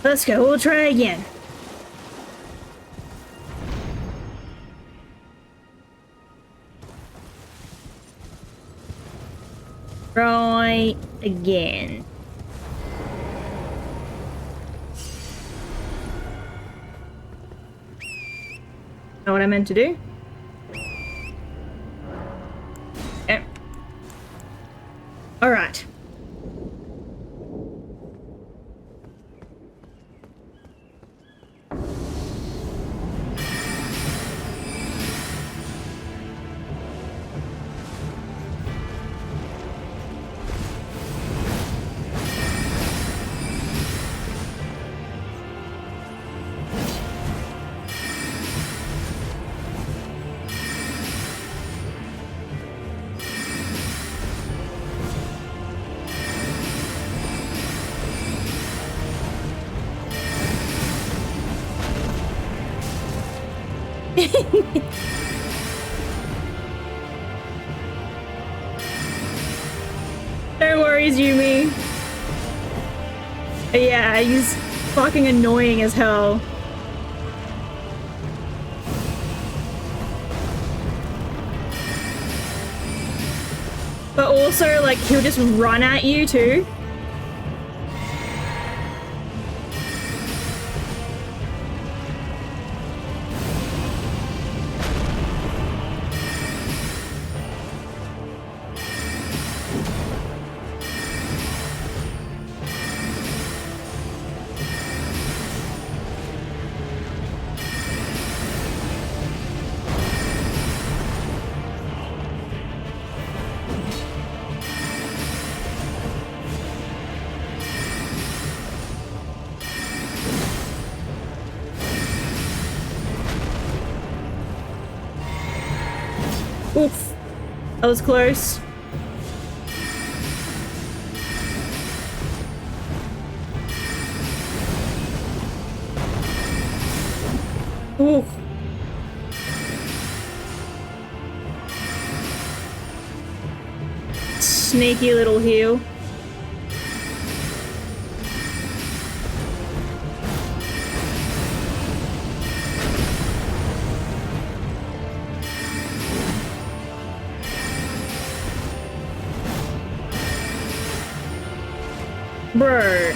Let's go, we'll try again. Try again. Know what I meant to do? Okay. Alright. No worries, Yumi. Yeah, he's fucking annoying as hell. But also, like, he'll just run at you too. Oof. That was close. Oof. Sneaky little heal. Bro.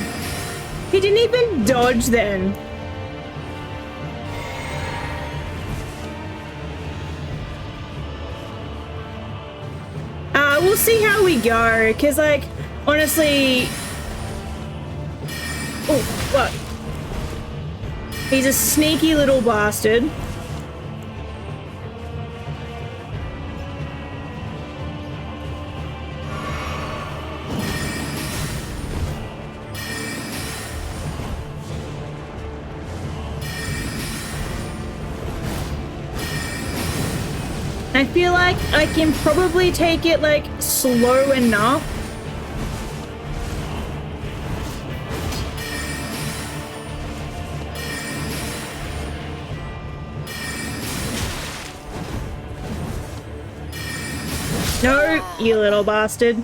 He didn't even dodge then. We'll see how we go, because, like, honestly... Oh, what? He's a sneaky little bastard. I feel like I can probably take it, like, slow enough. No, you little bastard.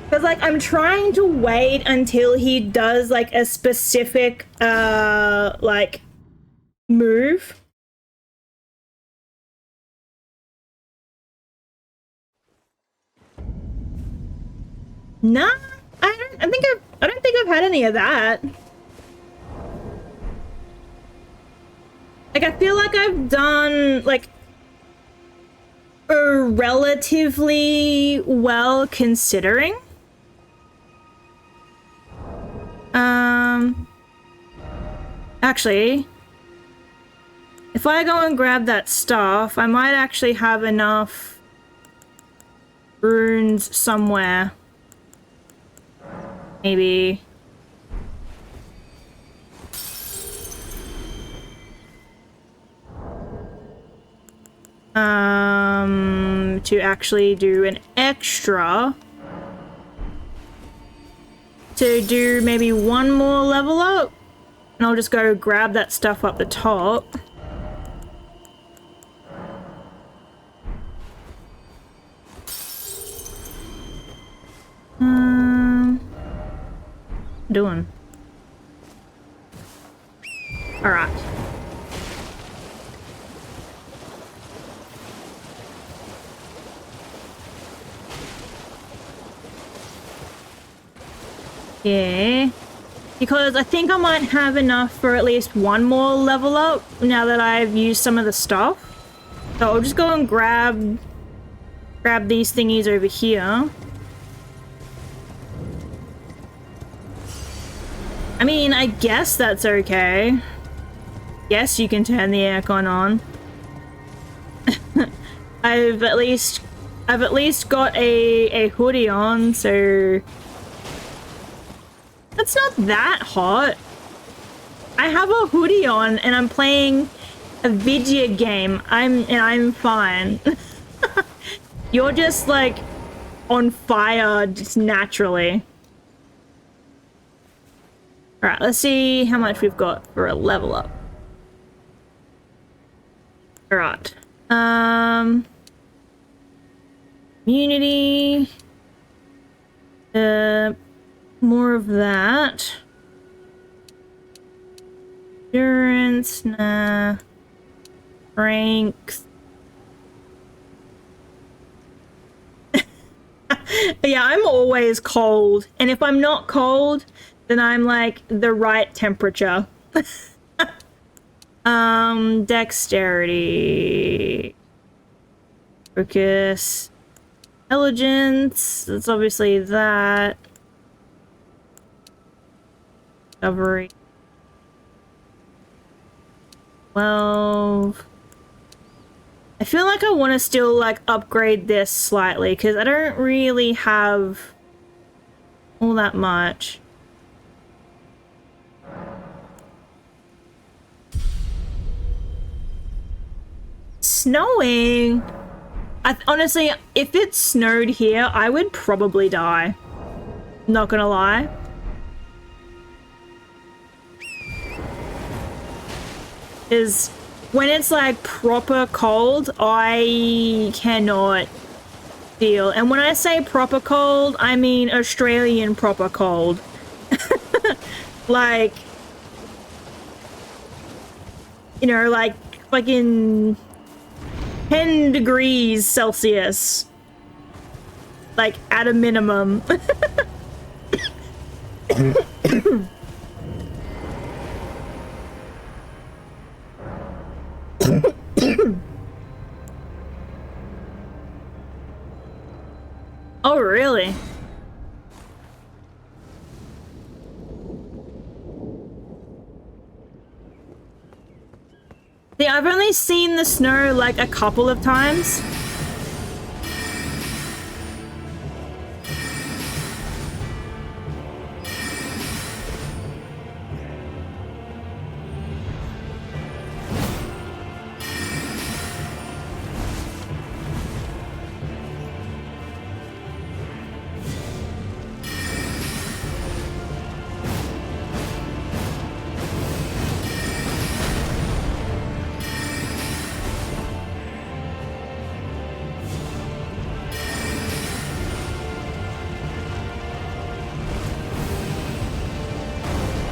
Because, like, I'm trying to wait until he does, like, a specific, like, move. Nah, I don't think I've had any of that. Like, I feel like I've done, like, relatively well considering. Actually, if I go and grab that stuff, I might actually have enough runes somewhere. Maybe. To actually do an extra. To do maybe one more level up. And I'll just go grab that stuff up the top. Doing. All right. Yeah. Because I think I might have enough for at least one more level up now that I've used some of the stuff. So I'll just go and grab these thingies over here. I mean, I guess that's okay. Yes, you can turn the aircon on. I've at least got a hoodie on, so that's not that hot. I have a hoodie on and I'm playing a video game. I'm fine. You're just like on fire just naturally. All right, let's see how much we've got for a level up. All right. Immunity. More of that. Endurance, nah. Strength. Yeah, I'm always cold. And if I'm not cold, then I'm like the right temperature. Dexterity. Focus. Intelligence. That's obviously that. Discovery. 12. I feel like I want to still like upgrade this slightly because I don't really have all that much. Snowing. Honestly, if it snowed here, I would probably die. Not gonna lie. Is when it's like proper cold, I cannot deal. And when I say proper cold, I mean Australian proper cold. Like, you know, like fucking 10 degrees Celsius. Like, at a minimum. Oh, really? See, I've only seen the snow like a couple of times.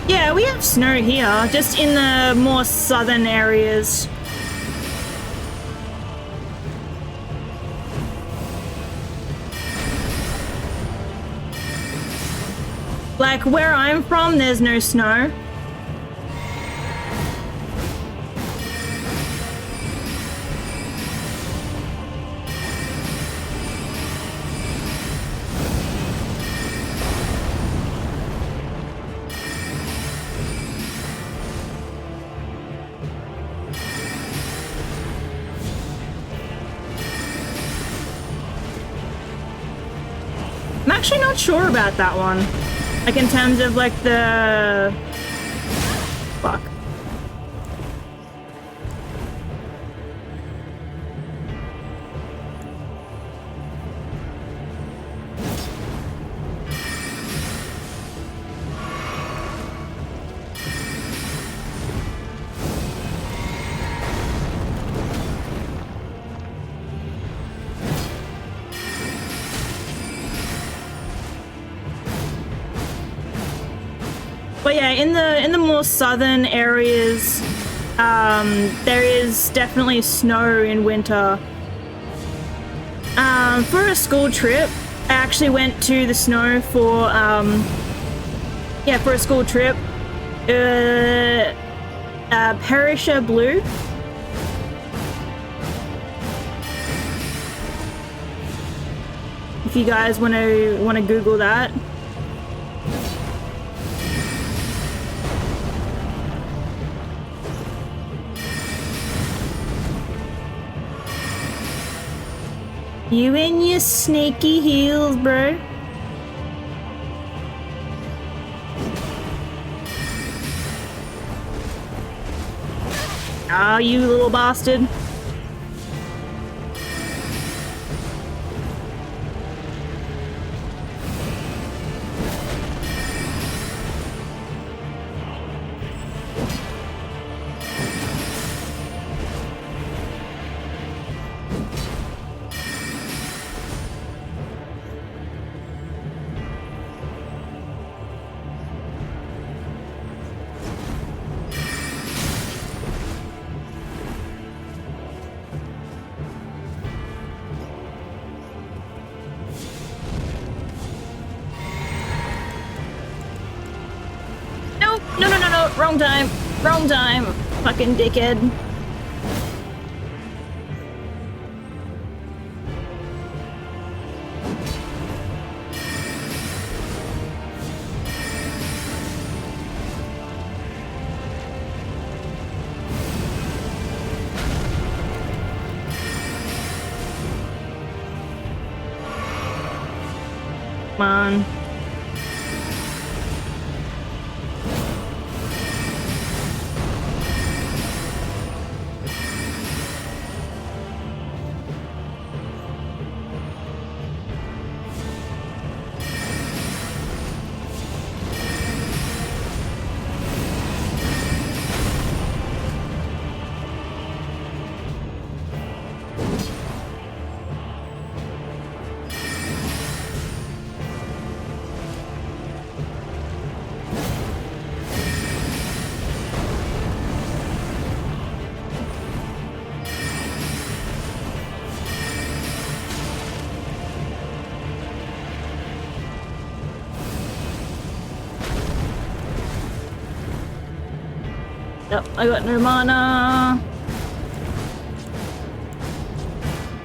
Yeah, we have snow here, just in the more southern areas. Like, where I'm from, there's no snow. I'm actually not sure about that one. Like, in terms of, like, the... Fuck. But yeah, in the more southern areas, there is definitely snow in winter. For a school trip, I actually went to the snow for for a school trip. Perisher Blue. If you guys want to Google that. You and your snaky heels, bro. Ah, you little bastard. No, wrong time. Wrong time. Fucking dickhead. Come on. Yep, I got no mana.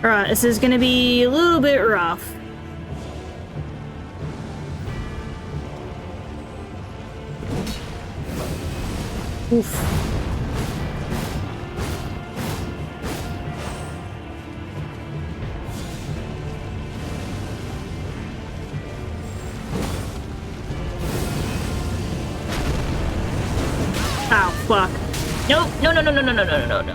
Alright, this is gonna be a little bit rough. Oof. Oh, fuck. Nope. No, no, no, no, no, no, no, no, no.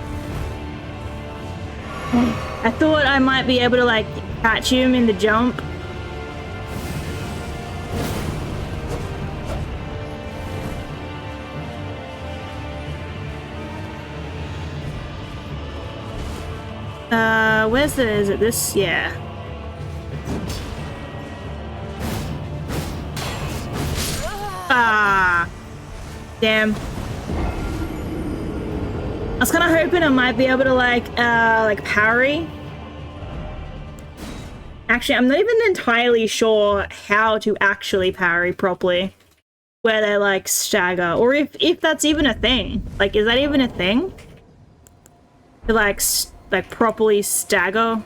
I thought I might be able to, like, catch him in the jump. Where's the, is it this? Yeah. Ah. Damn. I was kind of hoping I might be able to, like parry. Actually, I'm not even entirely sure how to actually parry properly. Where they, like, stagger. Or if that's even a thing. Like, is that even a thing? To, like properly stagger?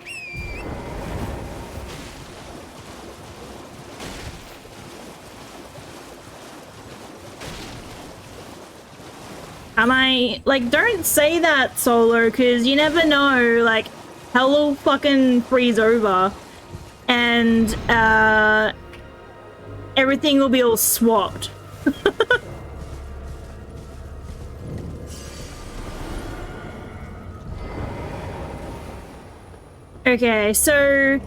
Am I, like, don't say that, Solo, because you never know, like, hell will fucking freeze over and everything will be all swapped. Okay, so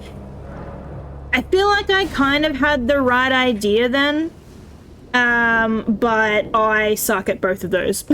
I feel like I kind of had the right idea then, but I suck at both of those.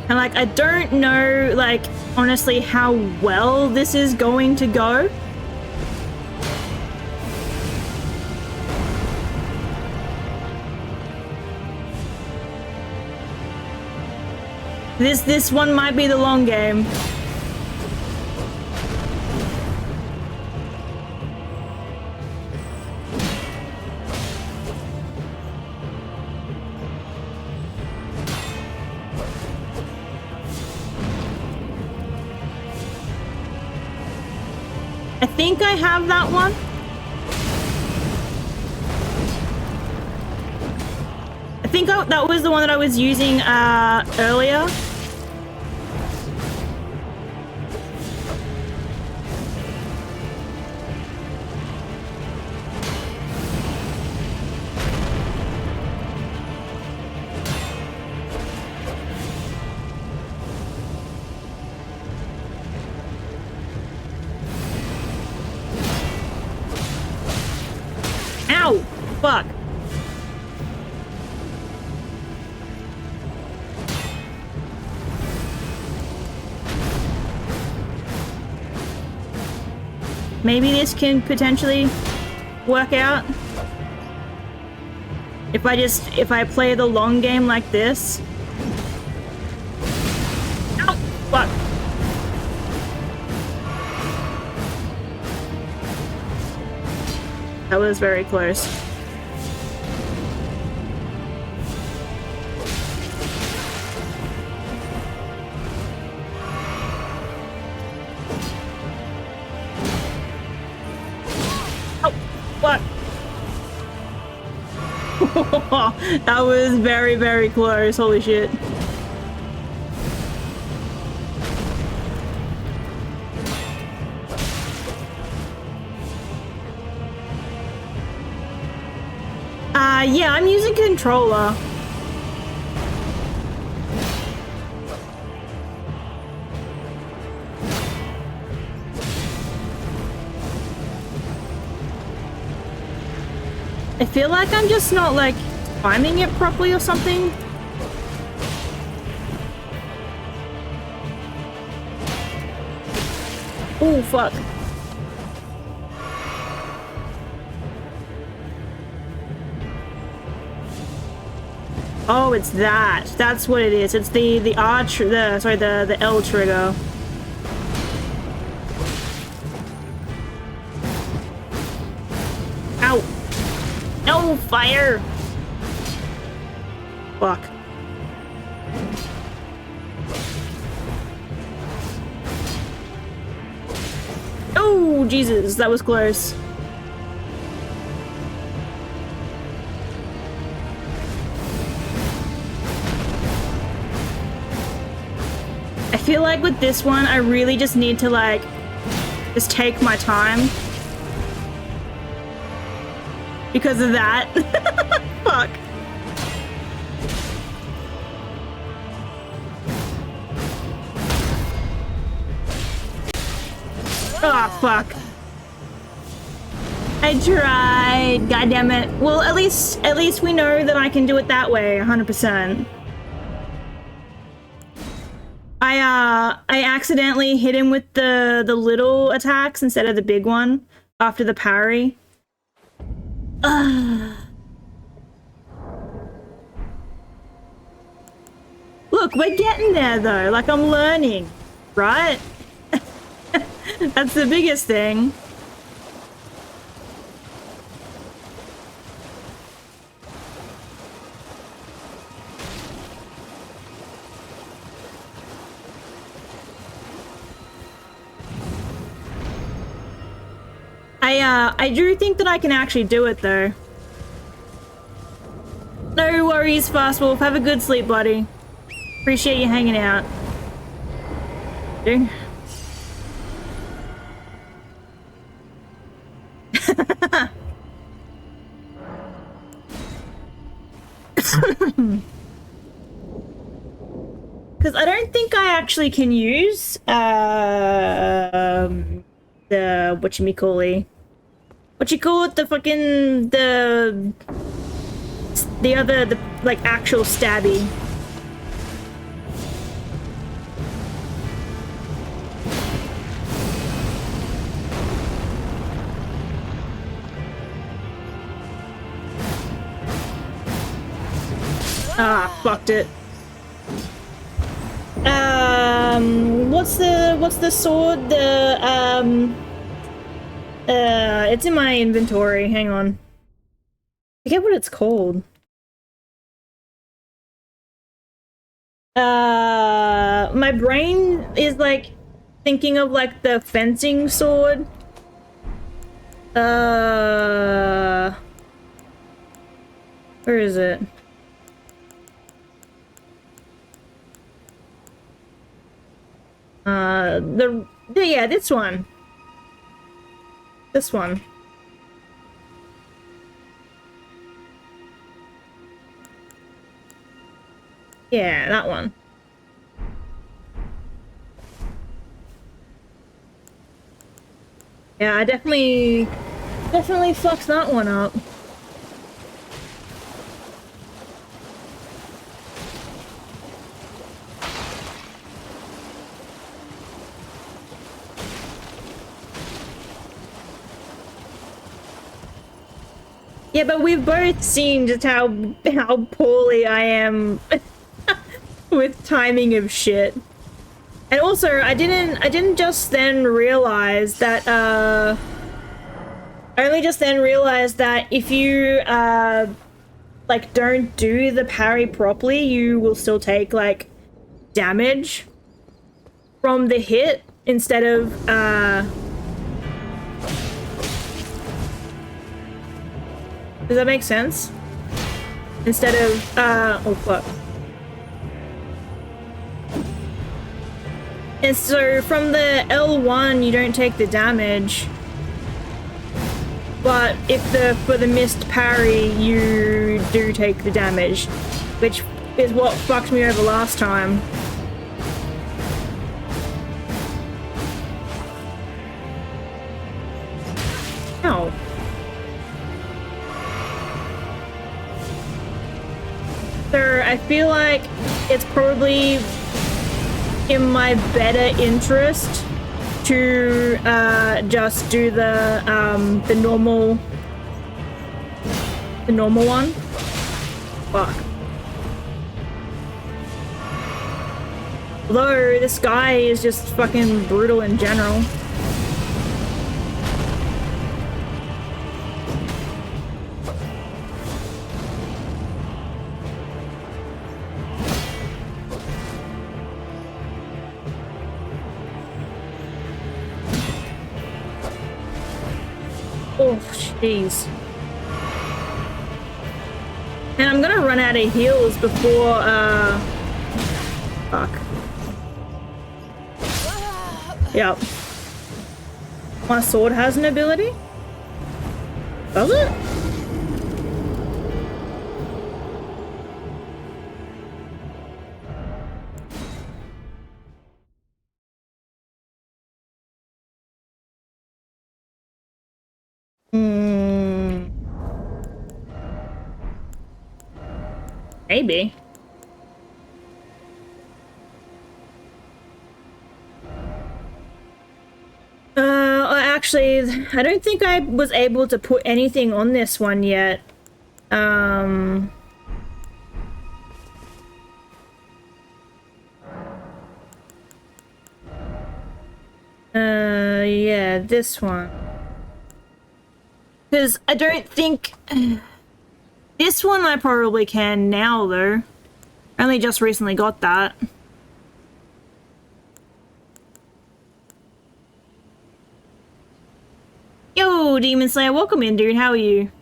And, like, I don't know, like, honestly, how well this is going to go. This one might be the long game. I think I have that one. I think that was the one that I was using earlier. Ow! Fuck. Maybe this can potentially work out. If I play the long game like this. Ow! Fuck. That was very close. Oh, what? That was very, very close. Holy shit. Yeah, I'm using controller. I feel like I'm just not, like, timing it properly or something. Oh, fuck. Oh, it's that. That's what it is. It's the R sorry, the L trigger. Ow. No, fire. Fuck. Oh, Jesus, that was close. I feel like with this one, I really just need to, like, just take my time. Because of that. Fuck. Oh, fuck. I tried. God damn it. Well, at least we know that I can do it that way, 100%. I accidentally hit him with the little attacks instead of the big one after the parry. Look, we're getting there though. Like, I'm learning, right? That's the biggest thing. I do think that I can actually do it though. No worries, Fast Wolf. Have a good sleep, buddy. Appreciate you hanging out. Because I don't think I actually can use the whatchamacallit. What you call it? The fucking the like actual stabby. Ah, fucked it. What's the sword? It's in my inventory. Hang on. I forget what it's called. My brain is like thinking of like the fencing sword. Where is it? Yeah, this one. This one. Yeah, that one. Yeah, I definitely fucked that one up. Yeah, but we've both seen just how poorly I am with timing of shit. And also, I didn't just then realize that I only just then realized that if you like don't do the parry properly, you will still take like damage from the hit instead of does that make sense? Instead of oh fuck. And so from the L1 you don't take the damage, but for the missed parry you do take the damage, which is what fucked me over last time. Ow. So I feel like it's probably in my better interest to just do the normal one. Fuck. Although this guy is just fucking brutal in general. Oh, jeez. And I'm gonna run out of heals before, fuck. Yep. My sword has an ability? Does it? Maybe. Actually, I don't think I was able to put anything on this one yet. Yeah, this one. Because I don't think... This one I probably can now, though. I only just recently got that. Yo, Demon Slayer, welcome in, dude. How are you?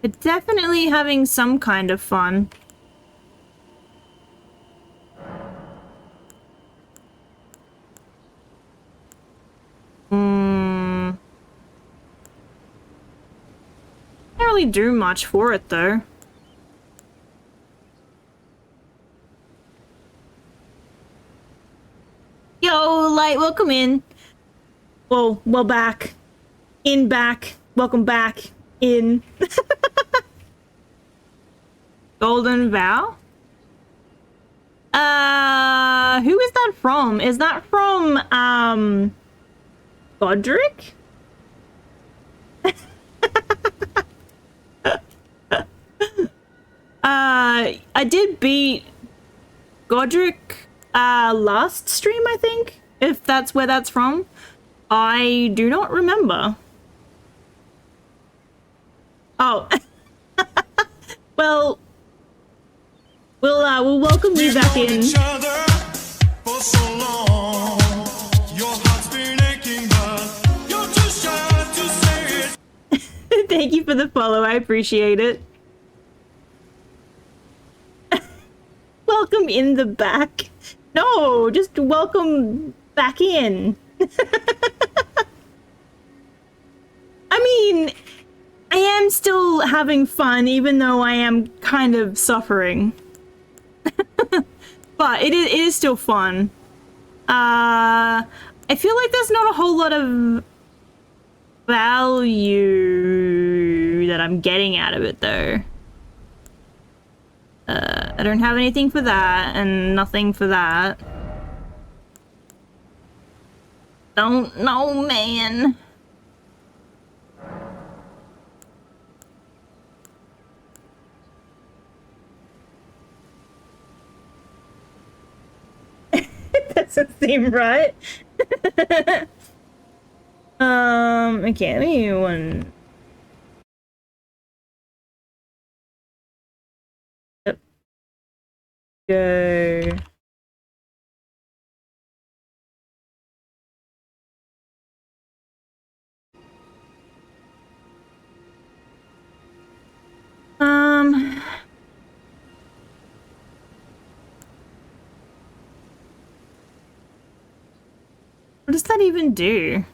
We're definitely having some kind of fun. Can't really do much for it, though. Yo, Light, welcome in. Whoa, well back. In back. Welcome back. In. Golden Vow? Who is that from? Is that from, Godric? I did beat Godric last stream, I think, if that's where that's from. I do not remember. Oh. Well, we'll welcome you back in. Thank you for the follow, I appreciate it. Welcome in the back. No, just welcome back in. I mean, I am still having fun, even though I am kind of suffering. But it is still fun. I feel like there's not a whole lot of value that I'm getting out of it, though. I don't have anything for that, and nothing for that. Don't know, man. Doesn't seem right. Okay, let me one. Yep. Go. What does that even do?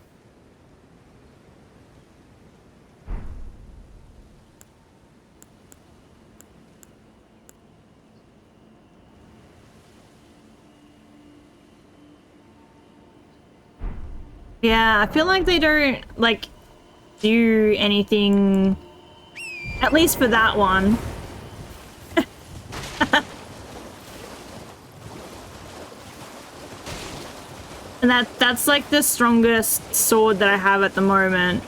Yeah, I feel like they don't, like, do anything, at least for that one. And that's like the strongest sword that I have at the moment.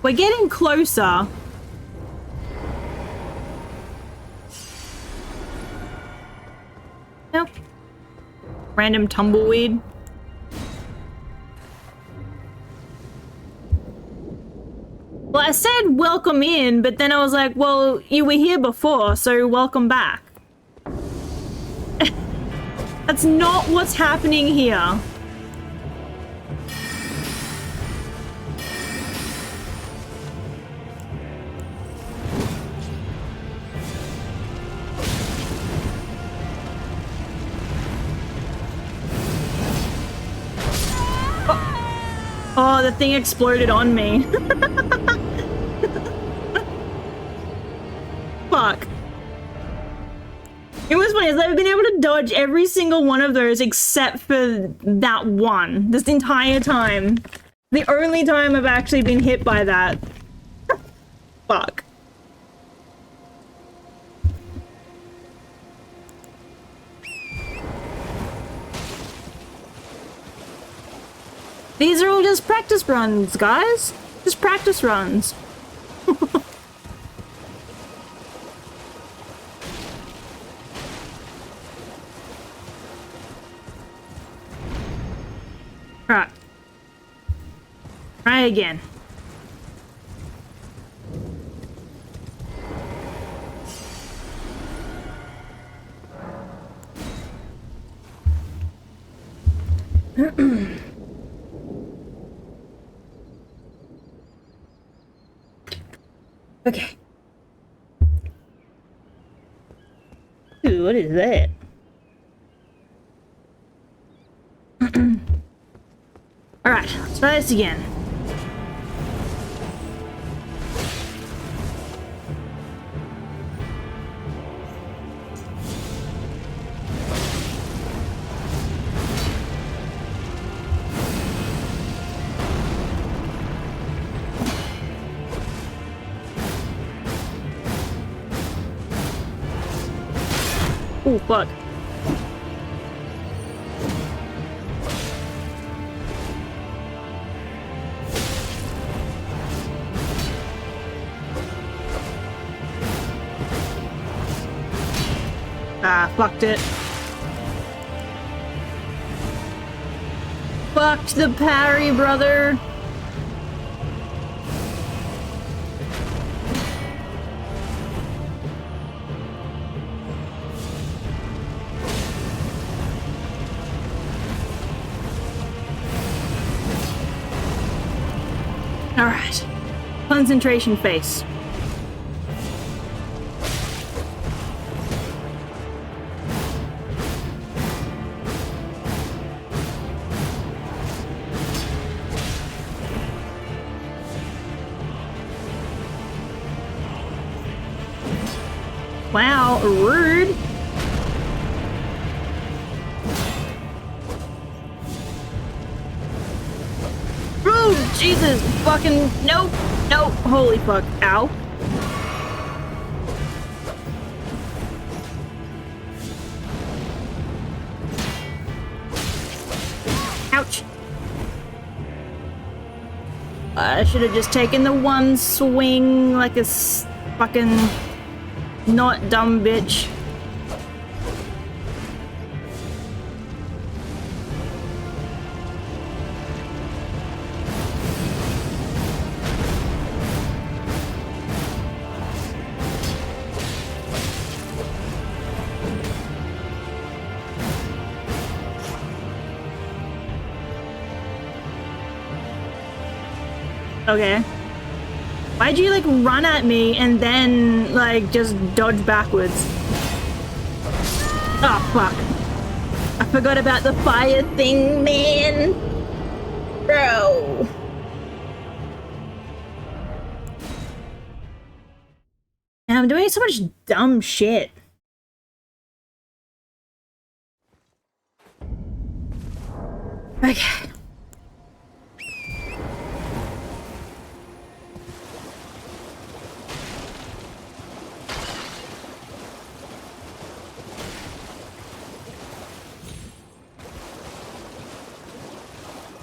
We're getting closer. Nope. Random tumbleweed. Well, I said welcome in, but then I was like, well, you were here before, so welcome back. That's not what's happening here. Oh, the thing exploded on me. Fuck. It was funny, is I've been able to dodge every single one of those except for that one. This entire time. The only time I've actually been hit by that. Fuck. These are all just practice runs, guys. Just practice runs. Alright. Try again. Okay. Ooh, what is that? Alright, let's try this again. Oh, fuck. Ah, fucked it. Fucked the parry, brother. Alright. Concentration face. Wow, rude. Oh, Jesus, fucking, nope, nope, holy fuck, ow. Ouch. I should have just taken the one swing like a fucking not dumb bitch. Okay. Why'd you, like, run at me and then, like, just dodge backwards? Oh, fuck. I forgot about the fire thing, man. Bro. And I'm doing so much dumb shit. Okay.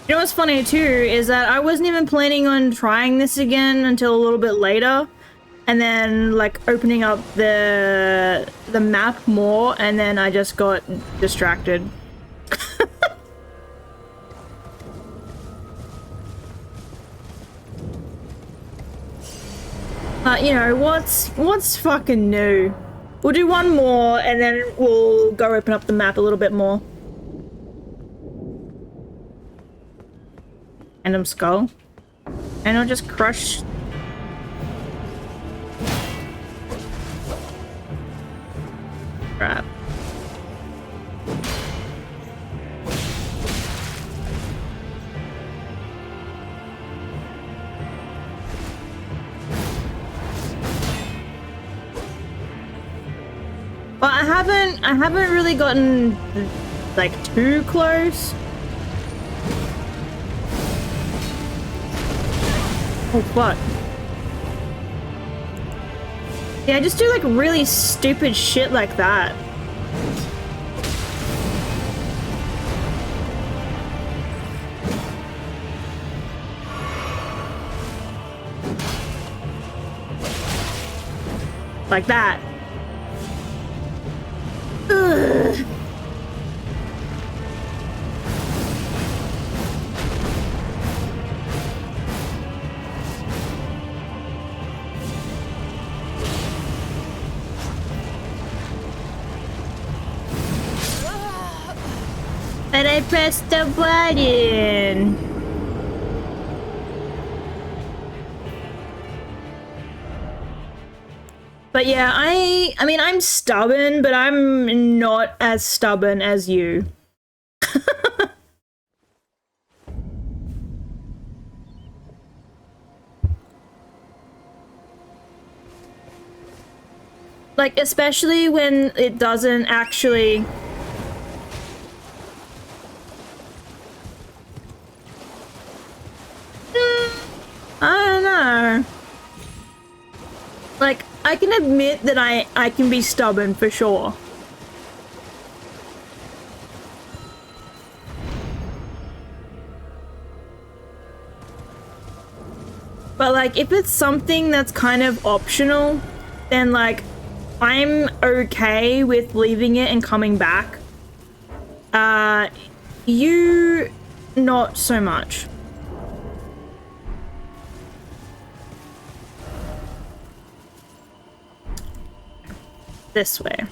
You know what's funny too is that I wasn't even planning on trying this again until a little bit later, and then like opening up the map more, and then I just got distracted. You know, what's fucking new? We'll do one more and then we'll go open up the map a little bit more. Random skull. And I'll just crush. Crap. Well, I haven't really gotten like too close. Oh fuck. Yeah, I just do like really stupid shit like that. Like that. Ugh. And I pressed the button. But yeah, I mean, I'm stubborn, but I'm not as stubborn as you. Like, especially when it doesn't actually... I don't know. Like, I can admit that I can be stubborn for sure. But like, if it's something that's kind of optional, then like, I'm okay with leaving it and coming back. You, not so much. This way.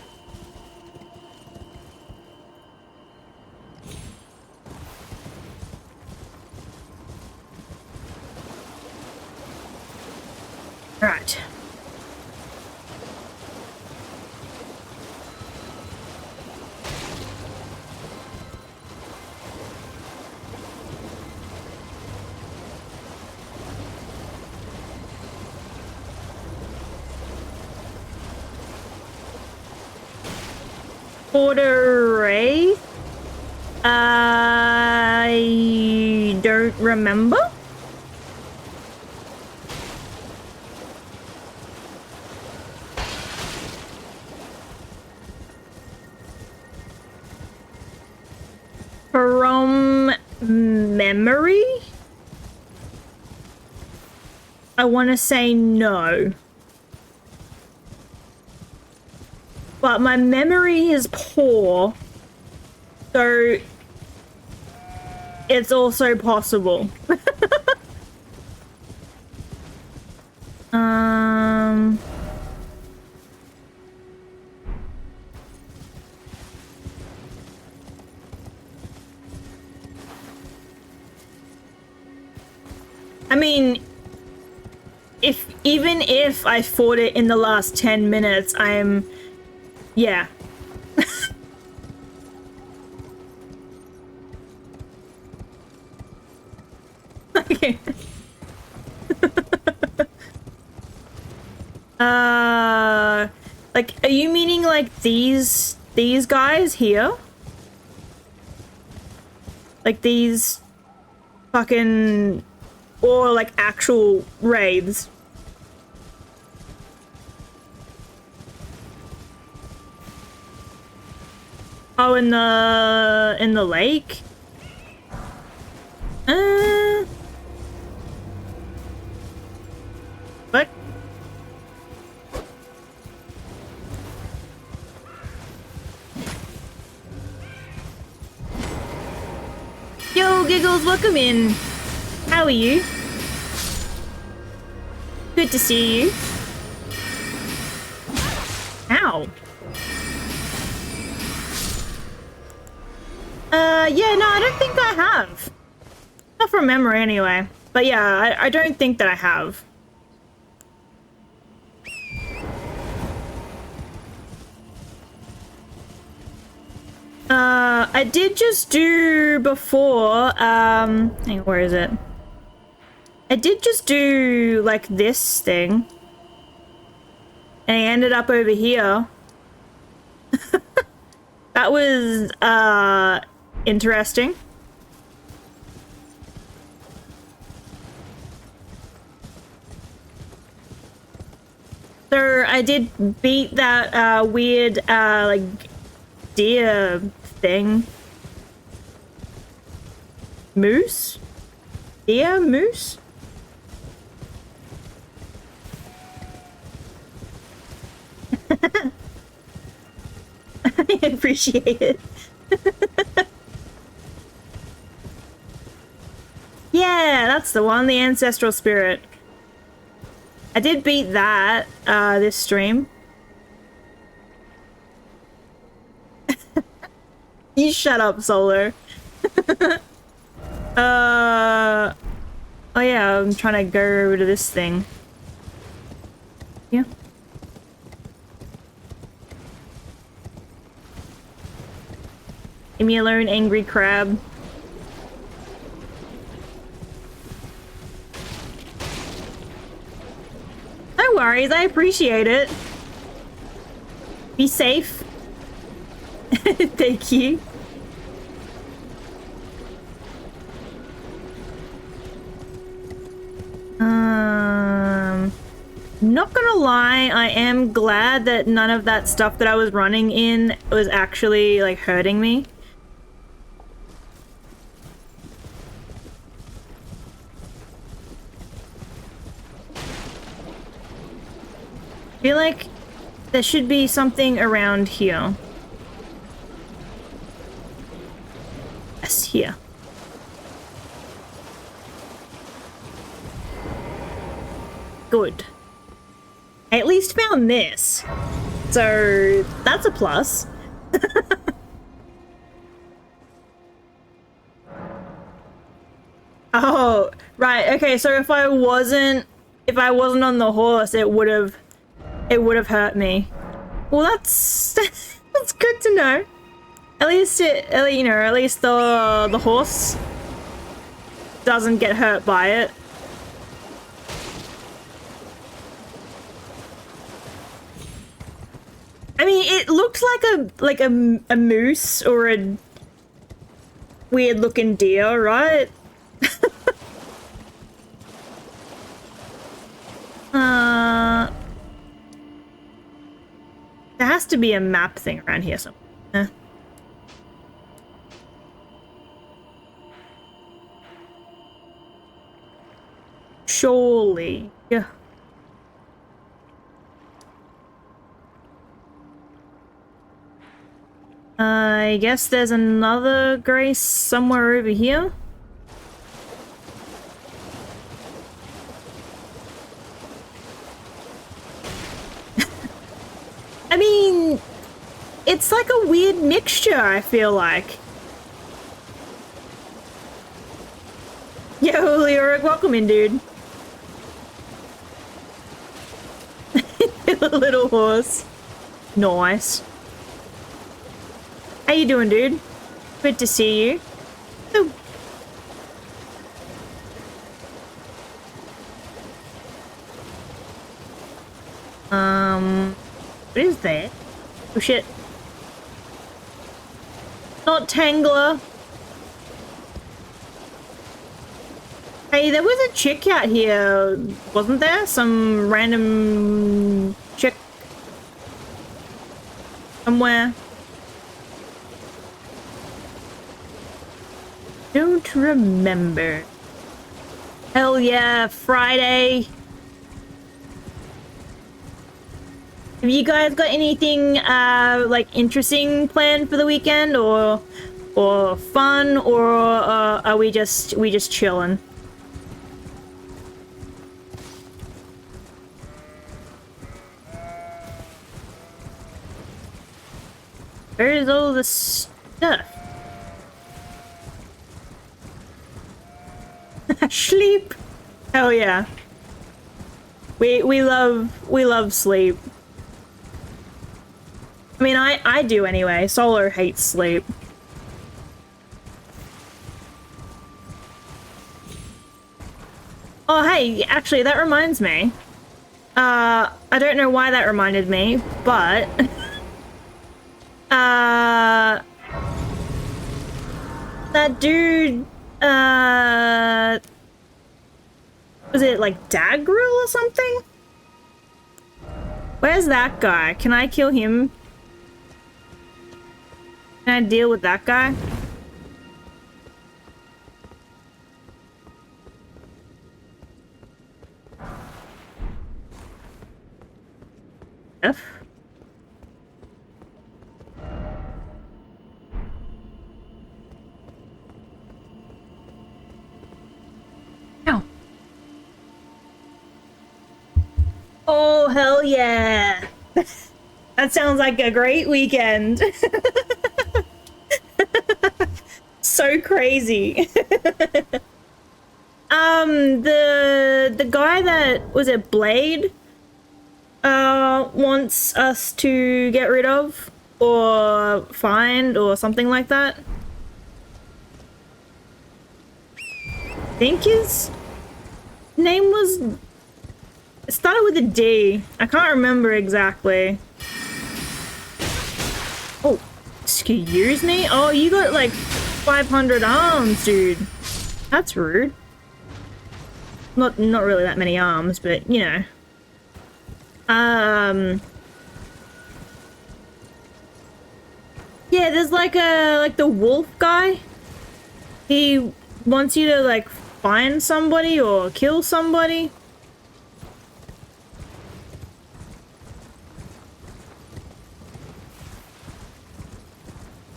Right. Porter Ray? I don't remember. From memory? I want to say no. But my memory is poor, so it's also possible. I mean, even if I fought it in the last 10 minutes, yeah. Okay. Like, are you meaning like these guys here? Like these fucking, or like actual raids? Oh, in the lake? What? Yo, Giggles, welcome in. How are you? Good to see you. Ow. Yeah, no, I don't think I have. Not from memory, anyway. But yeah, I don't think that I have. I did just do before, hang on, where is it? I did just do, like, this thing. And I ended up over here. That was, interesting. So I did beat that, weird, like, deer thing. Moose? Deer? Moose? I appreciate it. Yeah, that's the one, the ancestral spirit. I did beat that, this stream. You shut up, Solar. Oh yeah, I'm trying to go over to this thing. Yeah. Leave me alone, angry crab. No worries, I appreciate it. Be safe. Thank you. Not gonna lie, I am glad that none of that stuff that I was running in was actually, like, hurting me. I feel like there should be something around here. Yes, here. Good. I at least found this. So that's a plus. Oh, right. Okay, so if I wasn't on the horse, it would have hurt me. Well, that's that's good to know. At least you know, at least the horse doesn't get hurt by it. I mean, it looks like a moose or a weird looking deer, right? There has to be a map thing around here somewhere. Surely. Yeah. I guess there's another grace somewhere over here. I mean, it's like a weird mixture, I feel like. Yo, Leoric, welcome in, dude. Little horse. Nice. How you doing, dude? Good to see you. Oh. What is that? Oh shit. Not Tangler. Hey, there was a chick out here, wasn't there? Some random chick somewhere. Don't remember. Hell yeah, Friday. Have you guys got anything like interesting planned for the weekend, or fun, or are we just chilling? Where is all the stuff? Sleep. Hell yeah. We love sleep. I mean, I do anyway. Solo hates sleep. Oh, hey, actually, that reminds me. I don't know why that reminded me, but that dude, was it like Dagrill or something? Where's that guy? Can I kill him? Can I deal with that guy? F? Ow. Oh, hell yeah. That sounds like a great weekend. So crazy. The guy that was it Blade wants us to get rid of or find or something like that. I think his name was, it started with a D. I can't remember exactly. Oh, excuse me? Oh, you got like 500 arms, dude. That's rude. Not really that many arms, but you know. Yeah, there's like the wolf guy. He wants you to like find somebody or kill somebody.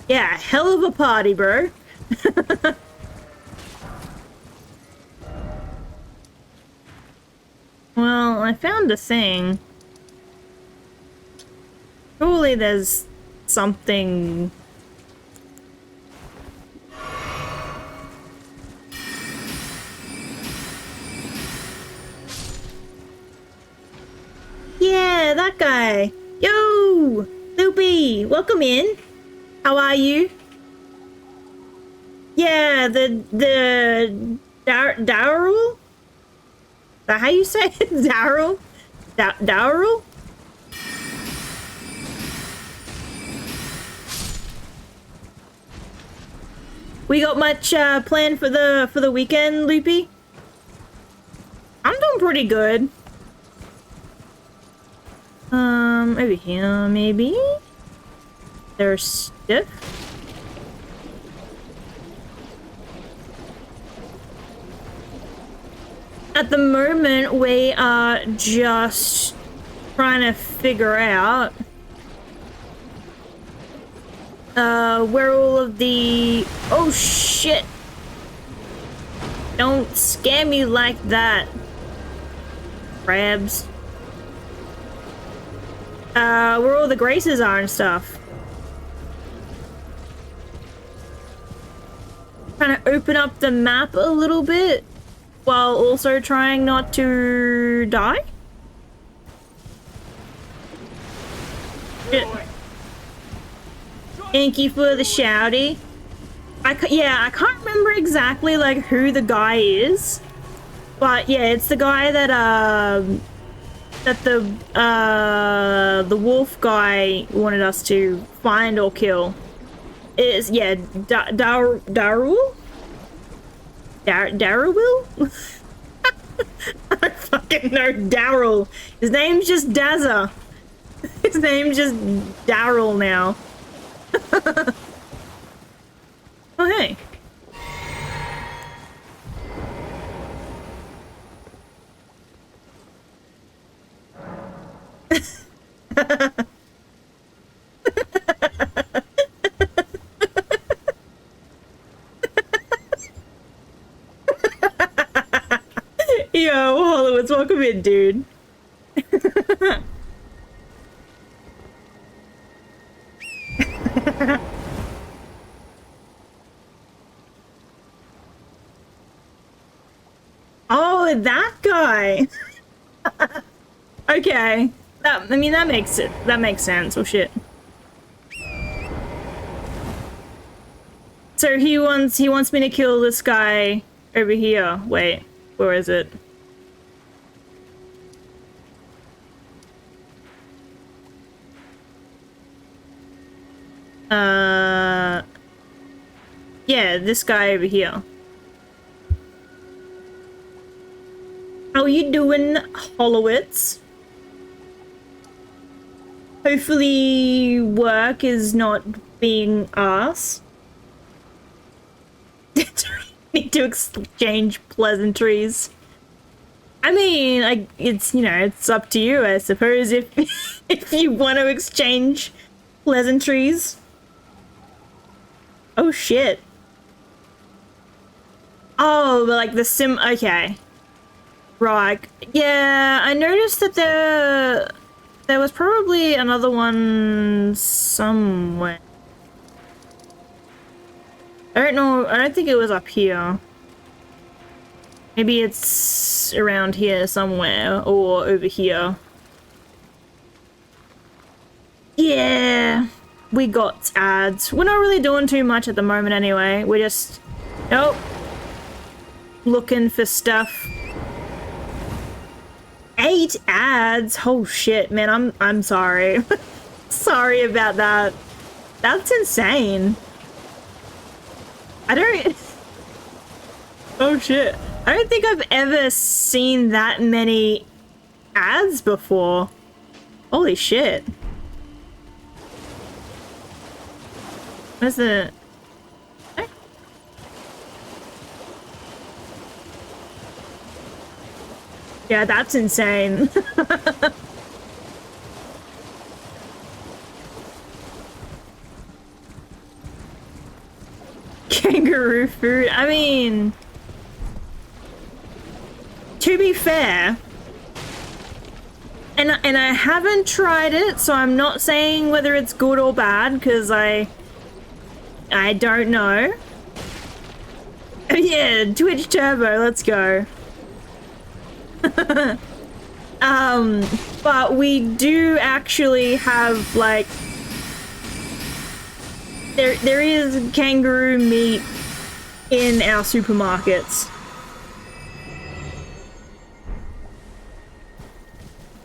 Yeah, hell of a party, bro. Well, I found a thing. Surely there's something. Yeah, that guy. Yo, Loopy, welcome in. How are you? Yeah, the Daryl? Is that how you say it? Daryl? Daryl? We got much planned for the weekend, Loopy? I'm doing pretty good. Over here, maybe? There's stuff. At the moment, we are just trying to figure out where all of the... Oh shit! Don't scare me like that, crabs. Where all the graces are and stuff. Trying to open up the map a little bit while also trying not to die. Thank you for the shouty. Yeah, I can't remember exactly like who the guy is, but yeah, it's the guy that the wolf guy wanted us to find or kill. Is yeah, Darul? Darul? I don't fucking know Daryl. His name's just Dazza. His name's just Daryl now. Oh hey. stupid, dude. Oh, that guy. Okay. I mean, that makes sense. Oh shit. So he wants me to kill this guy over here. Wait, where is it? Yeah, this guy over here. How you doing, Hollowitz? Hopefully work is not being asked. Need to exchange pleasantries. I mean, it's, you know, it's up to you, I suppose, if if you want to exchange pleasantries. Oh shit. Oh, like the okay. Right. Yeah, I noticed that there was probably another one somewhere. I don't know, I don't think it was up here. Maybe it's around here somewhere, or over here. Yeah, we got ads. We're not really doing too much at the moment anyway. We're just, nope, looking for stuff. 8 ads? Oh shit, man, I'm sorry. Sorry about that. That's insane. I don't... Oh shit. I don't think I've ever seen that many ads before. Holy shit. Where's the... Yeah, that's insane. Kangaroo food. I mean, to be fair, and I haven't tried it, so I'm not saying whether it's good or bad because I don't know. Yeah, Twitch Turbo, let's go. But we do actually have, like, there is kangaroo meat in our supermarkets.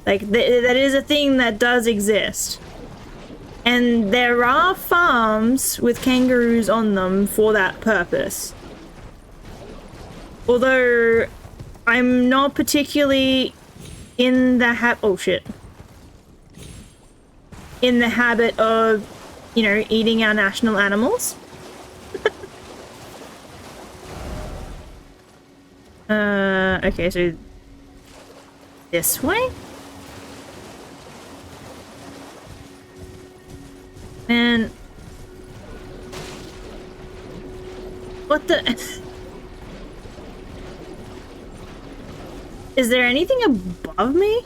Like, that is a thing that does exist. And there are farms with kangaroos on them for that purpose. Although I'm not particularly in the oh shit. In the habit of, you know, eating our national animals. Okay, so this way? Man. What the... Is there anything above me?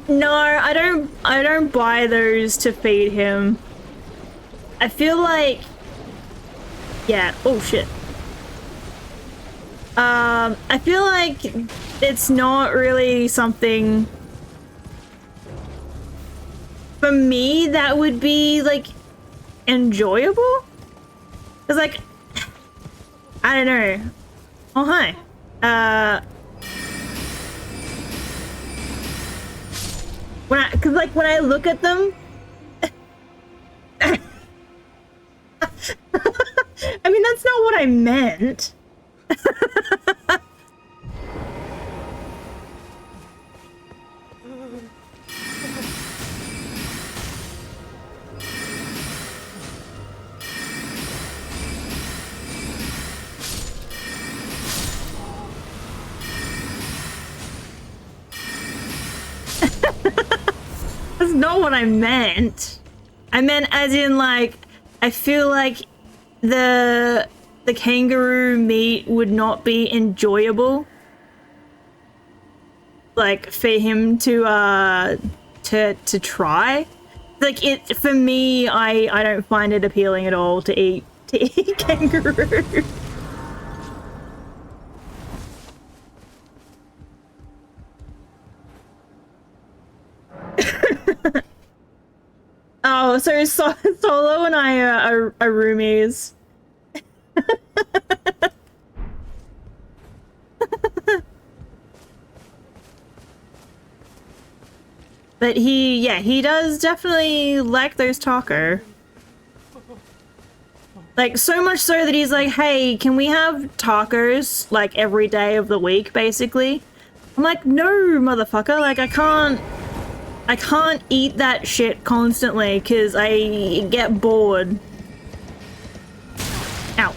No, I don't buy those to feed him. I feel like... Yeah, oh shit. I feel like it's not really something... For me, that would be, like, enjoyable? Cause, like... I don't know. Oh, hi. When I look at them... I mean, that's not what I meant. That's not what I meant. I meant as in, like, I feel like the the kangaroo meat would not be enjoyable. Like, for him to try. Like, it, for me, I don't find it appealing at all to eat kangaroo. Oh, so Solo and I are roomies. But he does definitely like those taco. Like, so much so that he's like, hey, can we have tacos, like, every day of the week, basically? I'm like, no, motherfucker, like, I can't eat that shit constantly, because I get bored. Ow.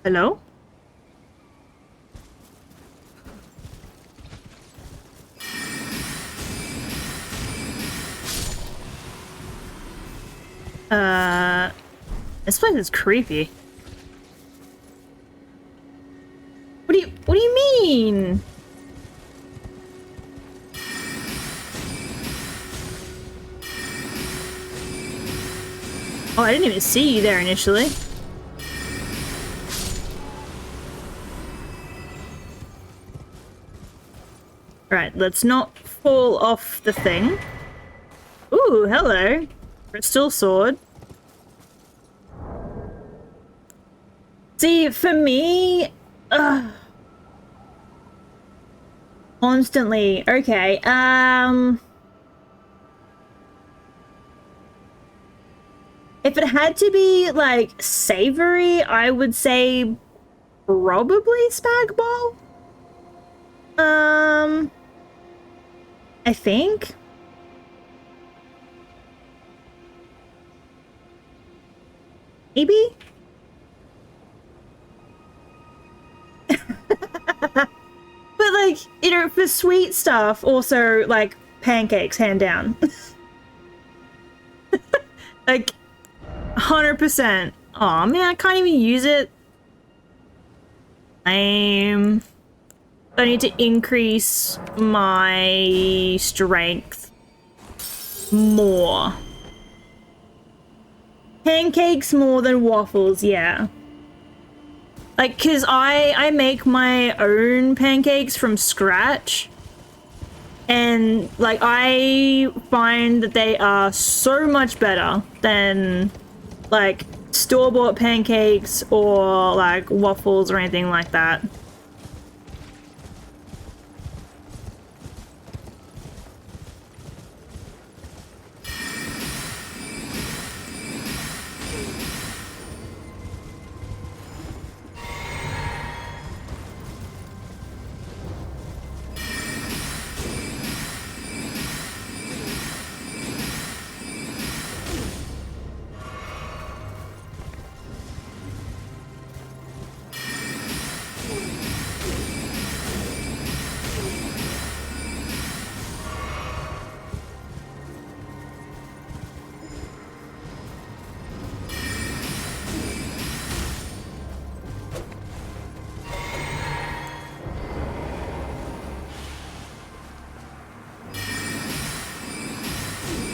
Hello? This place is creepy. What do you mean? Oh, I didn't even see you there initially. Right, let's not fall off the thing. Ooh, hello. Crystal sword. See, for me, constantly. Okay, if it had to be, like, savory, I would say probably spag bol. I think. Maybe? But, like, you know, for sweet stuff, also, like, pancakes, hand down. Like, 100%. Aw, man, I can't even use it. I need to increase my strength more. Pancakes more than waffles, yeah. Like, cause I make my own pancakes from scratch. And, like, I find that they are so much better than, like, store-bought pancakes or, like, waffles or anything like that.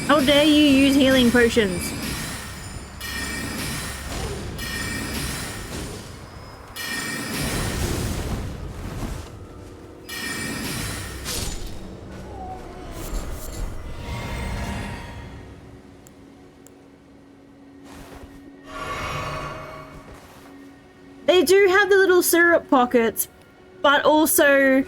How dare you use healing potions? They do have the little syrup pockets, but also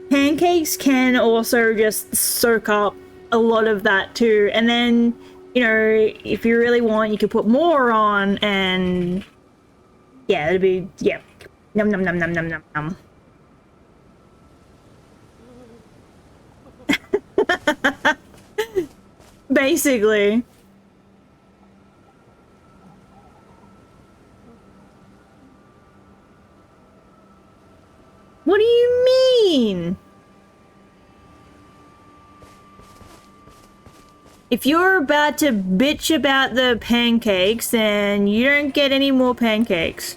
pancakes can also just soak up a lot of that too. And then, you know, if you really want, you could put more on and yeah, it'd be, yeah. Num num num num num num num. Basically. What do you mean? If you're about to bitch about the pancakes, then you don't get any more pancakes.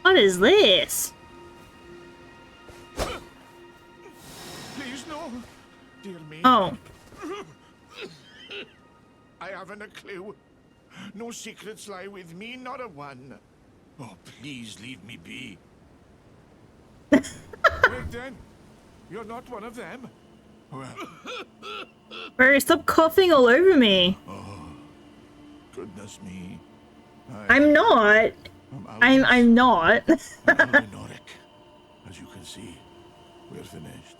What is this? Please no, dear me. Oh. I haven't a clue. No secrets lie with me, not a one. Oh, please leave me be. Wait then, you're not one of them. Well, Bro, stop coughing all over me. goodness me. I'm not. I'm not. Alden Ring. As you can see, we're finished.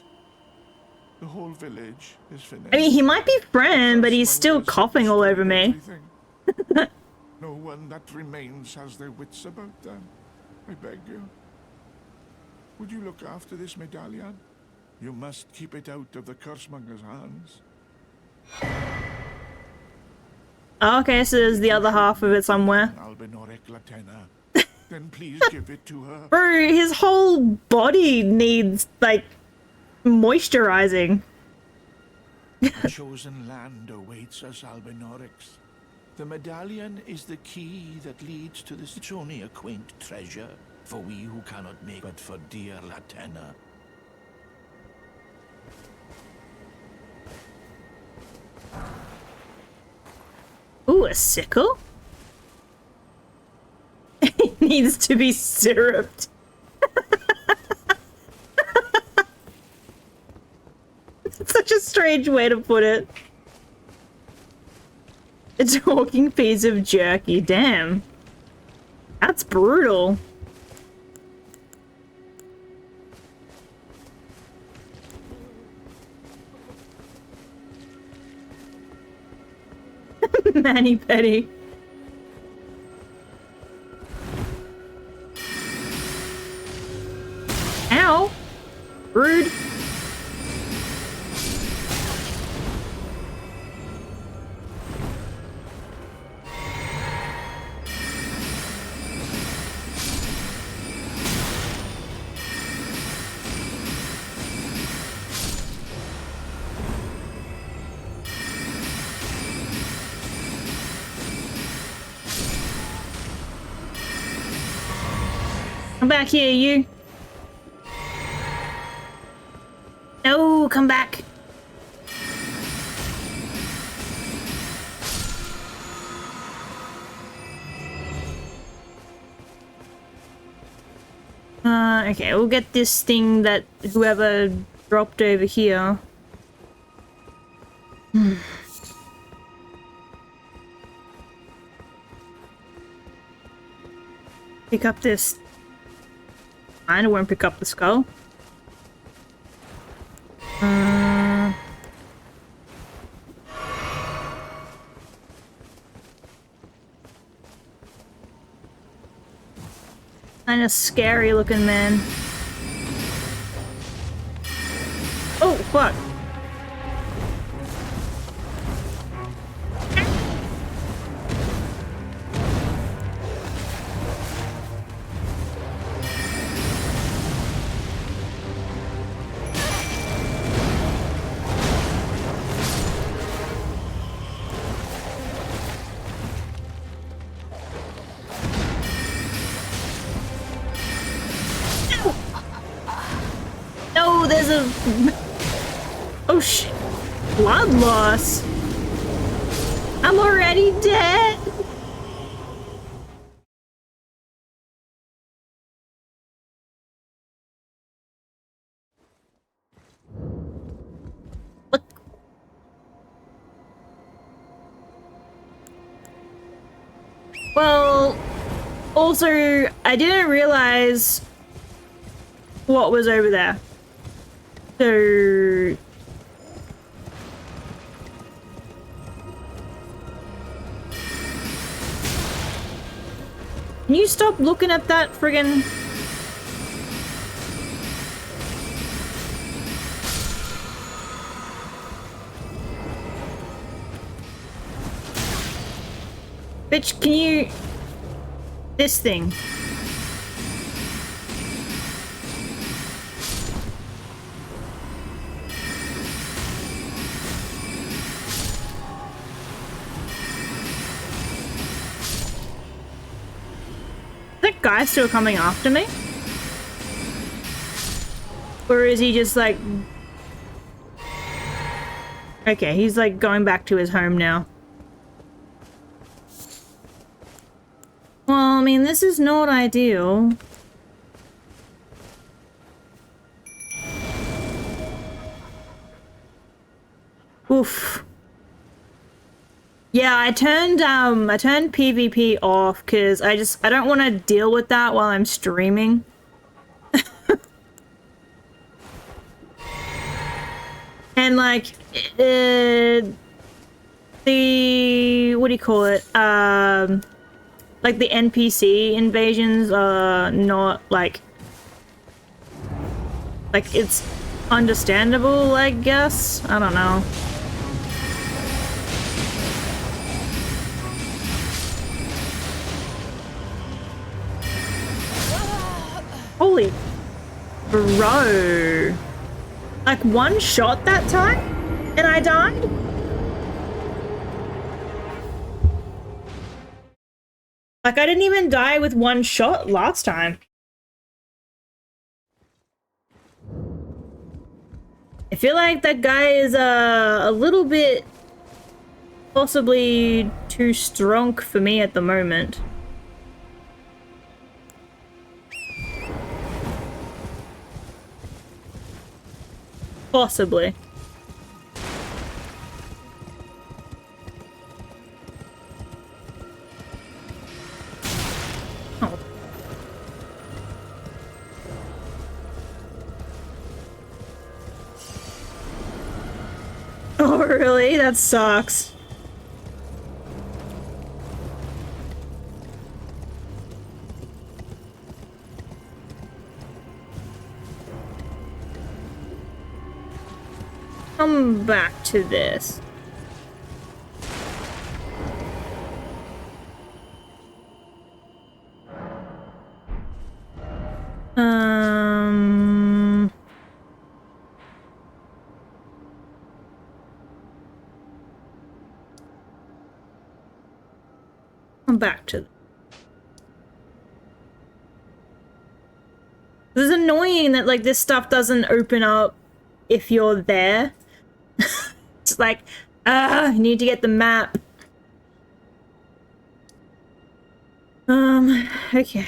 The whole village is finished. I mean, he might be friend, but he's still coughing all over me. No one that remains has their wits about them. I beg you. Would you look after this medallion? You must keep it out of the cursemonger's hands. Oh, okay, so there's the other half of it somewhere. Albinoric Latena. Then please give it to her. Bro, his whole body needs, like, moisturizing. A chosen land awaits us, Albinorics. The medallion is the key that leads to this. It's only a quaint treasure for we who cannot make but for dear Latena. Ooh, a sickle? It needs to be syruped. Such a strange way to put it. A talking piece of jerky, damn. That's brutal. Manny Petty. Ow! Rude. Come back here, you. No, come back. Okay, we'll get this thing that whoever dropped over here. Pick up this. I won't pick up the skull. Kinda scary looking man. Oh, fuck. No, there's a... Oh shit. Blood loss. I'm already dead. What? Well, also, I didn't realize what was over there. So... Can you stop looking at that friggin... Bitch, can you... This thing. Is that guy still coming after me? Or is he just like... Okay, he's like going back to his home now. Well, I mean, this is not ideal. Oof. Yeah, I turned PvP off because I don't want to deal with that while I'm streaming. And like the what do you call it? Like the NPC invasions are not like it's understandable, I guess. I don't know. Holy bro. Like one shot that time and I died? Like I didn't even die with one shot last time. I feel like that guy is a little bit possibly too strong for me at the moment. Possibly. Oh. Oh, really? That sucks. Come back to this. Come back to this. This is annoying that like this stuff doesn't open up if you're there. It's like, I need to get the map. Okay.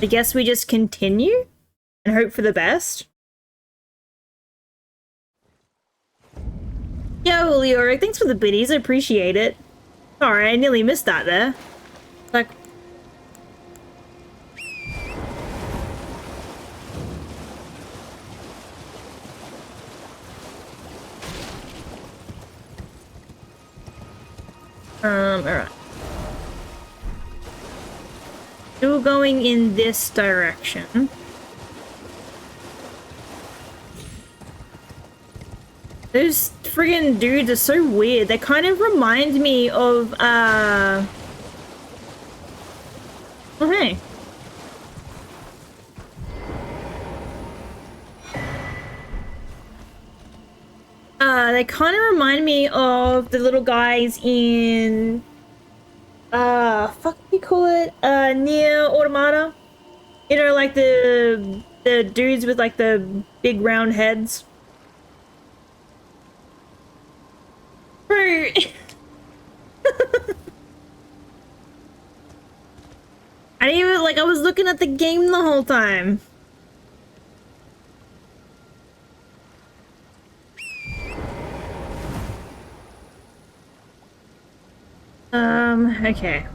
I guess we just continue and hope for the best. Yo, Leoric, thanks for the biddies, I appreciate it. Sorry, I nearly missed that there. Like... alright. Still going in this direction. Those friggin' dudes are so weird. They kind of remind me of, oh, hey. They kind of remind me of the little guys in, fuck what do you call it? Near Automata. You know, like the dudes with like the big round heads. Bro. I didn't even, like, I was looking at the game the whole time. Okay.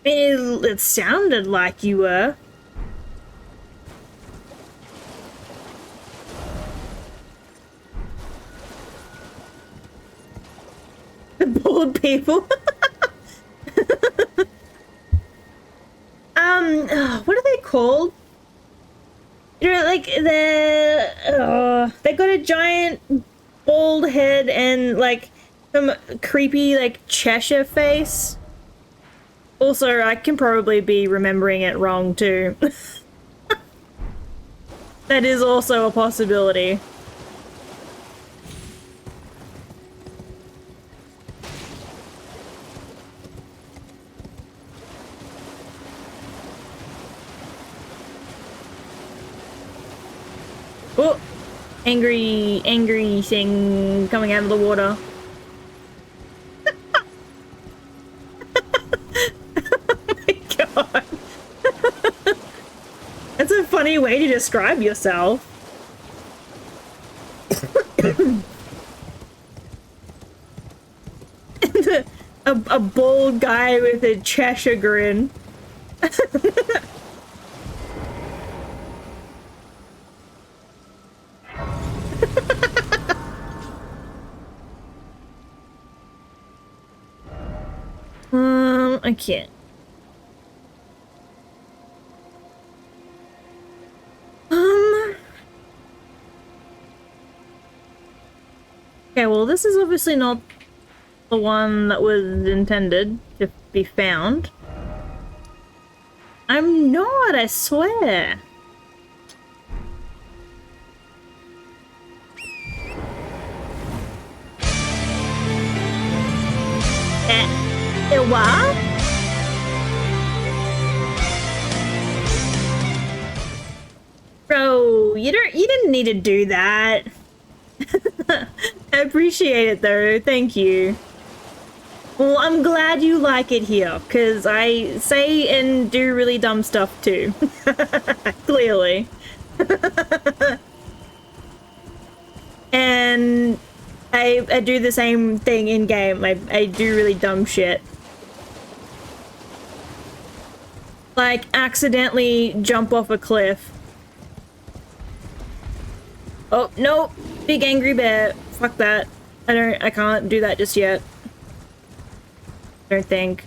It sounded like you were. The bored people. What are they called? You know, like they got a giant bald head and like some creepy like Cheshire face. Also, I can probably be remembering it wrong too. That is also a possibility. Oh, angry thing coming out of the water. Oh my god. That's a funny way to describe yourself. a bald guy with a Cheshire grin. I can't. Okay, well, this is obviously not the one that was intended to be found. I'm not, I swear. What? Bro, you didn't need to do that. I appreciate it though, thank you. Well, I'm glad you like it here, because I say and do really dumb stuff too. Clearly. And I do the same thing in game. I do really dumb shit. Like, accidentally jump off a cliff. Oh, no! Big angry bear. Fuck that. I can't do that just yet. I don't think.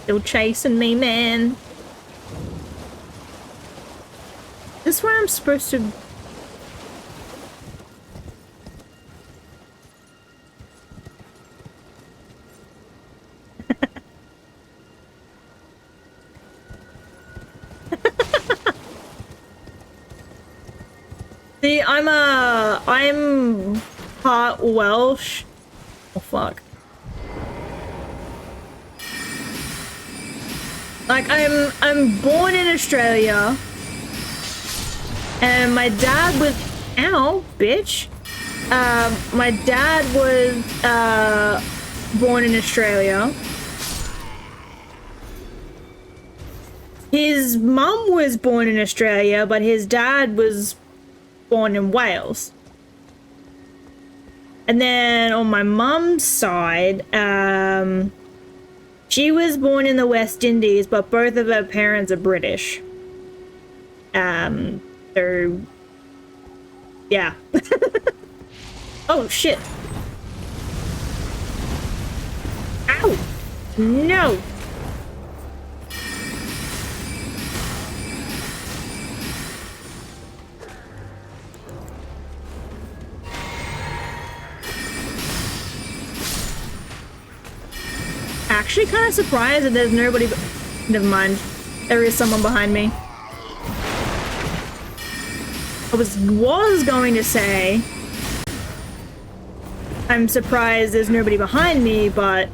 Still chasing me, man. Is this where I'm supposed to... See, I'm part Welsh. Oh fuck. Like I'm born in Australia. And my dad was ow, bitch. My dad was born in Australia. His mum was born in Australia, but his dad was born in Wales. And then on my mum's side, she was born in the West Indies, but both of her parents are British. So yeah. Oh shit. Ow! No! Actually kind of surprised that there's nobody never mind. There is someone behind me. I was going to say I'm surprised there's nobody behind me, but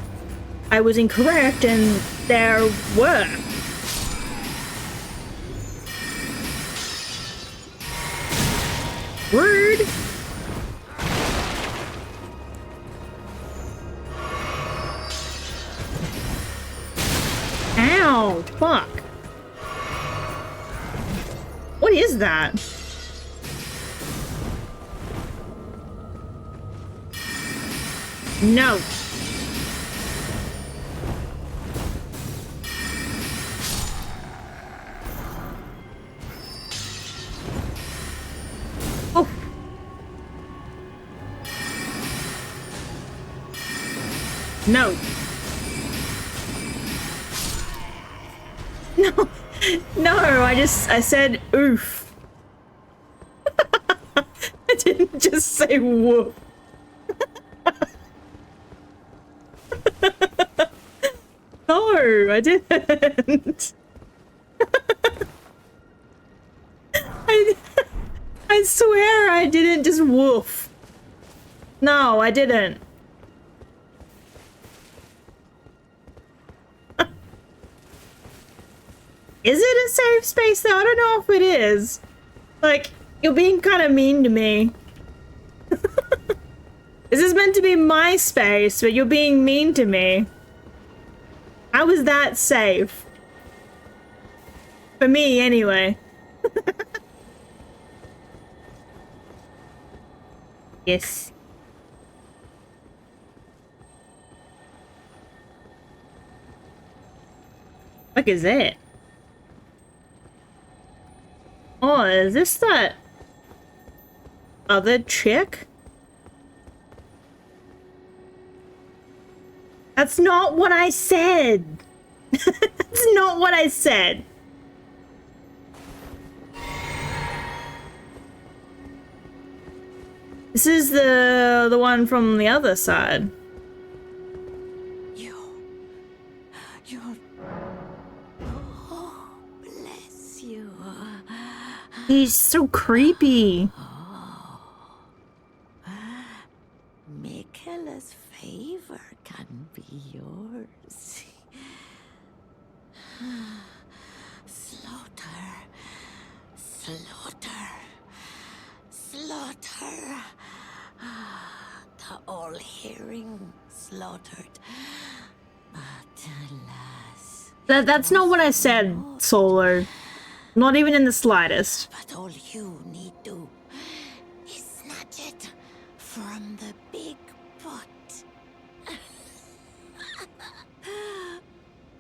I was incorrect and there were. Rude. Ow, fuck. What is that? No. Oh. No. No. No, I said oof. I didn't just say woof. No, I didn't. I swear I didn't just woof. No, I didn't. Is it a safe space though? I don't know if it is. Like, you're being kind of mean to me. This is meant to be my space, but you're being mean to me. How is that safe? For me, anyway. Yes. What is it? Oh, is this that other chick? That's not what I said. That's not what I said. This is the one from the other side. You're... Oh, bless you. He's so creepy. Michaela's favor can be yours. Slaughter. Slaughter. Slaughter. The all-hearing slaughtered. But alas... That's not what I said, Solo. Not even in the slightest. But all you need to is snatch it from the big pot.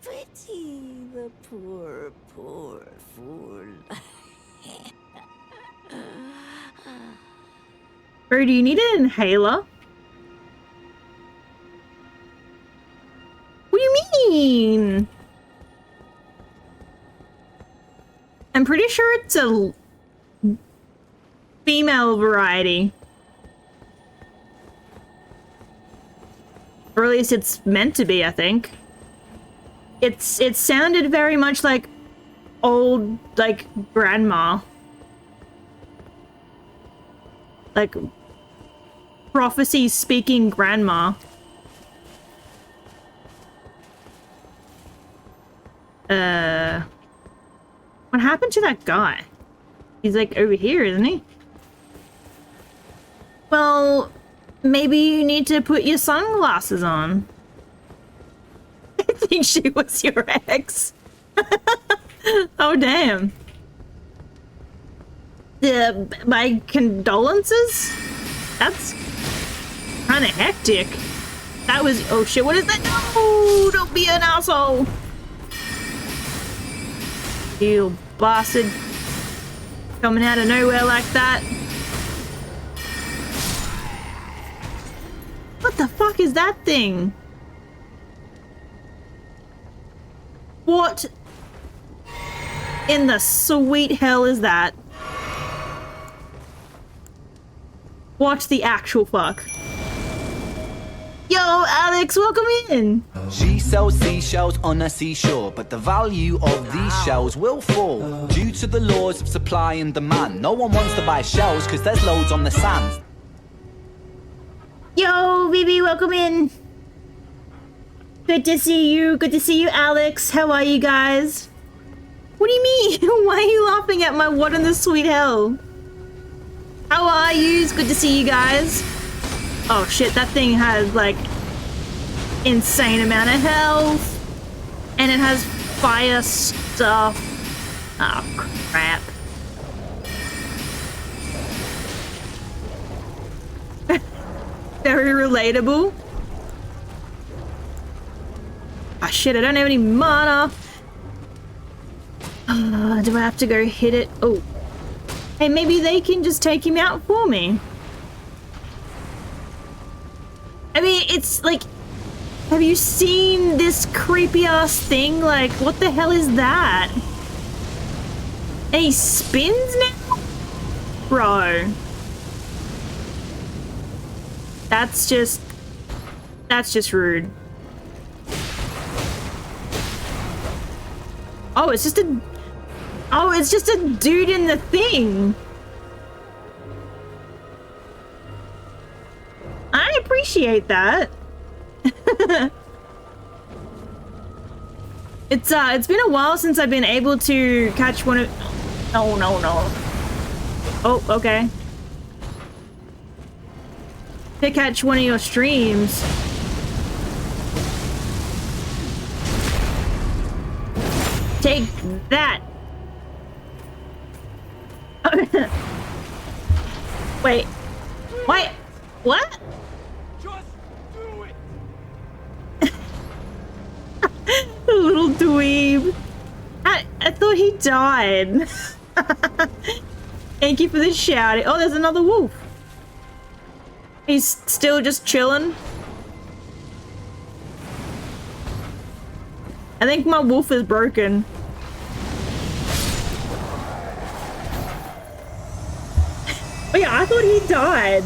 Pity the poor, poor fool. Bro, do you need an inhaler? What do you mean? I'm pretty sure it's a female variety. Or at least it's meant to be, I think. It sounded very much like old, like, grandma. Like, prophecy-speaking grandma. What happened to that guy? He's like over here, isn't he? Well, maybe you need to put your sunglasses on. I think she was your ex. Oh, damn. My condolences? That's kind of hectic. That was... Oh, shit, what is that? No! Don't be an asshole! You bastard. Coming out of nowhere like that. What the fuck is that thing? What in the sweet hell is that? Watch the actual fuck. Yo, Alex, welcome in. She sells seashells on a seashore, but the value of these shells will fall due to the laws of supply and demand. No one wants to buy shells because there's loads on the sand. Yo, BB, welcome in. Good to see you. Good to see you, Alex. How are you guys? What do you mean? Why are you laughing at my what in the sweet hell? How are you? It's good to see you guys. Oh shit, that thing has like insane amount of health. And it has fire stuff. Oh crap. Very relatable. Ah shit, I don't have any mana. Do I have to go hit it? Oh. Hey, maybe they can just take him out for me. I mean, it's like, have you seen this creepy ass thing? Like, what the hell is that? And he spins now? Bro. That's just rude. Oh, it's just a dude in the thing. I appreciate that. It's been a while since I've been able to catch one of... No. Oh, okay. To catch one of your streams. Take that. Wait. Wait. What? Just do it. The little dweeb. I thought he died. Thank you for the shout. Oh, there's another wolf. He's still just chilling. I think my wolf is broken. Oh yeah, I thought he died.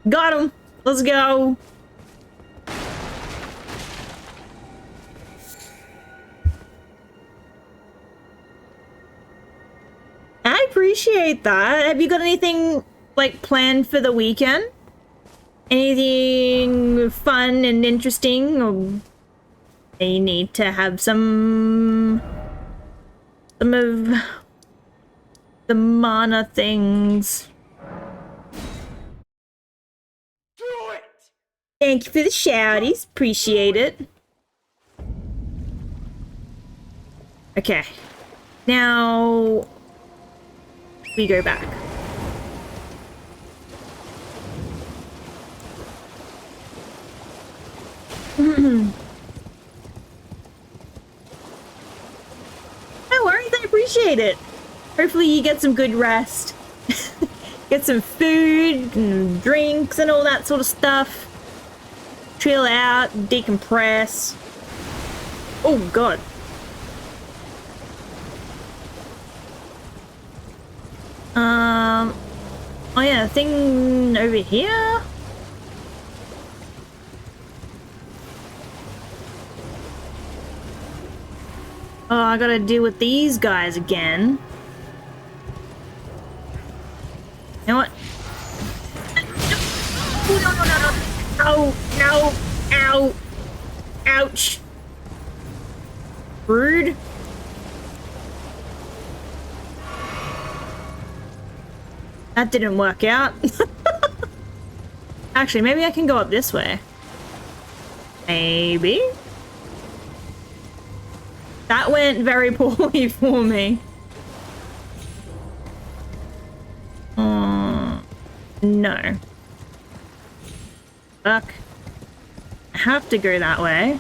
Got him. Let's go. I appreciate that. Have you got anything like planned for the weekend? Anything fun and interesting, or you need to have some of the mana things? Do it. Thank you for the shouties. Appreciate it. Okay. Now we go back. No worries, I appreciate it. Hopefully you get some good rest. Get some food and drinks and all that sort of stuff. Chill out, decompress. Oh god. Oh yeah, thing over here. Oh, I gotta deal with these guys again. You know what? No. No. Ow. Ouch. Rude. That didn't work out. Actually, maybe I can go up this way. Maybe. That went very poorly for me. No. Fuck. I have to go that way.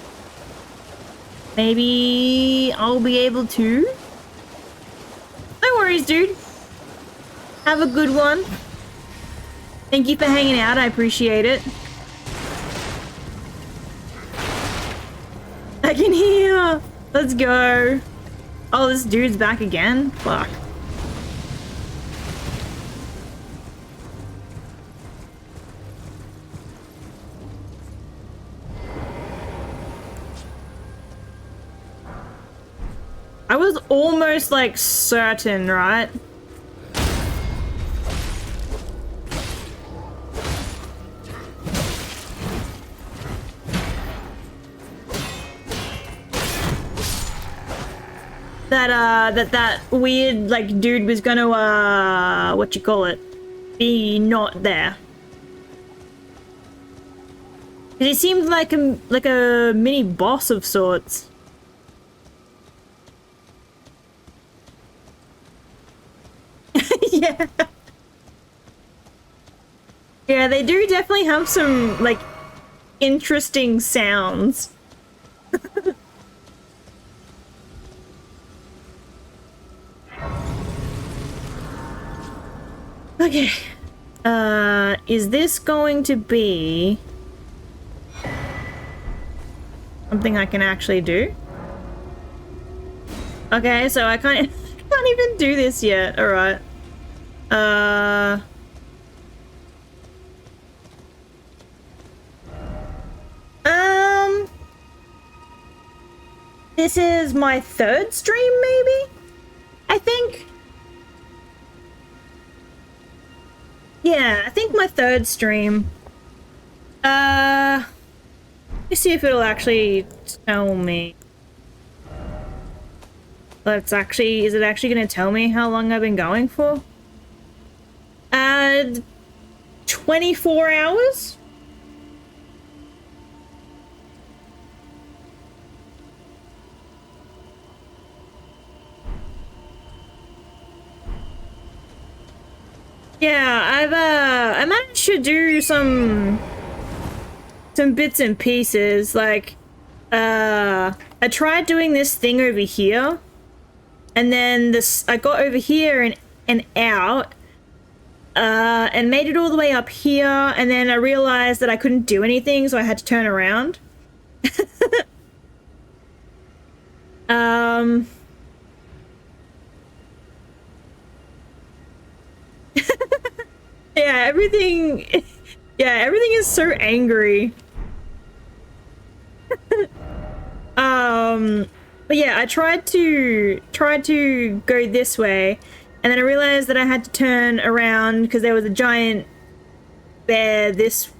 Maybe I'll be able to. No worries, dude. Have a good one. Thank you for hanging out. I appreciate it. I can hear. Let's go. Oh, this dude's back again? Fuck. I was almost like certain, right? That weird like dude was gonna what you call it, be not there. 'Cause he seemed like a mini boss of sorts. Yeah. Yeah, they do definitely have some like interesting sounds. Okay. Is this going to be something I can actually do? Okay, so I can't even do this yet. All right. This is my third stream, maybe? I think. Yeah, I think my third stream. Let me see if it'll actually tell me. Is it actually gonna tell me how long I've been going for? 24 hours? Yeah, I managed to do some bits and pieces, like, I tried doing this thing over here, and then I got over here and out, and made it all the way up here, and then I realized that I couldn't do anything, so I had to turn around. Yeah, everything is so angry. But yeah, I tried to go this way, and then I realized that I had to turn around because there was a giant bear this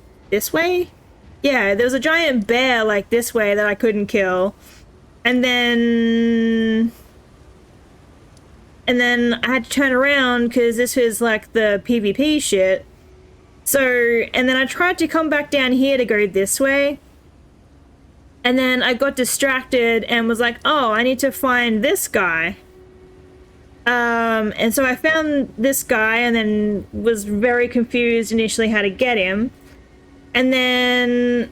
way. Yeah, there was a giant bear like this way that I couldn't kill. And then I had to turn around because this was like the PvP shit. So, and then I tried to come back down here to go this way. And then I got distracted and was like, oh, I need to find this guy. And so I found this guy and then was very confused initially how to get him. And then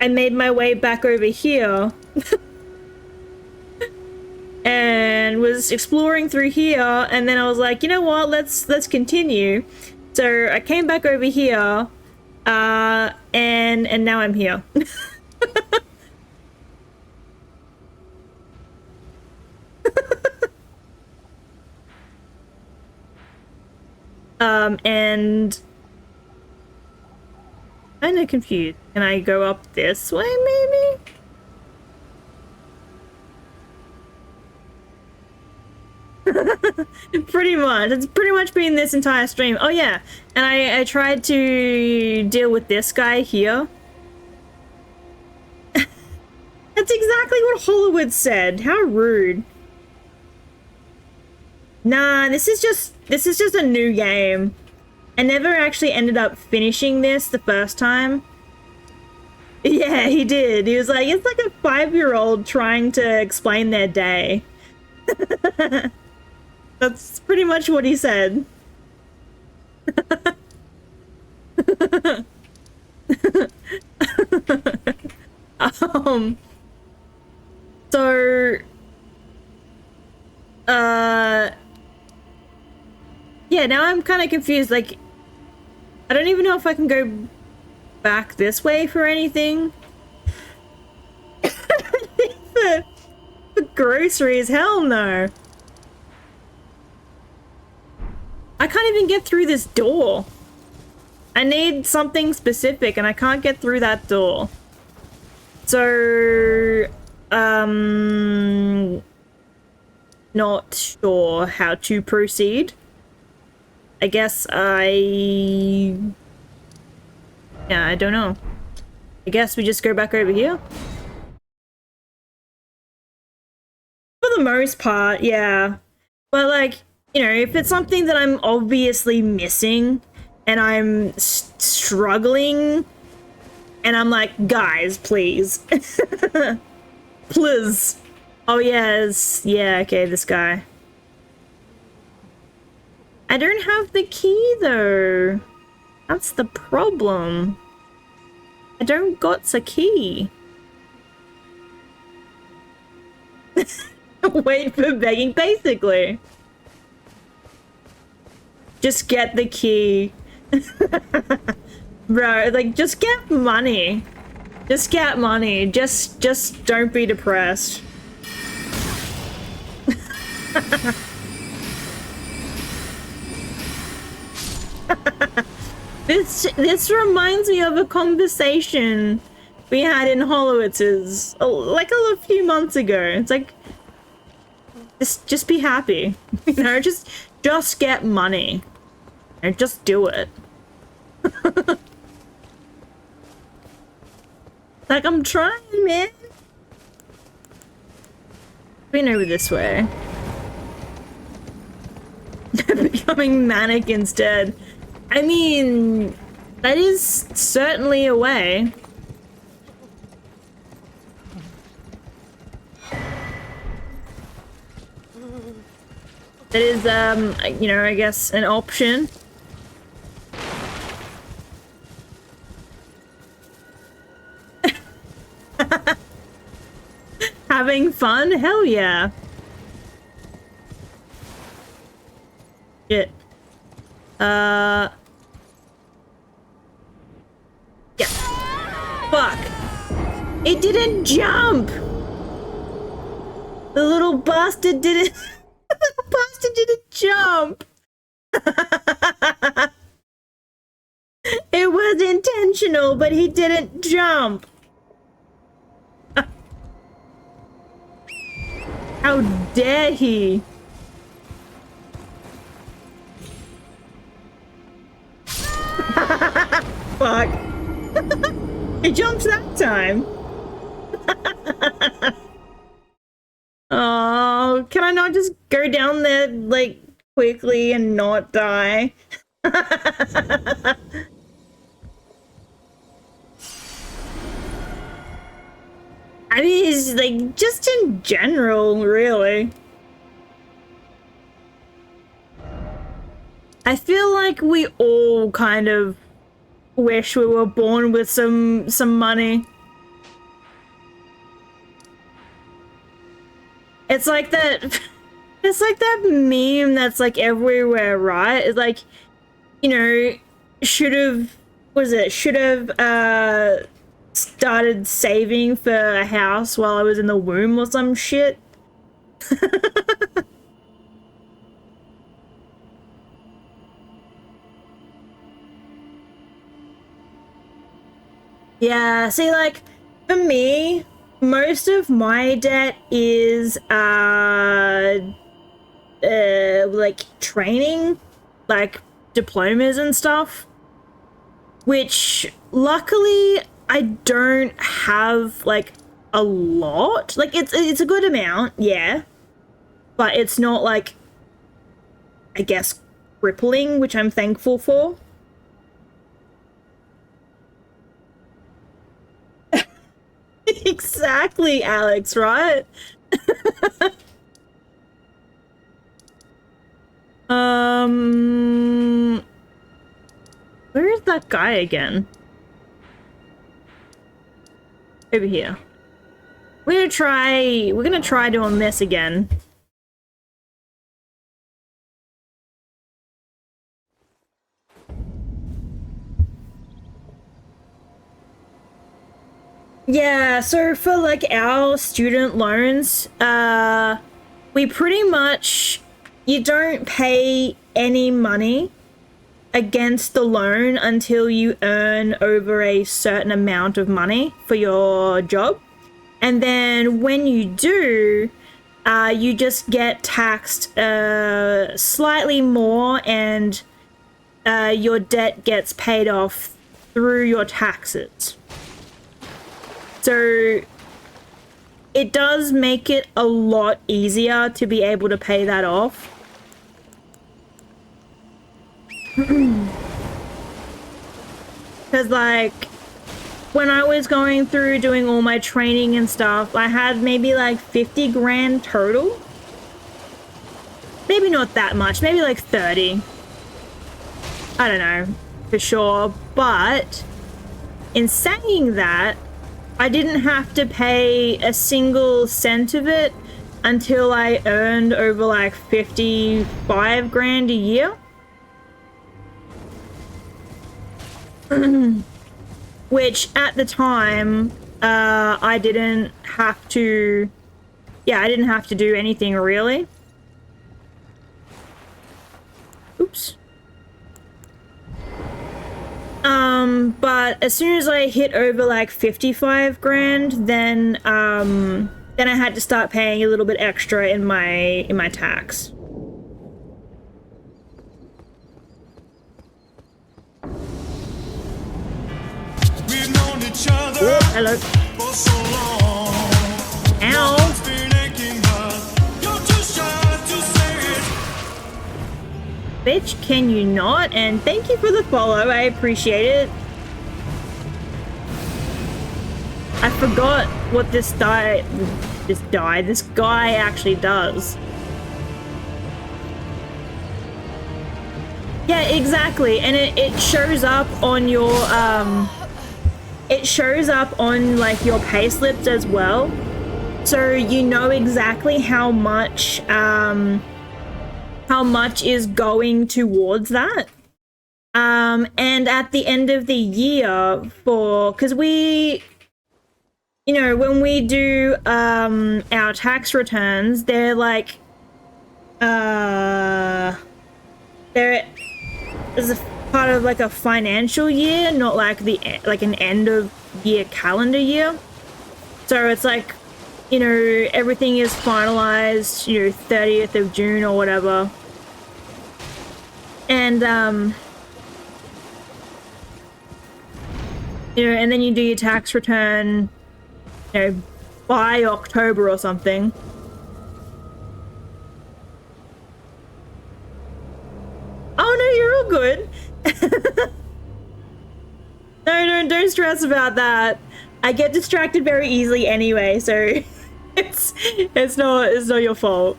I made my way back over here. And was exploring through here, and then I was like, you know what, let's continue. So I came back over here, and now I'm here. And I'm kinda confused. Can I go up this way, maybe? Pretty much. It's pretty much been this entire stream. Oh yeah, and I tried to deal with this guy here. That's exactly what Hollywood said. How rude. Nah, this is just a new game. I never actually ended up finishing this the first time. Yeah, he did. He was like, it's like a 5-year-old trying to explain their day. That's pretty much what he said. So, yeah, now I'm kind of confused. Like, I don't even know if I can go back this way for anything. for groceries, hell no. I can't even get through this door. I need something specific and I can't get through that door. So, not sure how to proceed. I guess yeah, I don't know. I guess we just go back over here. For the most part, yeah. But like, you know, if it's something that I'm obviously missing and I'm struggling and I'm like, guys, please. Please. Oh, yes. Yeah, okay, this guy. I don't have the key, though. That's the problem. I don't got the key. Wait for begging, basically. Just get the key. Bro, like, just get money. Just get money. Just don't be depressed. This reminds me of a conversation we had in Holowitz's like a few months ago. It's like just be happy. You know, just get money. And just do it. Like, I'm trying, man. Been over this way. Becoming manic instead. I mean, that is certainly a way. That is, you know, I guess an option. Having fun? Hell yeah. Shit. Yeah. Fuck. It didn't jump! The little bastard didn't... the little bastard didn't jump! It was intentional, but he didn't jump. How dare he? Fuck. He jumped that time. Oh, can I not just go down there, like, quickly and not die? I mean, it's like, just in general, really. I feel like we all kind of wish we were born with some money. It's like that meme that's like everywhere, right? It's like, you know, should have started saving for a house while I was in the womb or some shit. Yeah, see, like, for me, most of my debt is, like, training, like, diplomas and stuff, which, luckily, I don't have, like, a lot. Like, it's a good amount, yeah, but it's not, like, I guess, crippling, which I'm thankful for. Exactly, Alex, right? Where is that guy again? Over here. We're gonna try doing this again. Yeah, so for like our student loans, we pretty much, you don't pay any money against the loan until you earn over a certain amount of money for your job. And then when you do, you just get taxed slightly more, and your debt gets paid off through your taxes. So it does make it a lot easier to be able to pay that off. Because, like, when I was going through doing all my training and stuff, I had maybe like 50 grand total. Maybe not that much, maybe like 30. I don't know for sure, but in saying that, I didn't have to pay a single cent of it until I earned over like 55 grand a year. Which at the time, I didn't have to do anything really. But as soon as I hit over like 55 grand, then I had to start paying a little bit extra in my tax. We've known each other Oh, hello. for so long. Ow. It's been aching, but you're too shy to say it. Bitch, can you not? And thank you for the follow, I appreciate it. I forgot what this guy actually does. Yeah, exactly, and it shows up on your it shows up on like your pay slips as well, so you know exactly how much is going towards that. And at the end of the year, because we, you know, when we do our tax returns, they're like they're as a part of like a financial year, not like an end of year calendar year. So it's like, you know, everything is finalized, you know, 30th of June or whatever. And you know, and then you do your tax return, you know, by October or something. Oh no, you're all good. No, don't stress about that. I get distracted very easily anyway, so it's not your fault.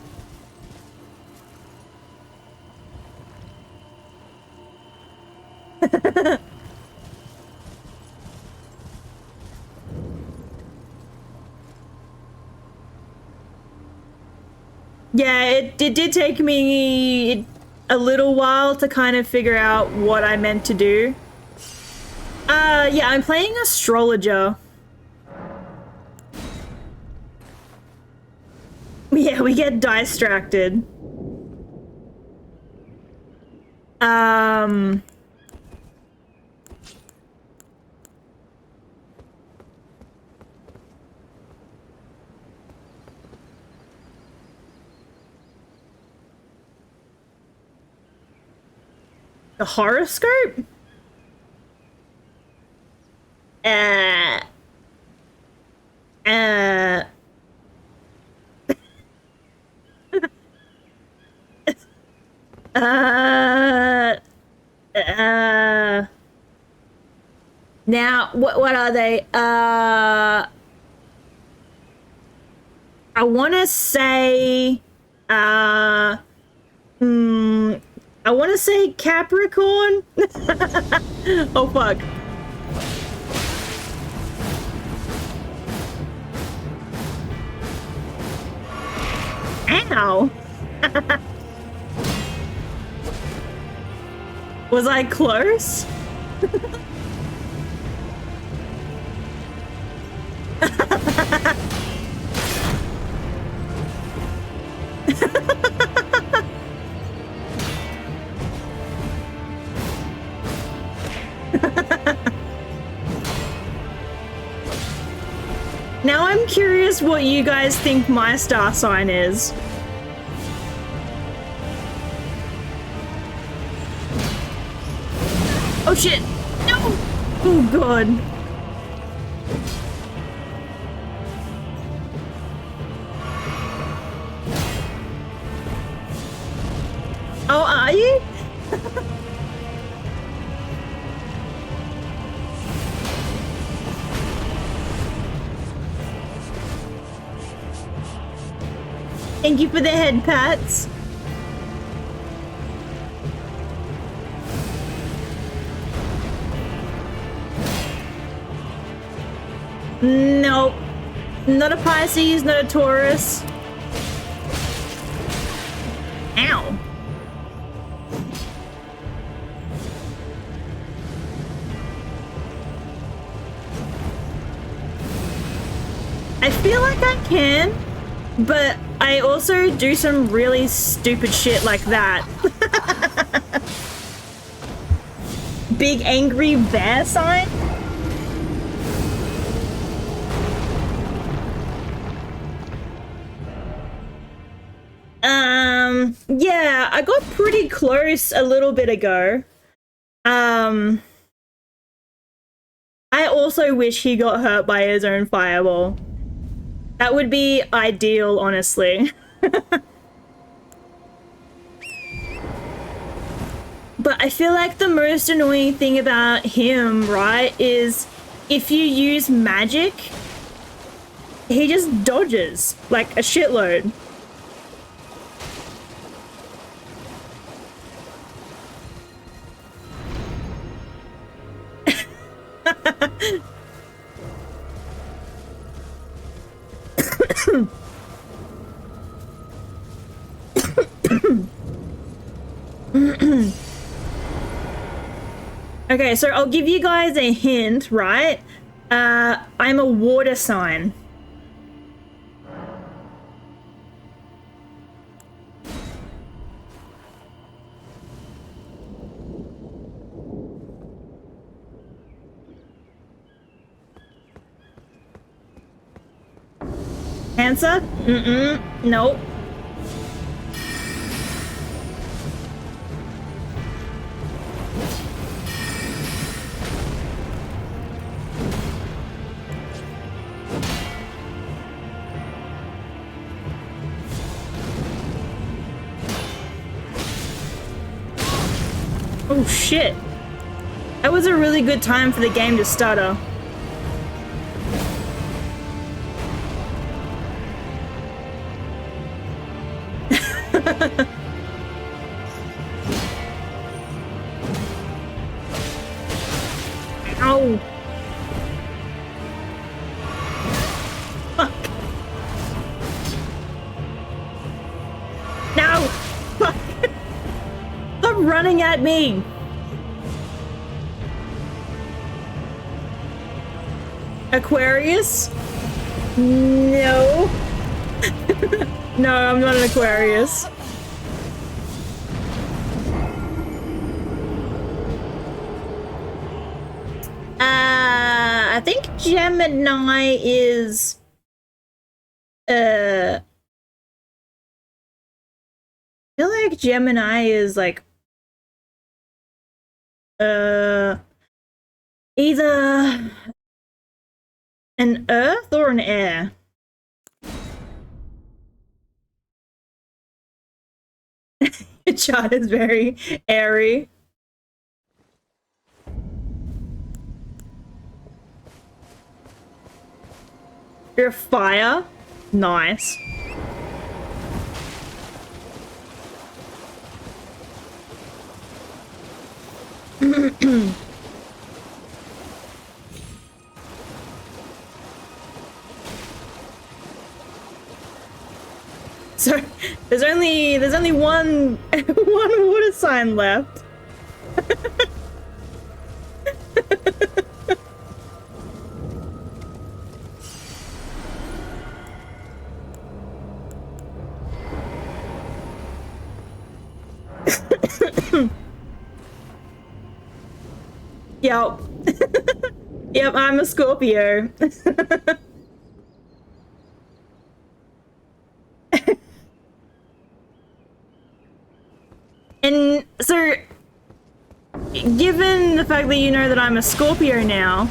Yeah, it did take me a little while to kind of figure out what I meant to do. Yeah, I'm playing Astrologer. Yeah, we get distracted. The horoscope? Now, what are they? I want to say, I want to say Capricorn. Oh, fuck. Ow. Was I close? Now I'm curious what you guys think my star sign is. Oh shit! No! Oh god. Oh, are you? Thank you for the head pats. Nope. Not a Pisces, not a Taurus. Ow. I feel like I can, but I also do some really stupid shit like that. big angry bear sign? Yeah, I got pretty close a little bit ago. I also wish he got hurt by his own fireball. That would be ideal, honestly. But I feel like the most annoying thing about him, right, is if you use magic, he just dodges like a shitload. Okay, so I'll give you guys a hint, right? I'm a water sign. Answer? Nope. Oh shit. That was a really good time for the game to stutter. Ow. Fuck. No! Fuck. Stop running at me! Aquarius? No. No, I'm not an Aquarius. I think Gemini is I feel like Gemini is like either an earth or an air. Your chart is very airy. You're fire? Nice. So there's only one one water sign left. Yep. Yep, I'm a Scorpio. And so, given the fact that you know that I'm a Scorpio now,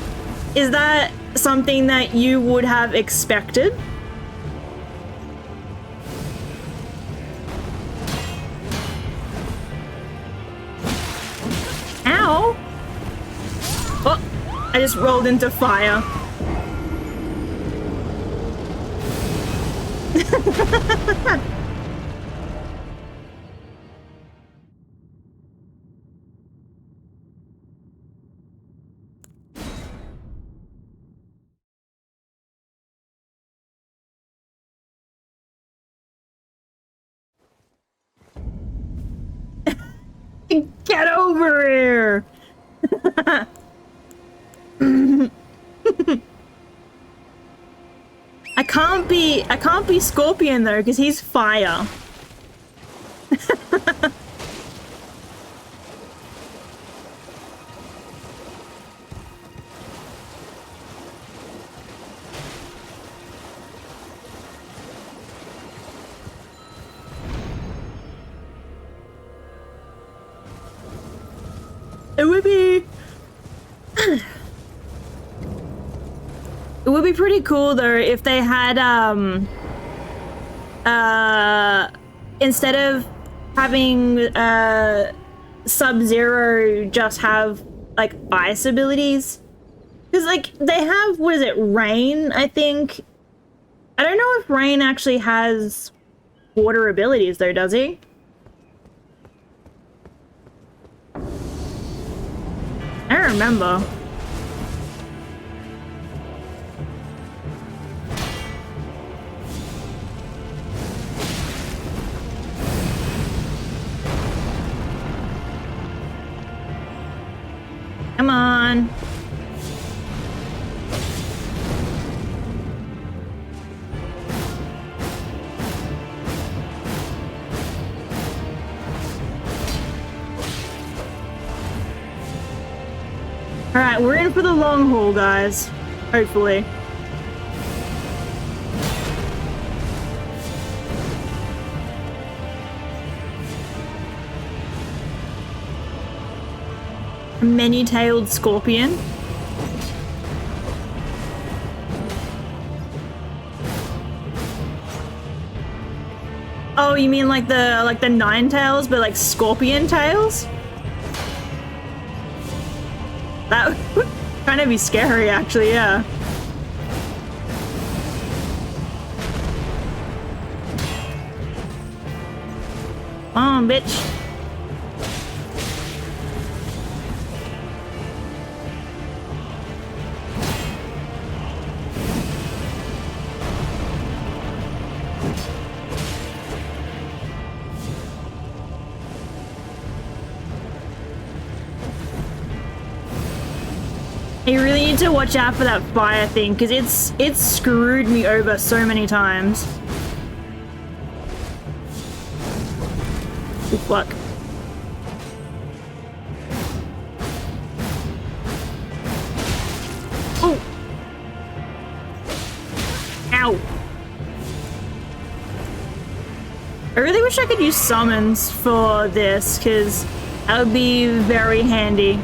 is that something that you would have expected? Ow! Oh, I just rolled into fire. Get over here! I can't be Scorpion though, because he's fire. It would be... It would be pretty cool though if they had instead of having Sub-Zero just have like ice abilities, because like they have, what is it, Rain, I think. I don't know if Rain actually has water abilities though, does he? I don't remember. Come on. Alright, we're in for the long haul, guys. Hopefully. A many-tailed scorpion. Oh, you mean like the nine tails, but like scorpion tails? That would kind of be scary, actually, yeah. Come on, bitch. You really need to watch out for that fire thing, because it's screwed me over so many times. Oh, fuck. Oh! Ow! I really wish I could use summons for this, because that would be very handy.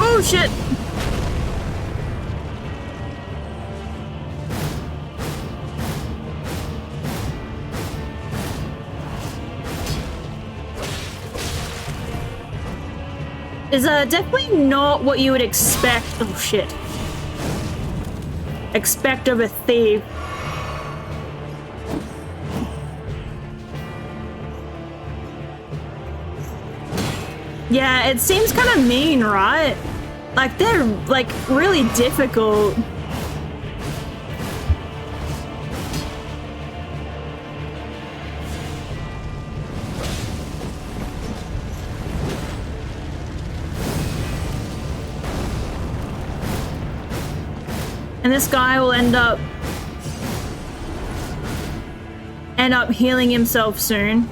Oh shit! Is definitely not what you would expect. Oh shit. Expect of a thief. Yeah, it seems kind of mean, right? Like, they're, like, really difficult. And this guy will end up healing himself soon.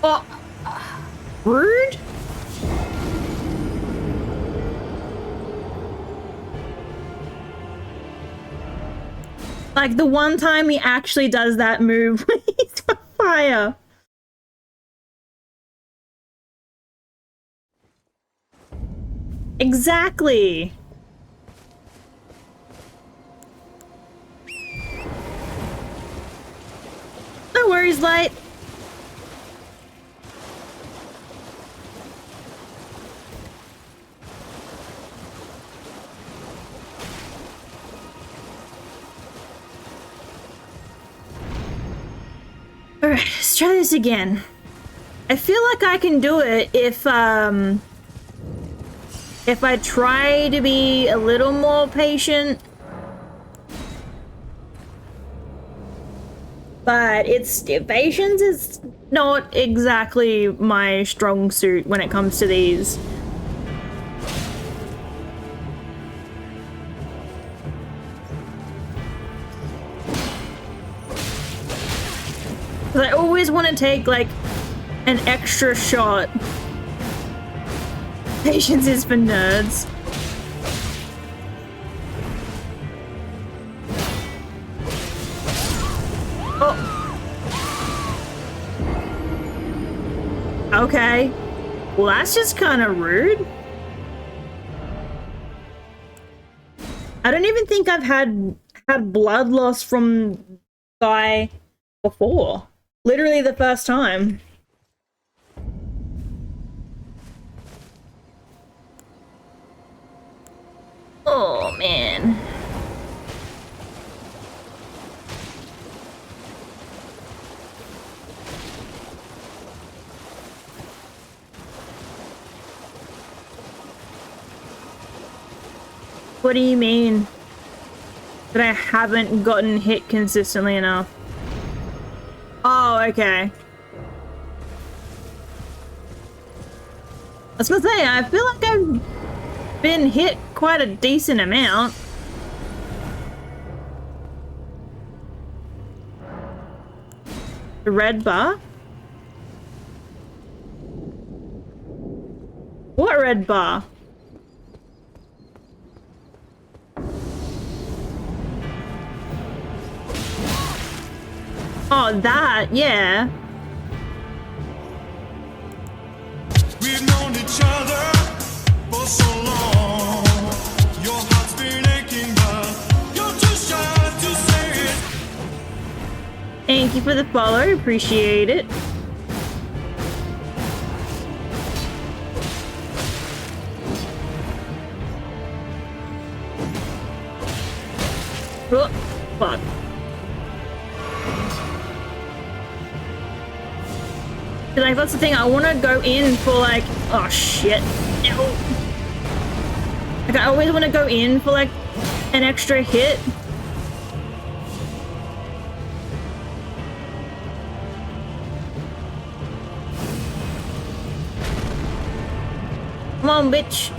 Oh, rude. Like the one time he actually does that move when he's on fire. Exactly. No worries, Light. Alright, let's try this again. I feel like I can do it if I try to be a little more patient. But patience is not exactly my strong suit when it comes to these. Because I always want to take, like, an extra shot. Patience is for nerds. Oh. Okay. Well, that's just kind of rude. I don't even think I've had blood loss from guy before. Literally the first time. Oh, man. What do you mean? That I haven't gotten hit consistently enough? Oh, okay. I was gonna say, I feel like I've been hit quite a decent amount. The red bar? What red bar? Oh, that, yeah. We've known each other for so long. Your heart's been aching, but you're too shy to say it. Thank you for the follow, appreciate it. Oh, fuck. Like, that's the thing, I want to go in for, like, oh shit, no. Like, I always want to go in for, like, an extra hit. Come on, bitch.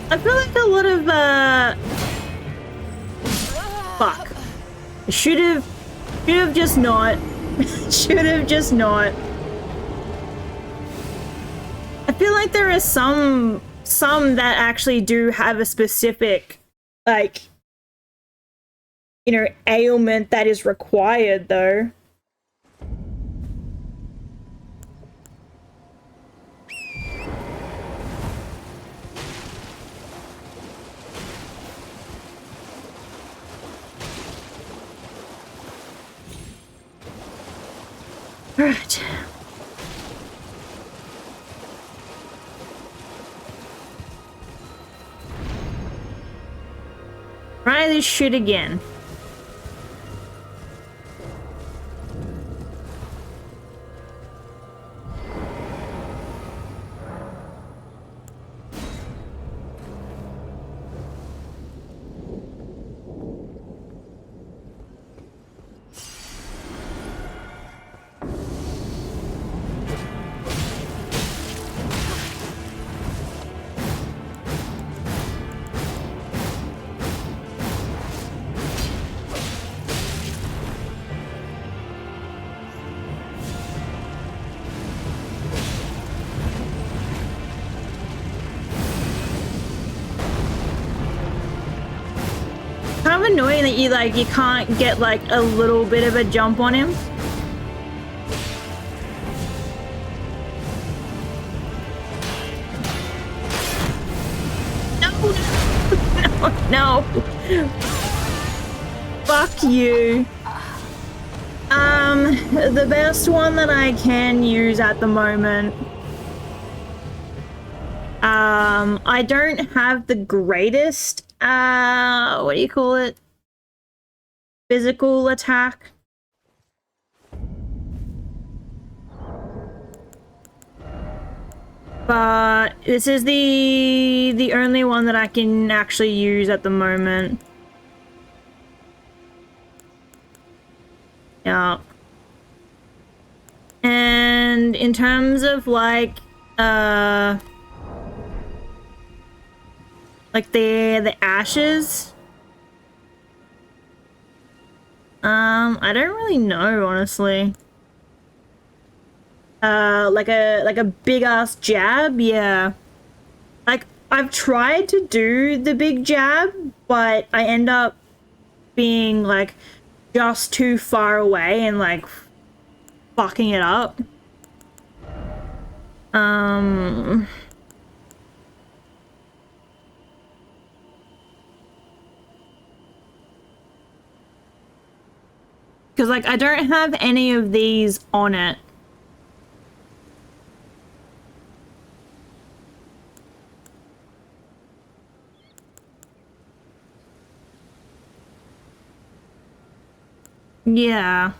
I feel like a lot of fuck. I should have just not. Should have just not. I feel like there are some that actually do have a specific, like, you know, ailment that is required though. Alright. Try this shit again. Kind of annoying that you can't get like a little bit of a jump on him. No. Fuck you. The best one that I can use at the moment. I don't have the greatest, what do you call it? Physical attack. But this is the only one that I can actually use at the moment. Yeah. And in terms of like the ashes, I don't really know, honestly. Like a big ass jab, yeah. Like I've tried to do the big jab, but I end up being like just too far away and like fucking it up. Because like I don't have any of these on it. Yeah.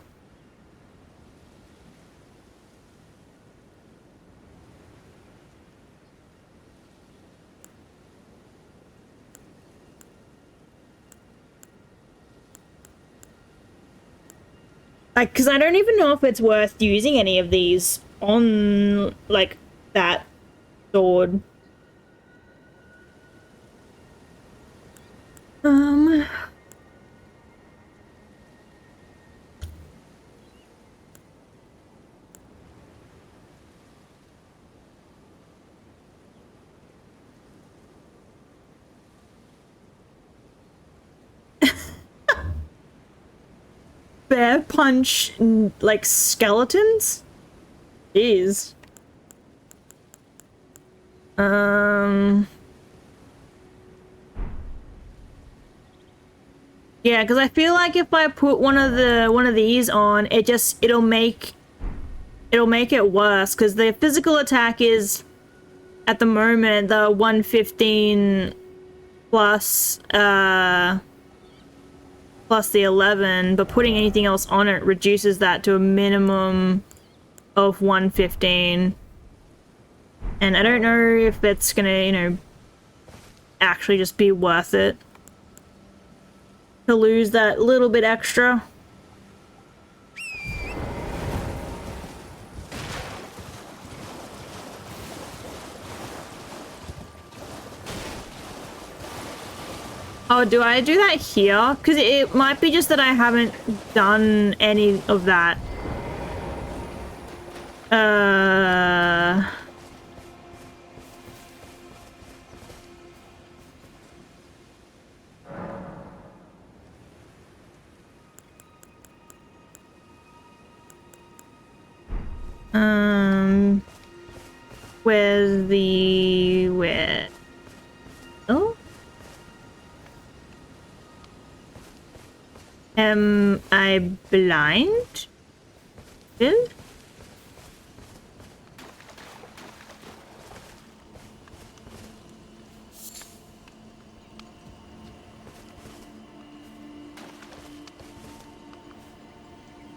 Like, because I don't even know if it's worth using any of these on, like, that sword. Bear punch, like, skeletons? Jeez. Yeah, because I feel like if I put one of these on, it'll make it worse, because the physical attack is at the moment the 115 plus plus the 11, but putting anything else on it reduces that to a minimum of 115. And I don't know if it's gonna, you know, actually just be worth it to lose that little bit extra. Oh, do I do that here? Because it might be just that I haven't done any of that. Where? Oh? Am I blind? Still?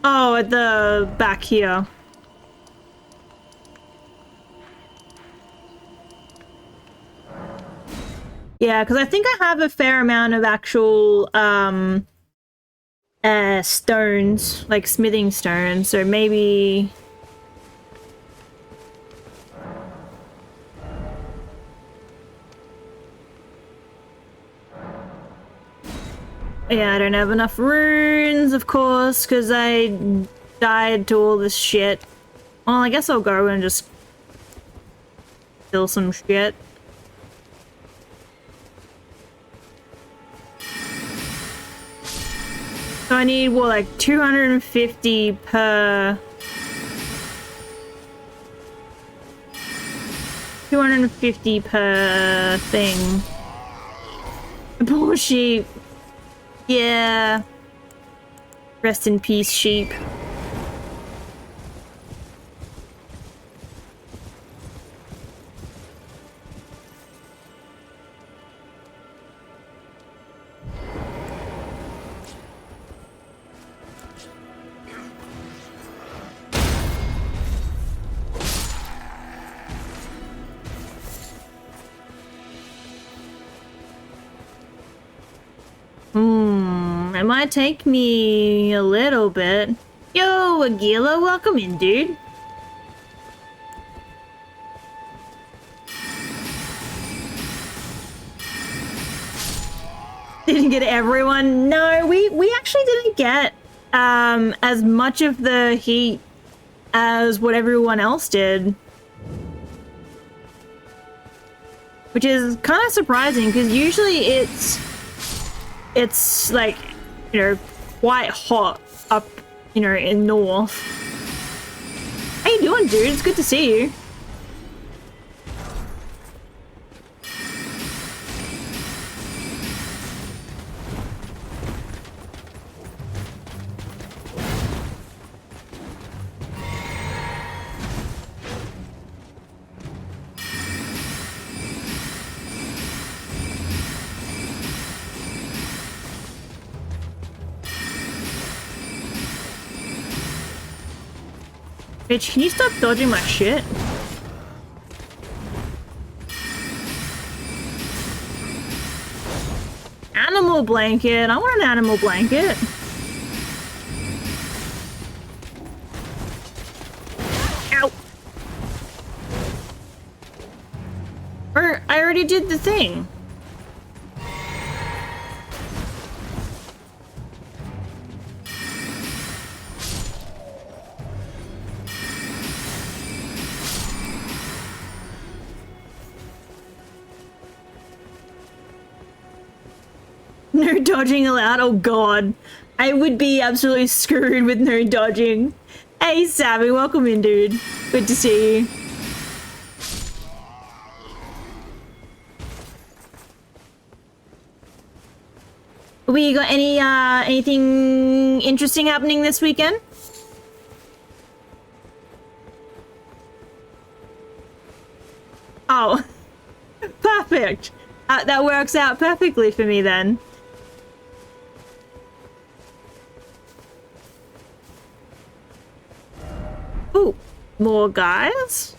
Oh, at the back here. Yeah, because I think I have a fair amount of actual stones, like smithing stones, so maybe yeah, I don't have enough runes, of course, because I died to all this shit. Well, I guess I'll go and just kill some shit. So I need, what, like 250 per... 250 per thing. Poor sheep. Yeah. Rest in peace, sheep. It might take me a little bit. Yo, Aguila, welcome in, dude. Didn't get everyone. No, we actually didn't get as much of the heat as what everyone else did. Which is kind of surprising because usually it's like, you know, quite hot up, you know, in north. How you doing, dude? It's good to see you. Bitch, can you stop dodging my shit? Animal blanket. I want an animal blanket. Ow. Or I already did the thing. No dodging allowed? Oh god. I would be absolutely screwed with no dodging. Hey Savvy, welcome in, dude. Good to see you. We got any anything interesting happening this weekend? Oh. Perfect. That works out perfectly for me then. Ooh, more guys?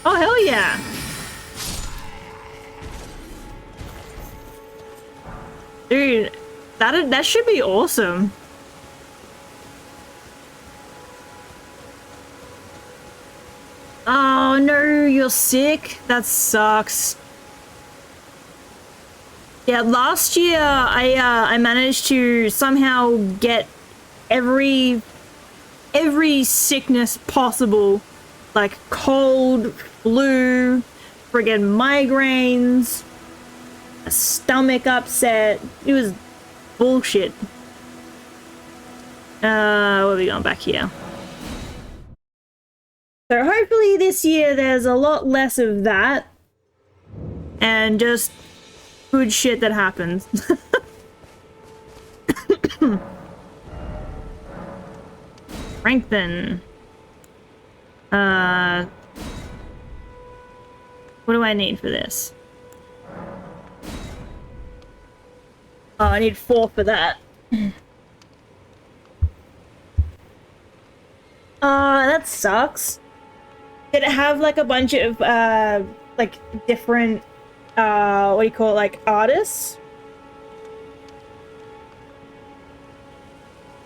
Oh, hell yeah. Dude, that should be awesome. Oh no, you're sick? That sucks. Yeah, last year I managed to somehow get every sickness possible, like cold, flu, friggin' migraines, a stomach upset. It was bullshit. What are we going back here? So hopefully this year there's a lot less of that and just good shit that happens. Strengthen. What do I need for this? Oh, I need 4 for that. That sucks. Did it have like a bunch of like different what do you call it, like artists?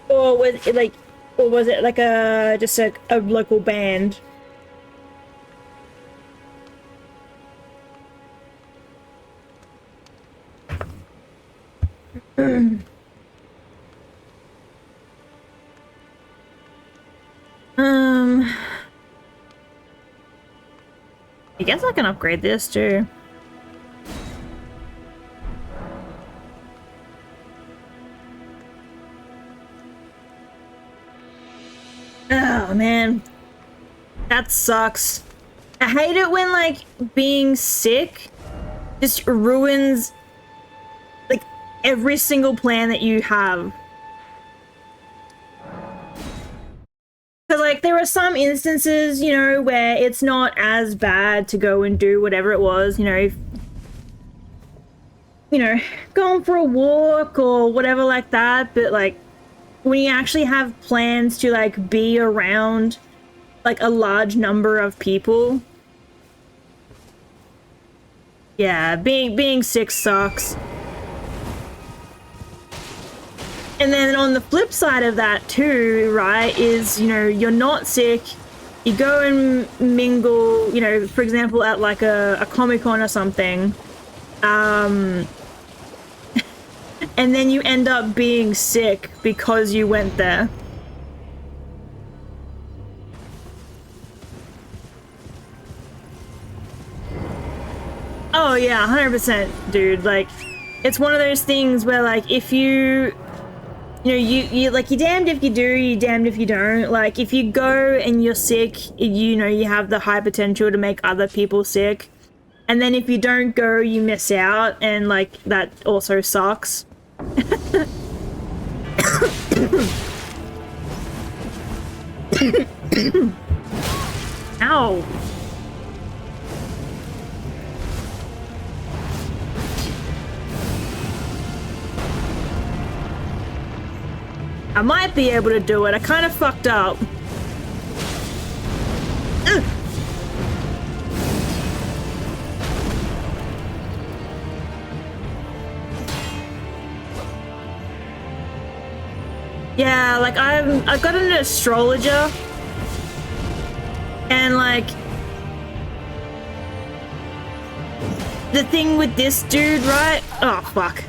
Or was it like, or was it like a just a local band? I guess I can upgrade this too. Oh man, that sucks. I hate it when, like, being sick just ruins, like, every single plan that you have. Because, like, there are some instances, you know, where it's not as bad to go and do whatever it was, going for a walk or whatever like that, but, like, when you actually have plans to, like, be around, like, a large number of people, yeah, being sick sucks. And then on the flip side of that too, right, is, you're not sick, you go and mingle, for example, at like a Comic-Con or something, and then you end up being sick because you went there. Oh yeah, 100%, dude. Like, it's one of those things where, like, if you like, you're damned if you do, you're damned if you don't. Like, if you go and you're sick, you have the high potential to make other people sick. And then if you don't go, you miss out, and, like, that also sucks. Ow. I might be able to do it. I kind of fucked up. Ugh. Yeah, like, I've got an astrologer, and, like, the thing with this dude, right? Oh, fuck.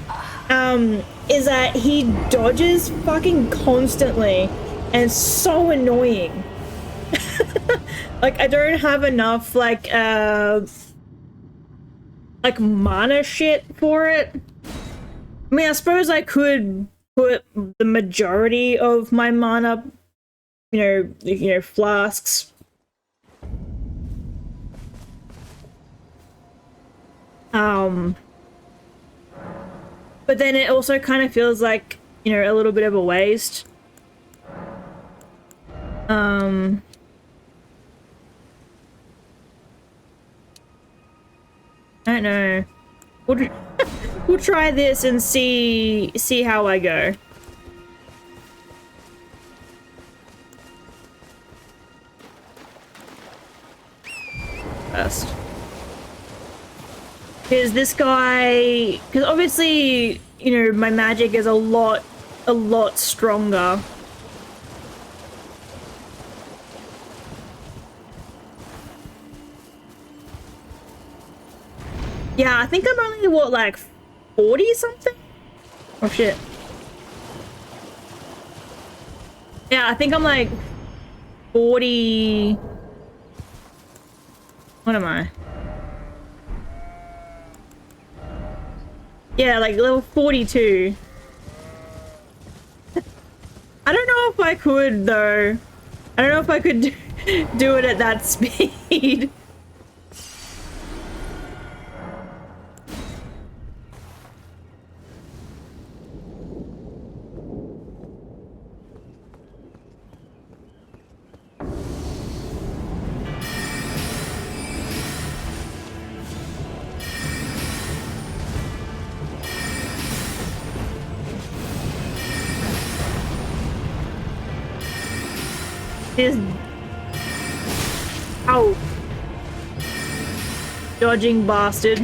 Is that he dodges fucking constantly, and it's so annoying. Like, I don't have enough, like mana shit for it. I mean, I suppose I could put the majority of my mana, flasks. But then it also kind of feels like, a little bit of a waste. I don't know. We'll try this and see how I go. First. Because this guy, because obviously, my magic is a lot stronger. Yeah, I think I'm only, what, like 40 something? Oh shit. Yeah, I think I'm like 40. What am I? Yeah, like level 42. I don't know if I could, though. I don't know if I could do it at that speed. This... Ow. Dodging bastard.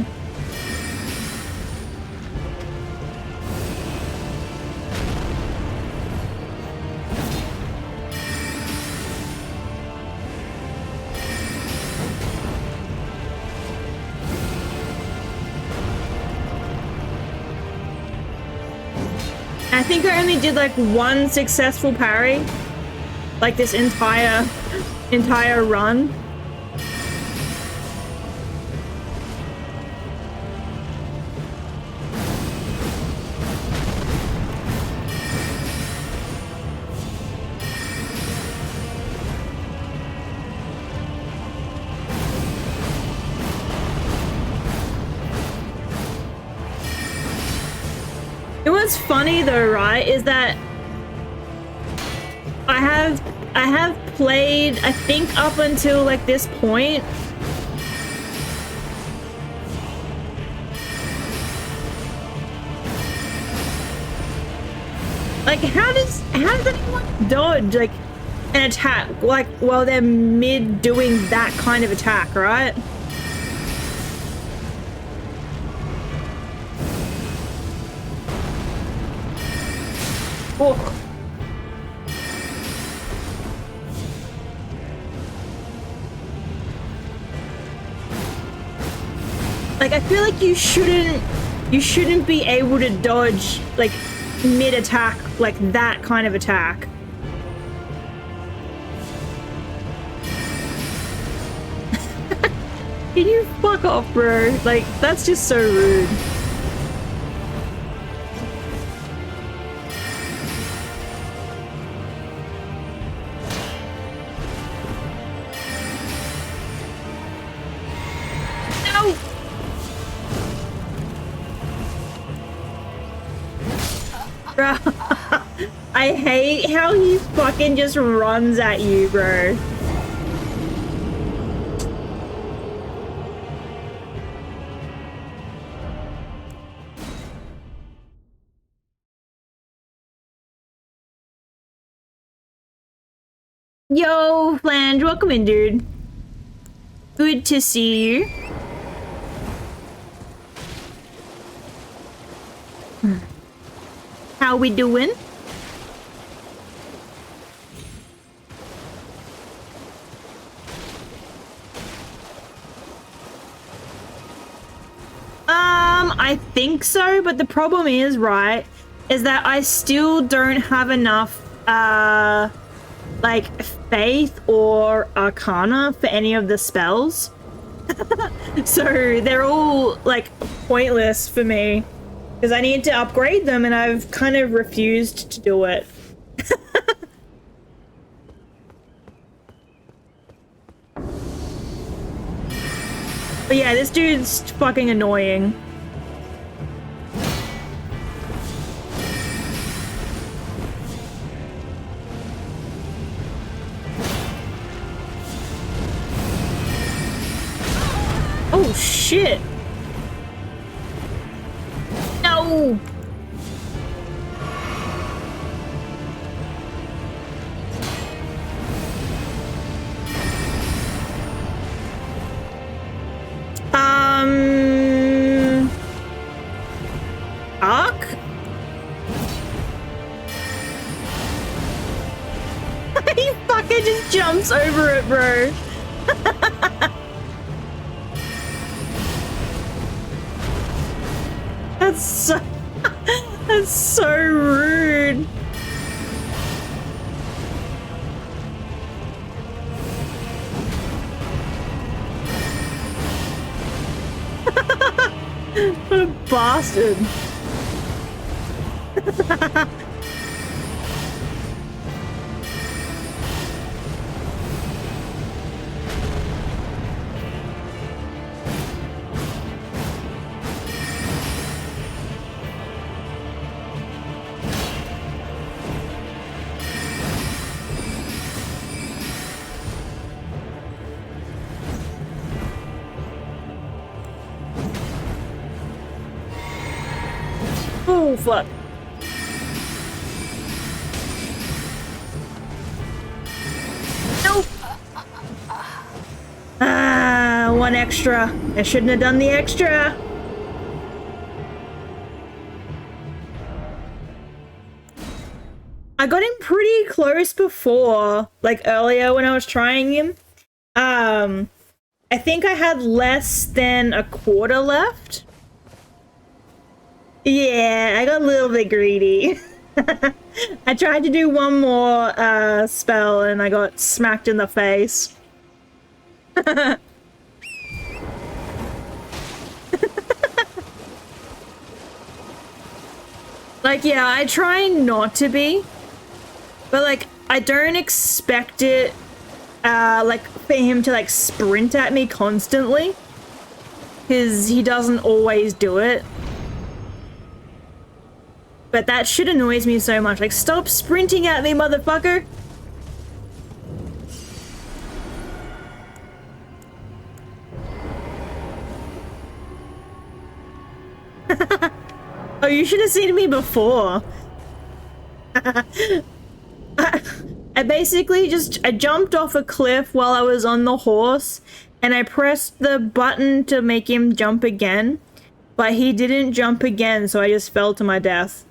I think I only did like one successful parry. Like this entire run. what's funny though, right, is that I have played, I think, up until like this point. Like, how does anyone dodge like an attack like while they're mid doing that kind of attack, right? Oh. Like, I feel like you shouldn't be able to dodge like mid attack, like that kind of attack. Can you fuck off, bro? Like, that's just so rude. Bro, I hate how he fucking just runs at you, bro. Yo, Flange, welcome in, dude. Good to see you. How we doing? I think so, but the problem is, right, is that I still don't have enough, like, faith or arcana for any of the spells. So they're all, like, pointless for me. Because I need to upgrade them, and I've kind of refused to do it. But yeah, this dude's fucking annoying. Oh, shit. No! Arc? He fucking just jumps over it, bro. That's so rude. What a bastard. Oh, fuck. Nope. Ah, one extra. I shouldn't have done the extra. I got him pretty close before, like earlier when I was trying him. I think I had less than a quarter left. Yeah, I got a little bit greedy. I tried to do one more spell and I got smacked in the face. Like, yeah, I try not to be, but like, I don't expect it, like, for him to like sprint at me constantly, because he doesn't always do it. But that shit annoys me so much. Like, stop sprinting at me, motherfucker! Oh, you should have seen me before. I basically I jumped off a cliff while I was on the horse, and I pressed the button to make him jump again, but he didn't jump again, so I just fell to my death.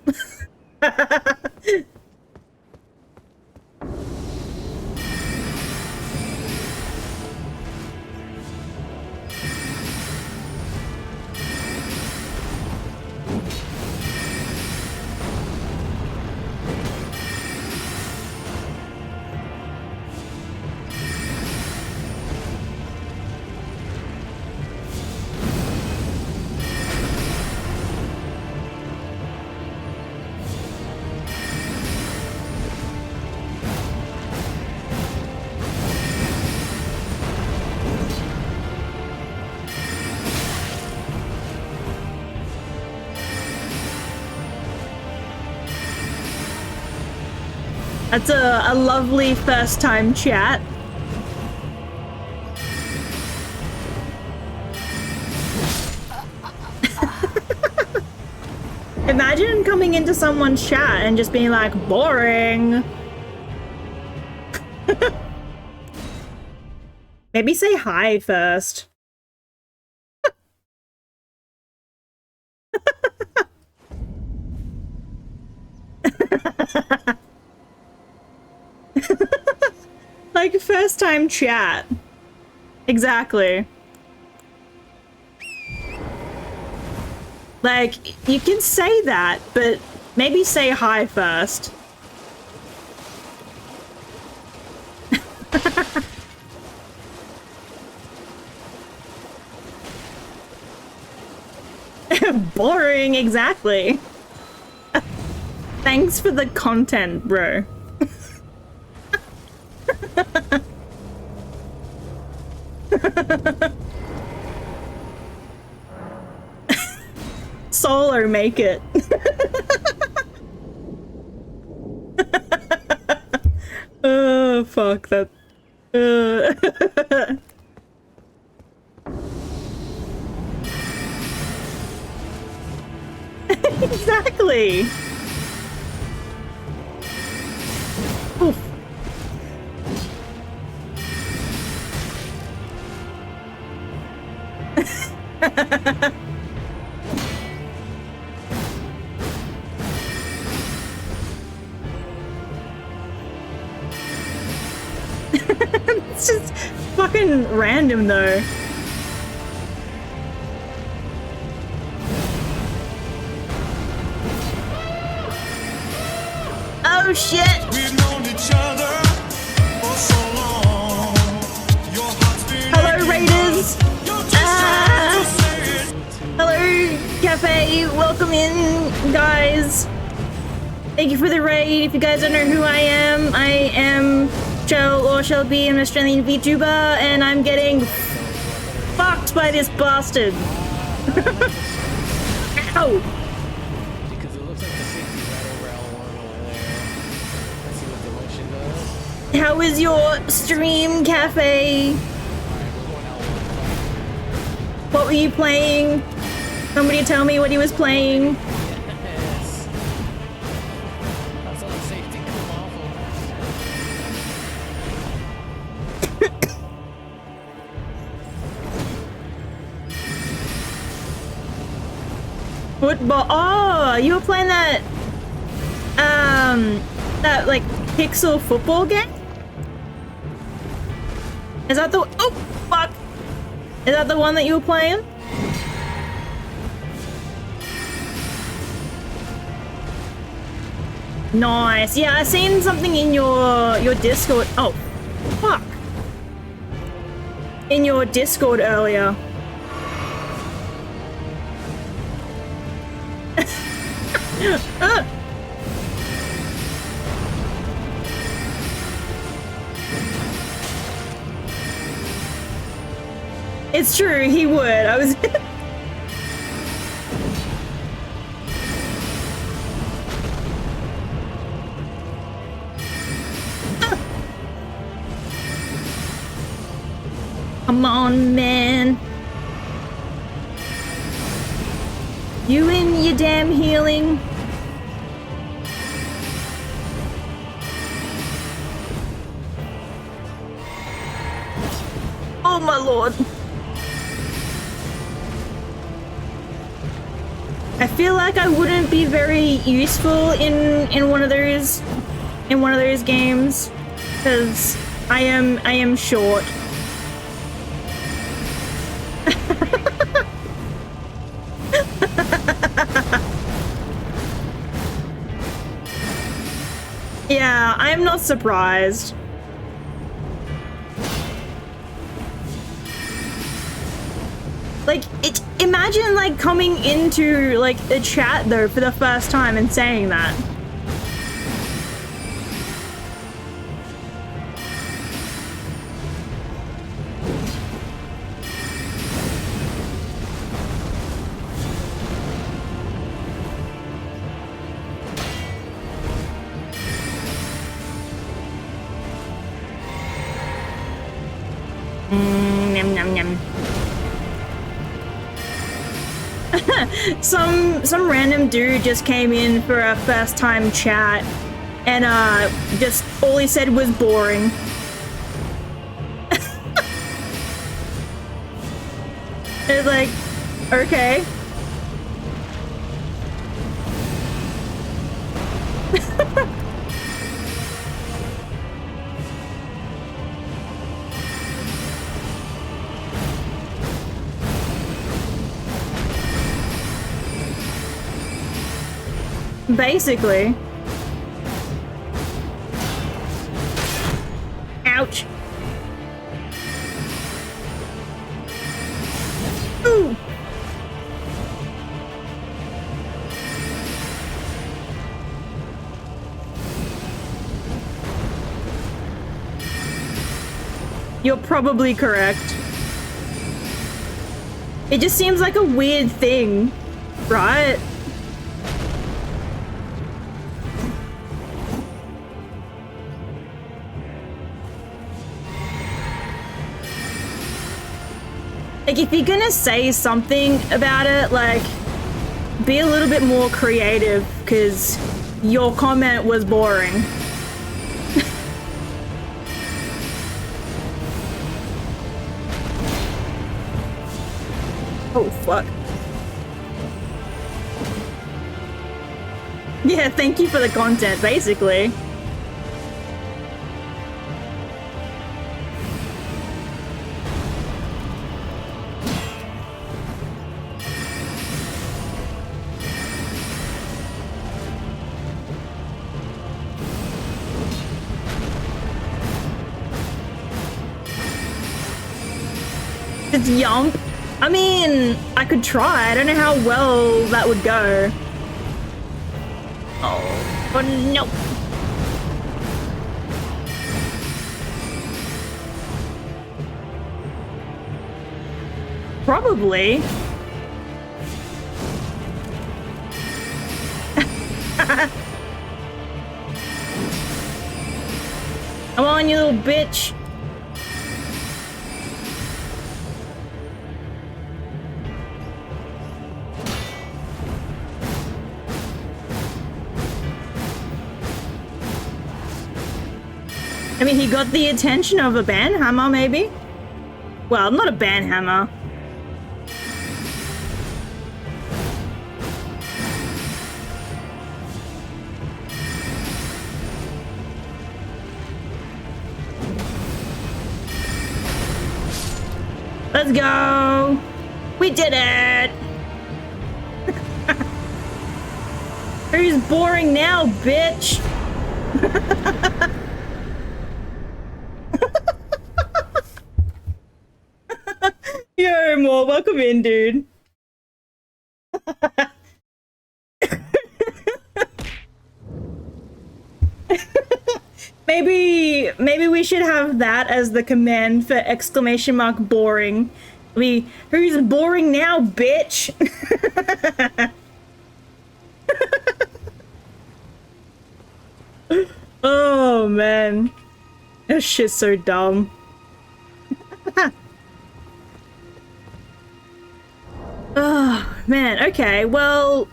That's a lovely first time chat. Imagine coming into someone's chat and just being like, boring. Maybe say hi first. Like first time chat. Exactly. Like, you can say that, but maybe say hi first. Boring, exactly. Thanks for the content, bro. Solo make it. Oh, fuck that. Exactly. Oof. It's just fucking random though. Oh shit! We've known each other for so long. Your heart's been Hello, Raiders! to say it. Hello, Cafe! Welcome in, guys! Thank you for the raid. If you guys don't know who I am Shell or Shell B. I'm an Australian VTuber, and I'm getting fucked by this bastard. Ow! Because it looks like the safety right over L1 over there. Let's see what the motion does. How is your stream, Cafe? Alright, we're going L1. What were you playing? Somebody tell me what he was playing. Yes. I saw the safety come off of Football. Oh, you were playing that, that like pixel football game? Is that the, oh, fuck. Is that the one that you were playing? Nice. Yeah, I seen something in your Discord. Oh, fuck. In your Discord earlier. It's true, he would. I was Come on, man. You and your damn healing. Oh my lord. I feel like I wouldn't be very useful in one of those games because I am short. Yeah, I'm not surprised. Like, imagine, like, coming into, like, a chat, though, for the first time and saying that. Yum, yum, yum. Some random dude just came in for a first time chat and just all he said was boring. It's like, okay. Basically. Ouch. Ooh. You're probably correct. It just seems like a weird thing, right? Like, if you're gonna say something about it, like, be a little bit more creative, because your comment was boring. Oh, fuck. Yeah, thank you for the content, basically. It's yump. I mean, I could try. I don't know how well that would go. Oh no. Probably. Come on, you little bitch. I mean, he got the attention of a banhammer, maybe? Well, not a banhammer. Let's go! We did it! Who's boring now, bitch? Yo, Mo, welcome in, dude. Maybe we should have that as the command for exclamation mark boring. Who's boring now, bitch? Oh man, that shit's so dumb. Man, okay, well,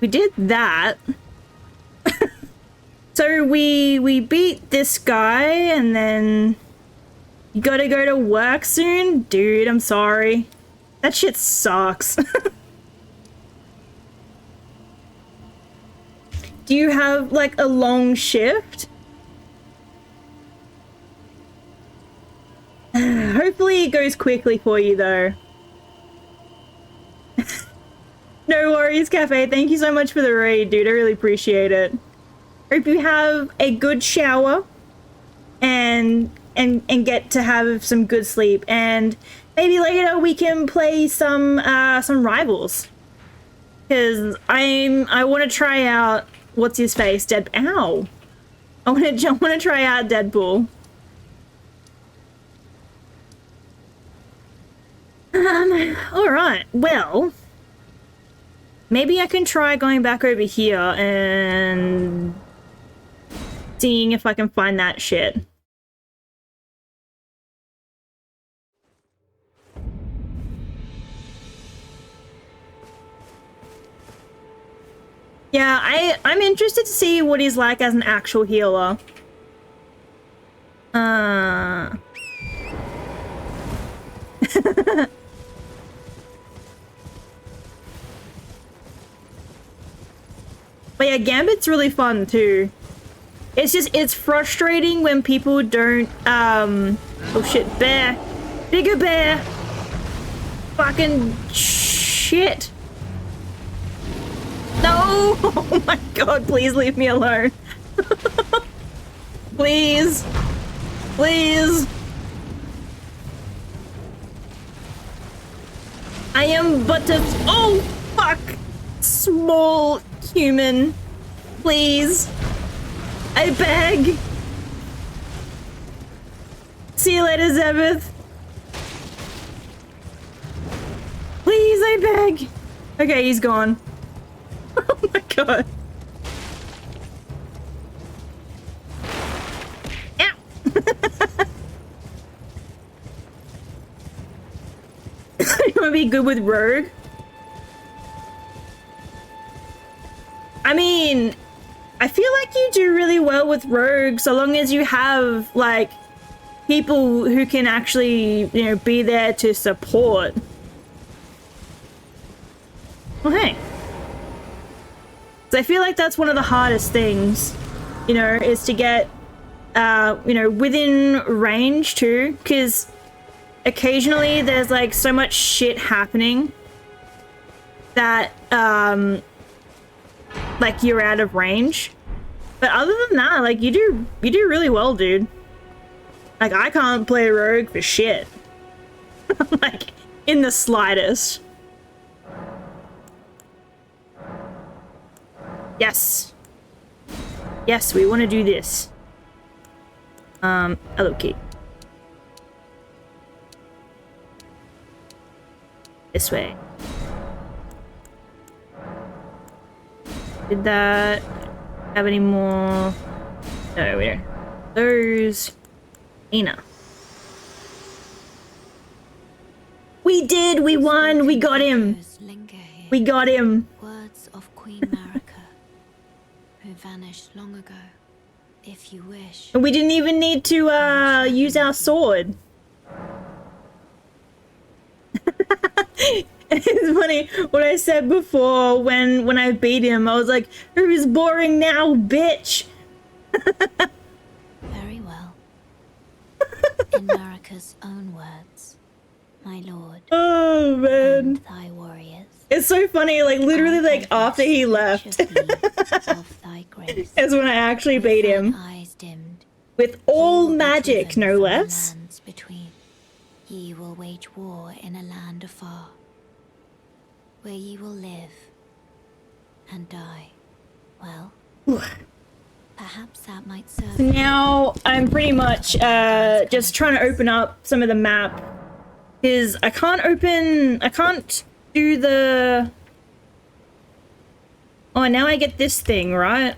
we did that. So we beat this guy, and then you gotta go to work soon? Dude, I'm sorry. That shit sucks. Do you have, like, a long shift? Hopefully it goes quickly for you, though. No worries, Cafe. Thank you so much for the raid, dude. I really appreciate it. Hope you have a good shower and get to have some good sleep, and maybe later we can play some rivals, because I want to try out what's his face, Ow! I want to try out Deadpool. All right. Well, maybe I can try going back over here and seeing if I can find that shit. Yeah, I'm interested to see what he's like as an actual healer. But yeah, Gambit's really fun too. It's frustrating when people don't, oh shit, bear. Bigger bear. Fucking shit. No! Oh my god, please leave me alone. Please. Please. I am but a... Oh, fuck. Small human. Please. I beg. See you later, Zebeth. Please, I beg. Okay, he's gone. Oh my god. Ow. You wanna be good with Rogue? I mean, I feel like you do really well with Rogue so long as you have, like, people who can actually, you know, be there to support. Well, hey. So I feel like that's one of the hardest things, you know, is to get, you know, within range too, because occasionally there's like so much shit happening that, like you're out of range. But other than that, like you do really well, dude. Like I can't play Rogue for shit. Like in the slightest. Yes. Yes, we want to do this. Allocate. This way. Did that have any more? No, we don't. Those. Ina. We did! We won! We got him! We got him! Words of Queen Marika, who vanished long ago. If you wish. And we didn't even need to use our sword. It's funny what I said before when I beat him. I was like, "Who's boring now, bitch?" Very well. In Marika's own words, my lord. Oh man. And thy warriors. It's so funny, like literally like after he left. Of thy grace. Is when I actually beat him. Eyes dimmed. With all magic, no less. Lands between. Ye will wage war in a land afar, where ye will live and die. Well, perhaps that might serve. Now I'm pretty much just trying to open up some of the map, because I can't do the... Oh, now I get this thing, right?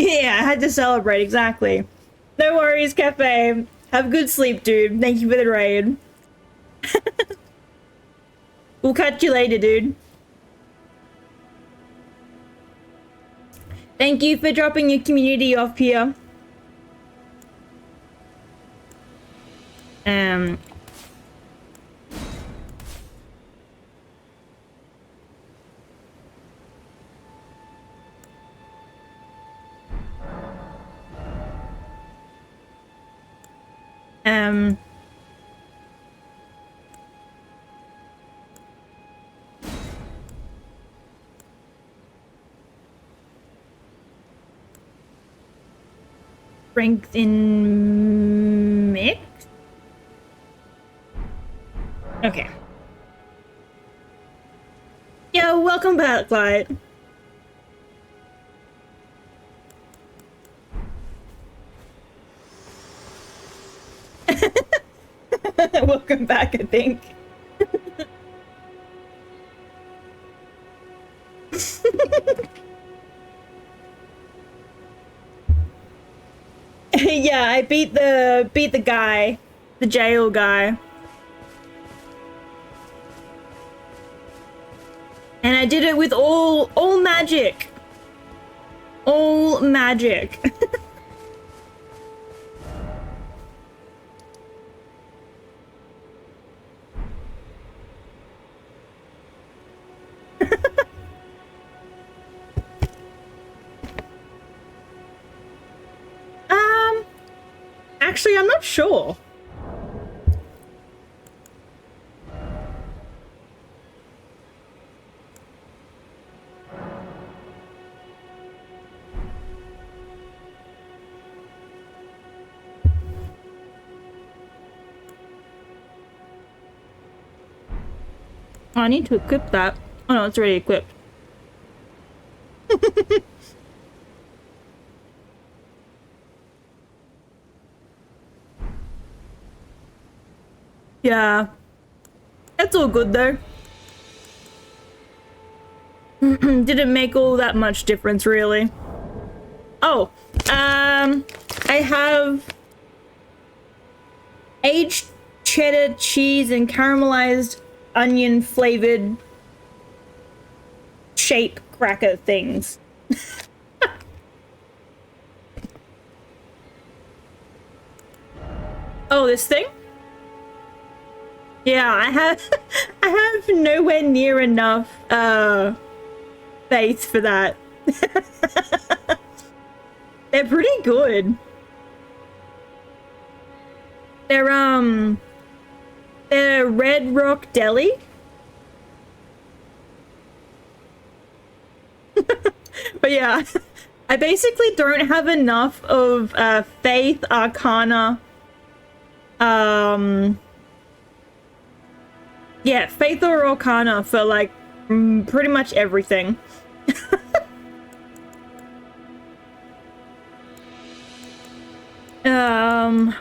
Yeah, I had to celebrate, exactly. No worries, Cafe. Have good sleep, dude. Thank you for the raid. We'll catch you later, dude. Thank you for dropping your community off here. Strength in mix? Okay. Yo, welcome back, Light. Welcome back, I think. Yeah, I beat the guy, the jail guy. And I did it with all magic. All magic. Actually, I'm not sure. Oh, I need to equip that. Oh no, it's already equipped. Yeah. That's all good though. Didn't make all that much difference really. Oh, I have aged cheddar cheese and caramelized onion flavored shape cracker things. Oh, this thing? Yeah, I have nowhere near enough faith for that. They're pretty good. They're Red Rock Deli. But yeah, I basically don't have enough of Faith, Arcana. Yeah, Faith or Arcana for like pretty much everything.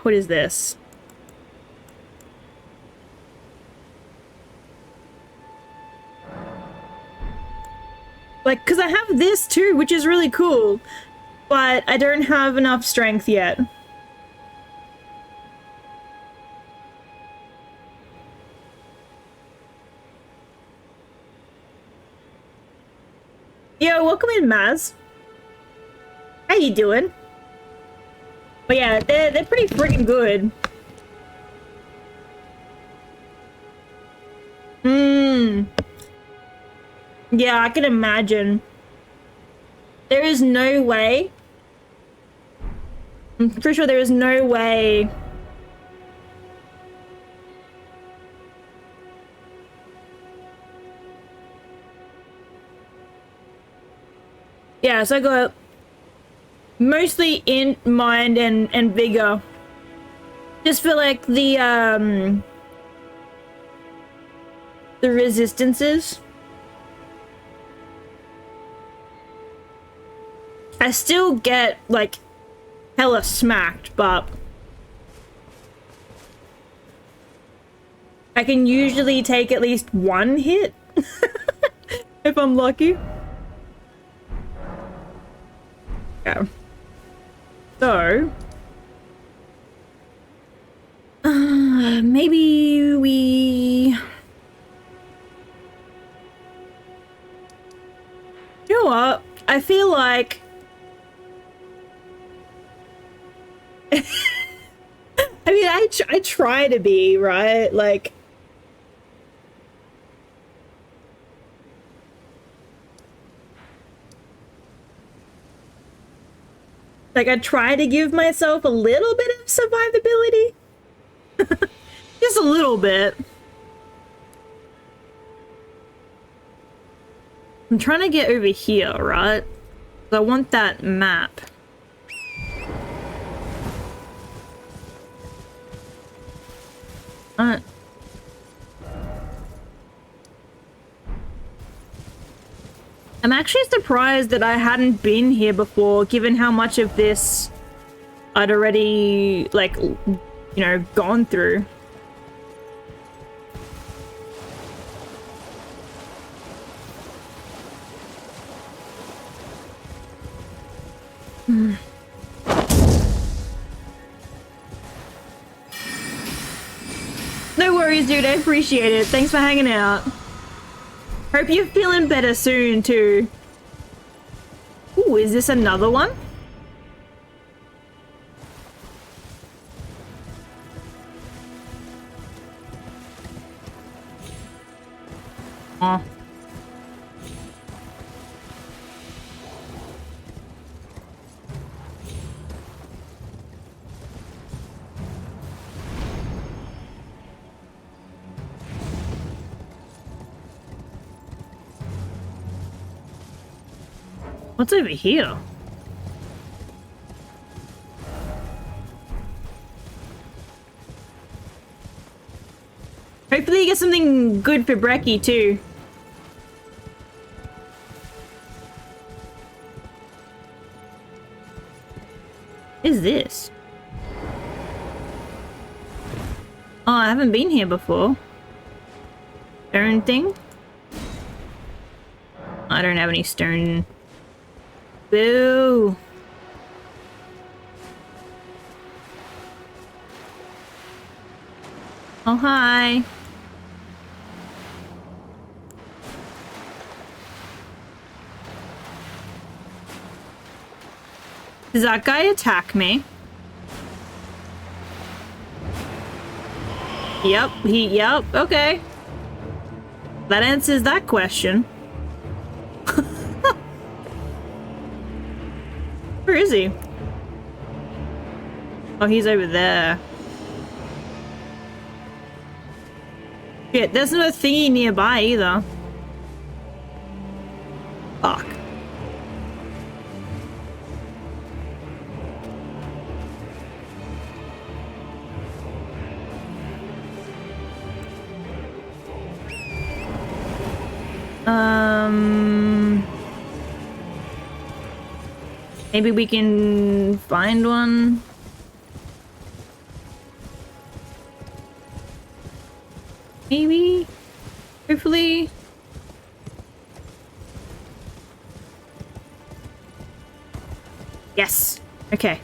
What is this? Like, because I have this too, which is really cool, but I don't have enough strength yet. Yo, welcome in, Maz. How you doing? But yeah, they're pretty freaking good. Yeah, I can imagine. There is no way. I'm pretty sure there is no way. Yeah, so I got mostly int, mind, and vigor. Just for like the resistances. I still get like hella smacked, but I can usually take at least one hit if I'm lucky. Yeah. So, maybe we... You know what? I feel like... I mean, I try to be, right? Like... Like, I try to give myself a little bit of survivability. Just a little bit. I'm trying to get over here, right? I want that map. I'm actually surprised that I hadn't been here before, given how much of this I'd already, like, you know, gone through. No worries, dude. I appreciate it. Thanks for hanging out. Hope you're feeling better soon, too. Ooh, is this another one? Oh. What's over here? Hopefully you get something good for Brekkie too. What is this? Oh, I haven't been here before. Stone thing? I don't have any stone. Boo! Oh, hi. Does that guy attack me? Yep, okay. That answers that question. Where is he? Oh, he's over there. Shit, there's no thingy nearby either. Fuck. Maybe we can find one. Maybe? Hopefully? Yes. Okay.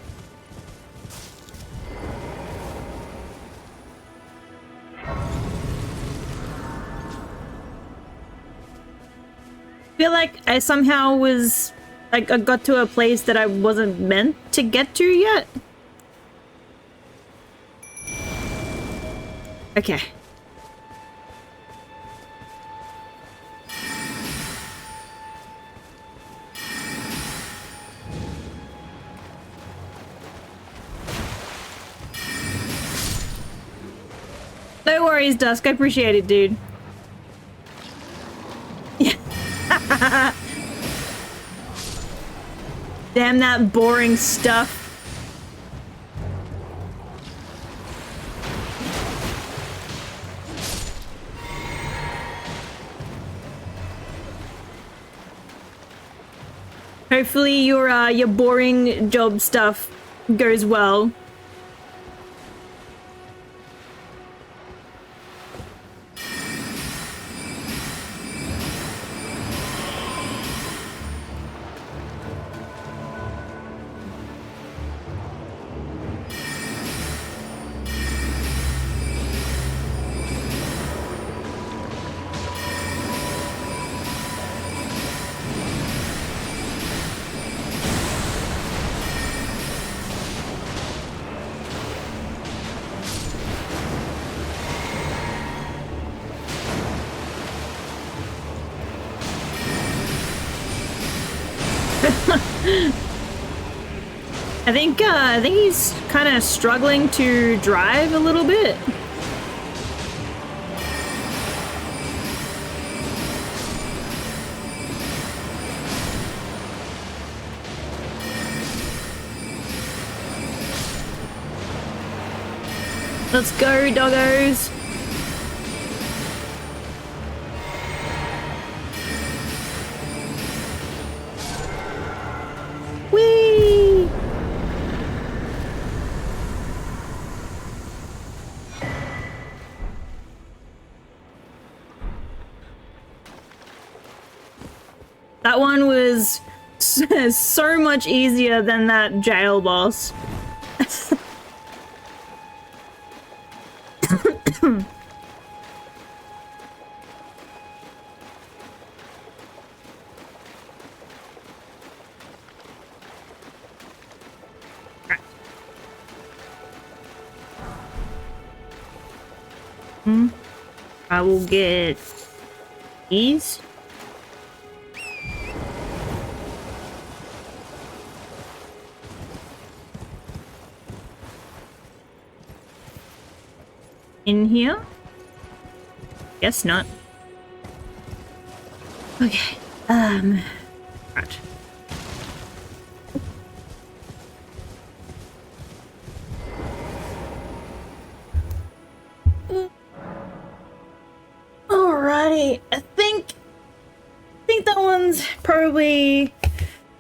I feel like I somehow was... like, I got to a place that I wasn't meant to get to yet. Okay. No worries, Dusk. I appreciate it, dude. Yeah. Damn that boring stuff. Hopefully your boring job stuff goes well. I think he's kind of struggling to drive a little bit. Let's go, doggos. Whee! That one was so much easier than that jail boss. I will get these. In here? Guess not. Okay. Right. Alrighty. I think that one's probably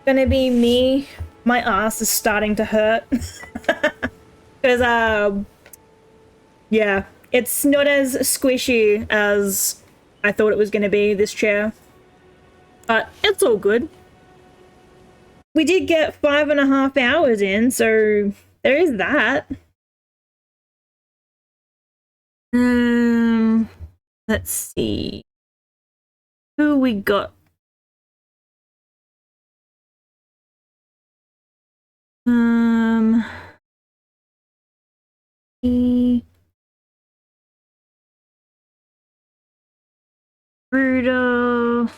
gonna be me. My ass is starting to hurt. Because yeah, it's not as squishy as I thought it was going to be, this chair. But it's all good. We did get 5.5 hours in, so there is that. Let's see. Who we got? Brutal.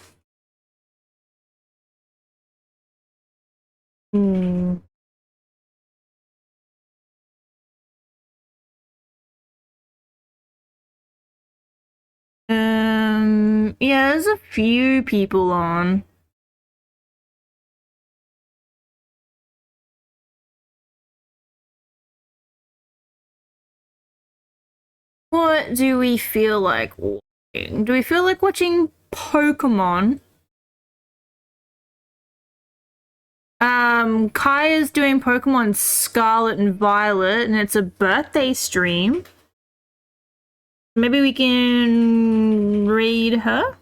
Yeah, there's a few people on. What do we feel like watching? Do we feel like watching Pokemon? Kaya's doing Pokemon Scarlet and Violet, and it's a birthday stream. Maybe we can read her?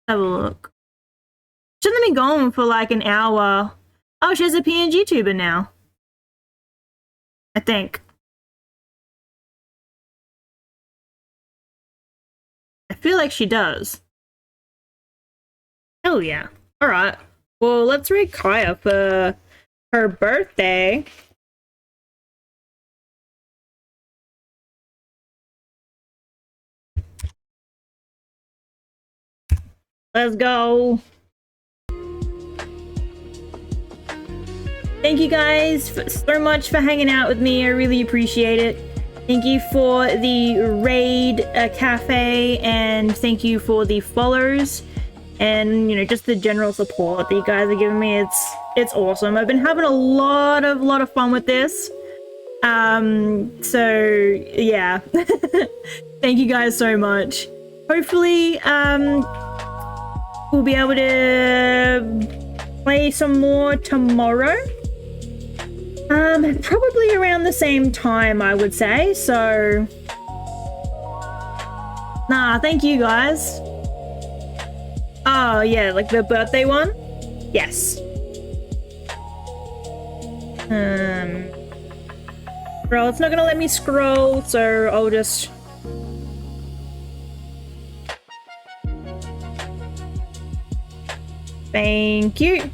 Have a look. She's only been gone for like an hour. Oh, she's a PNG tuber now. I think. I feel like she does. Oh yeah. Alright. Well, let's read Kaya for her birthday. Let's go. Thank you guys so much for hanging out with me. I really appreciate it. Thank you for the raid cafe, and thank you for the follows, and you know, just the general support that you guys are giving me. It's awesome. I've been having a lot of fun with this. So yeah. Thank you guys so much. Hopefully we'll be able to play some more tomorrow. Probably around the same time, I would say. So nah, thank you guys. Oh yeah, like the birthday one? Yes. Bro, it's not gonna let me scroll, so I'll just... Thank you.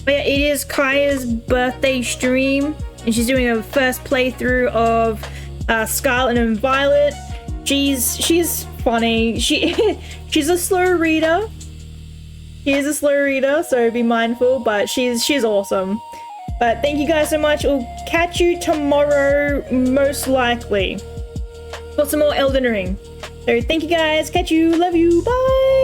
But yeah, it is Kaya's birthday stream, and she's doing a first playthrough of Scarlet and Violet. She's funny. She's a slow reader, She is a slow reader, so be mindful, but she's awesome. But thank you guys so much. We'll catch you tomorrow, most likely, for some more Elden Ring. So thank you guys. Catch you. Love you. Bye.